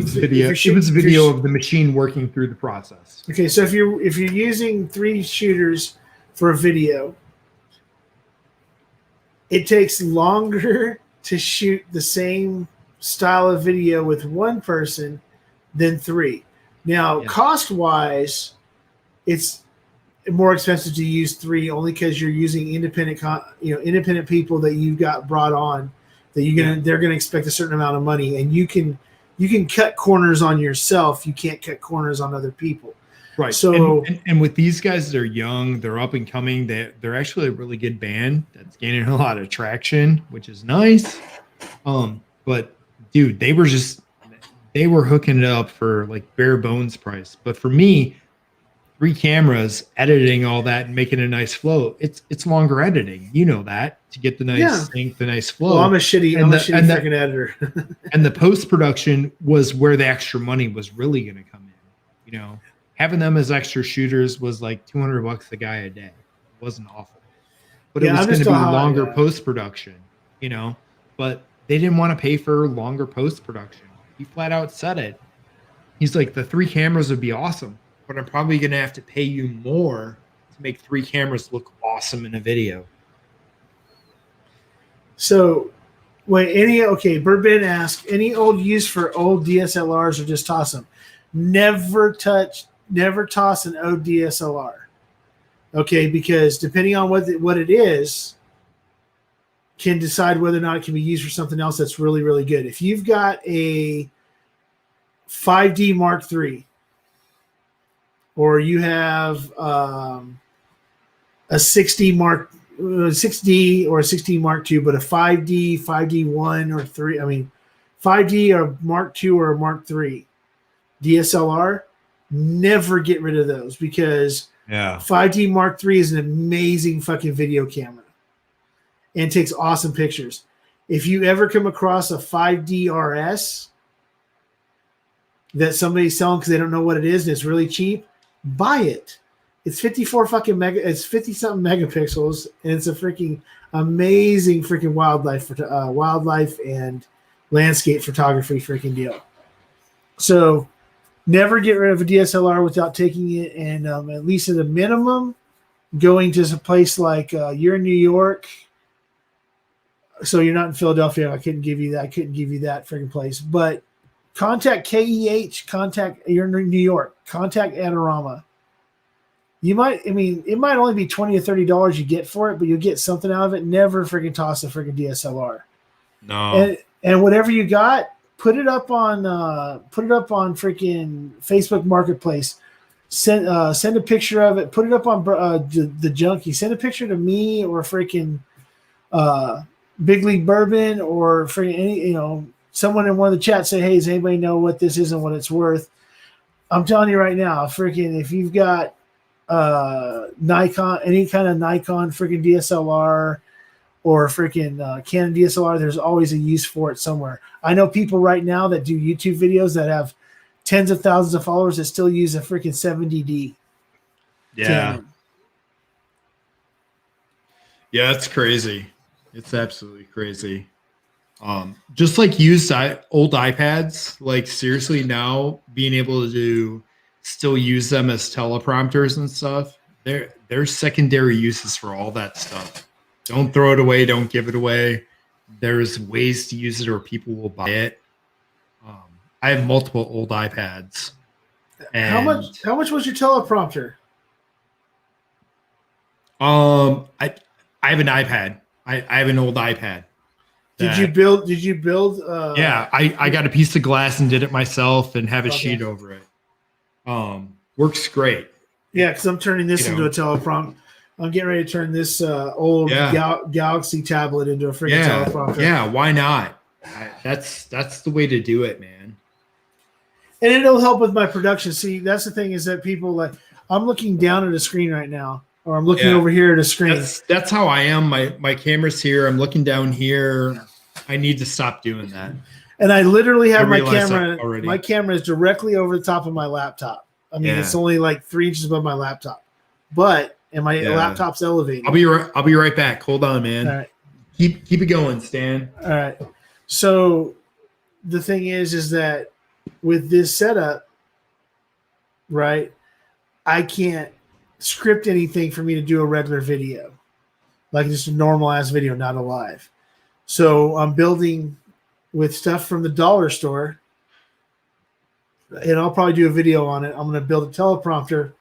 was video of the machine working through the process. Okay, so if you're using 3 shooters for a video, it takes longer to shoot the same style of video with 1 person than 3. Now, cost-wise, it's more expensive to use 3 only because you're using independent people that you've got brought on that they're gonna expect a certain amount of money, and you can cut corners on yourself. You can't cut corners on other people. Right. So and with these guys, they're young, they're up and coming. They're actually a really good band that's gaining a lot of traction, which is nice. But dude, they were hooking it up for like bare bones price. But for me, 3 cameras, editing all that and making a nice flow, it's longer editing. You know that, to get the nice sync, the nice flow. Well, I'm a shitty freaking editor. And the post-production was where the extra money was really going to come in. Having them as extra shooters was like $200 a guy a day. It wasn't awful. But it was going to be longer post-production, but they didn't want to pay for longer post-production. He flat out said it. He's like, the 3 cameras would be awesome, but I'm probably going to have to pay you more to make 3 cameras look awesome in a video. So, Bourbon asked, any old use for old DSLRs or just toss them? Never toss an old DSLR. Okay, because depending on what it is, can decide whether or not it can be used for something else that's really, really good. If you've got a 5D Mark III, or you have a 6D or a 6D Mark II, but a 5D, 5D1 or 3, 5D or Mark II or a Mark III DSLR, never get rid of those, because 5D Mark III is an amazing fucking video camera and takes awesome pictures. If you ever come across a 5D RS that somebody's selling because they don't know what it is and it's really cheap, buy it. It's 54 fucking it's 50 something megapixels, and it's a freaking amazing freaking wildlife and landscape photography freaking deal. So never get rid of a DSLR without taking it, and at least at a minimum, going to a place like you're in New York. So you're not in Philadelphia. I couldn't give you that. I couldn't give you that freaking place. But contact KEH. You're in New York. Contact Adorama. You might. I mean, it might only be $20 or $30 you get for it, but you'll get something out of it. Never freaking toss a freaking DSLR. No. And whatever you got, put it up on freaking Facebook Marketplace. Send a picture of it. Put it up on the Junkie. Send a picture to me or freaking Big League Bourbon or freaking any someone in one of the chats. Say, hey, does anybody know what this is and what it's worth? I'm telling you right now, freaking if you've got Nikon, any kind of Nikon freaking DSLR or freaking Canon DSLR, there's always a use for it somewhere. I know people right now that do YouTube videos that have tens of thousands of followers that still use a freaking 70D. Yeah. Canon. Yeah, it's crazy. It's absolutely crazy. Just like used old iPads, like seriously now being able to still use them as teleprompters and stuff. There's secondary uses for all that stuff. Don't throw it away. Don't give it away. There's ways to use it or people will buy it. I have multiple old iPads. And How much was your teleprompter? I have an iPad. I have an old iPad. Did you build? Yeah, I got a piece of glass and did it myself and have a sheet over it. Works great. Yeah, because I'm turning this into a teleprompter. I'm getting ready to turn this old Galaxy tablet into a freaking teleprompter. Yeah, why not? That's the way to do it, man. And it'll help with my production. See, that's the thing is that people like I'm looking down at a screen right now, or I'm looking over here at a screen. That's how I am. My camera's here. I'm looking down here. I need to stop doing that. And I literally have my camera. My camera is directly over the top of my laptop. I mean, it's only like 3 inches above my laptop, but my laptop's elevated. I'll be right back. Hold on, man. All right. Keep it going, Stan. All right. So the thing is that with this setup, right, I can't script anything for me to do a regular video, like just a normal ass video, not a live. So I'm building with stuff from the dollar store, and I'll probably do a video on it. I'm going to build a teleprompter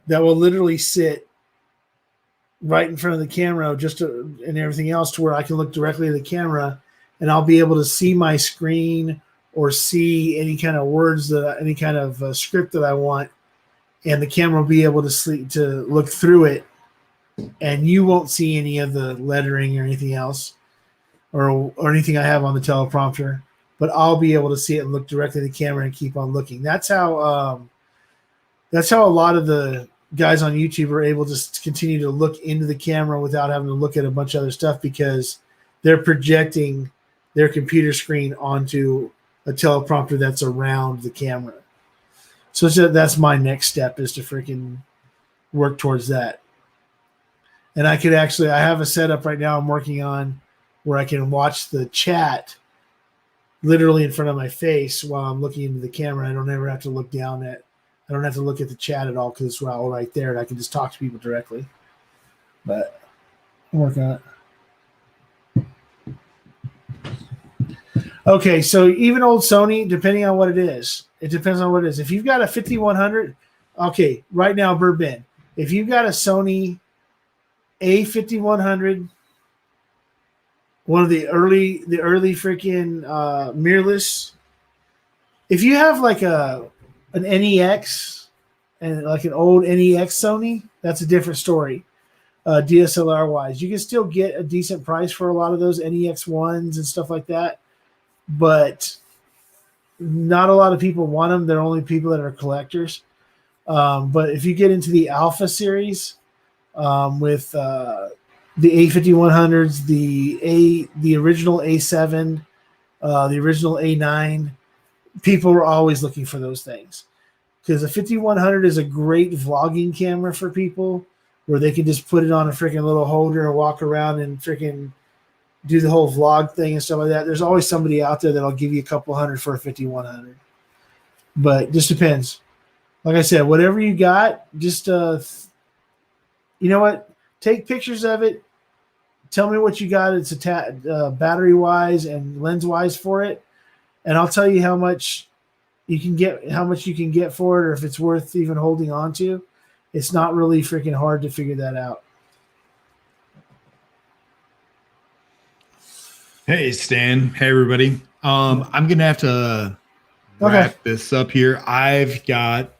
that will literally sit right in front of the camera and everything else to where I can look directly at the camera and I'll be able to see my screen or see any kind of words any kind of script that I want. And the camera will be able to look through it and you won't see any of the lettering or anything else or anything I have on the teleprompter, but I'll be able to see it and look directly at the camera and keep on looking. That's how a lot of the guys on YouTube are able to continue to look into the camera without having to look at a bunch of other stuff because they're projecting their computer screen onto a teleprompter that's around the camera. So that's my next step is to freaking work towards that. And I have a setup right now I'm working on where I can watch the chat literally in front of my face while I'm looking into the camera. I don't ever have to look down at I don't have to look at the chat at all because it's all right there and I can just talk to people directly. But I'm working on it. Okay, so even old Sony, depending on what it is, it depends on what it is. If you've got a 5100, okay, right now, Bourbon, if you've got a Sony A5100, one of the early freaking mirrorless, if you have like an NEX and like an old NEX Sony, that's a different story. DSLR wise, you can still get a decent price for a lot of those NEX ones and stuff like that, but not a lot of people want them. They're only people that are collectors. But if you get into the Alpha series with the A5100s, the original A7, the original A9, people are always looking for those things because the 5100 is a great vlogging camera for people where they can just put it on a freaking little holder and walk around and freaking do the whole vlog thing and stuff like that, there's always somebody out there that'll give you a couple hundred for a 5100. But it just depends. Like I said, whatever you got, just you know what? Take pictures of it. Tell me what you got. It's battery wise and lens wise for it, and I'll tell you how much you can get for it, or if it's worth even holding on to. It's not really freaking hard to figure that out. Hey, Stan. Hey, everybody. I'm gonna have to wrap this up here. I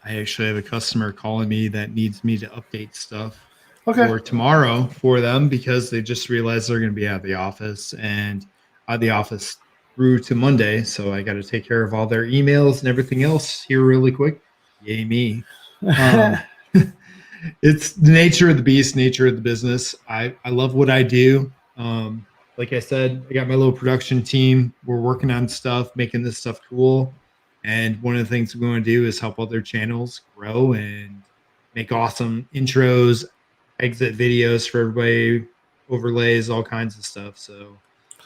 actually have a customer calling me that needs me to update stuff for tomorrow for them, because they just realized they're going to be out of the office and out of the office through to Monday. So I got to take care of all their emails and everything else here really quick. Yay me. It's the nature of the beast, nature of the business. I love what I do. Like I said, I got my little production team. We're working on stuff, making this stuff cool. And one of the things we're going to do is help other channels grow and make awesome intros, exit videos for everybody, overlays, all kinds of stuff. So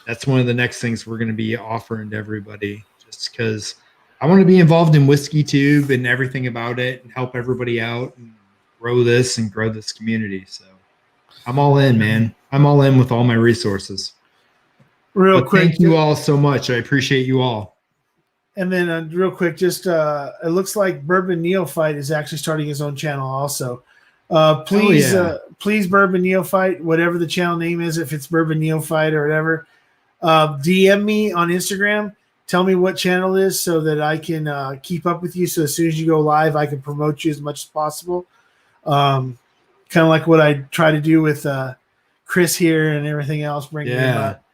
that's one of the next things we're going to be offering to everybody, just because I want to be involved in Whiskey Tube and everything about it and help everybody out and grow this community. So I'm all in, man. I'm all in with all my resources. Real quick. Thank you all so much. I appreciate you all. And then real quick, just it looks like Bourbon Neophyte is actually starting his own channel also. Please, Bourbon Neophyte, whatever the channel name is, if it's Bourbon Neophyte or whatever, DM me on Instagram. Tell me what channel it is so that I can keep up with you. So as soon as you go live, I can promote you as much as possible. Kind of like what I try to do with Chris here and everything else. Bringing him up.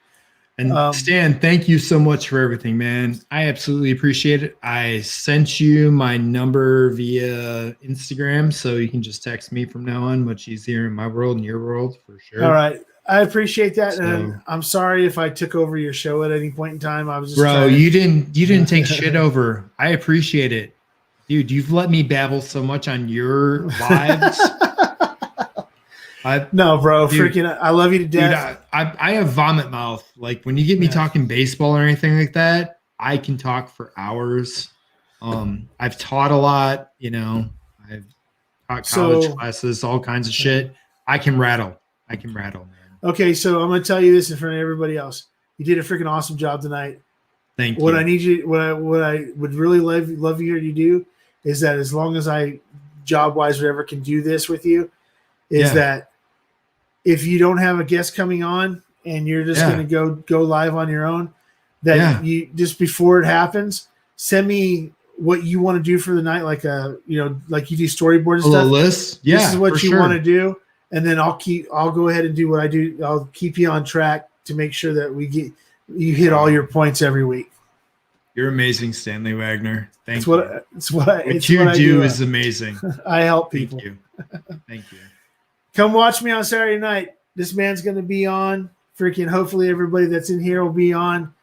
And Stan, thank you so much for everything, man. I absolutely appreciate it. I sent you my number via Instagram, so you can just text me from now on. Much easier in my world and your world, for sure. All right. I appreciate that. And I'm sorry if I took over your show at any point in time. I was just you didn't take shit over. I appreciate it. Dude, you've let me babble so much on your lives. No, bro, dude, freaking, I love you to death. Dude, I have vomit mouth. Like when you get me talking baseball or anything like that, I can talk for hours. I've taught a lot, I've taught college classes, all kinds of shit. I can rattle, man. Okay, so I'm gonna tell you this in front of everybody else. You did a freaking awesome job tonight. Thank you. What I need you, what I would really love you to do is that as long as I, job wise, whatever, can do this with you, is that if you don't have a guest coming on and you're just going to go live on your own, that you just before it happens, send me what you want to do for the night, like like you do storyboard and stuff. A list. Yeah, this is what you want to do, and then I'll go ahead and do what I do. I'll keep you on track to make sure that you hit all your points every week. You're amazing, Stanley Wagner. Thank you. What you do is amazing. I help people. Thank you. Come watch me on Saturday night. This man's going to be on. Freaking, hopefully everybody that's in here will be on.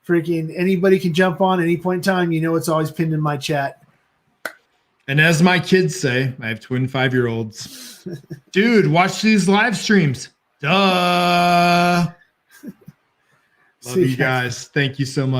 Freaking, anybody can jump on at any point in time. It's always pinned in my chat. And as my kids say, I have twin 5-year-olds. Dude, watch these live streams. Duh. Love you guys. Thank you so much.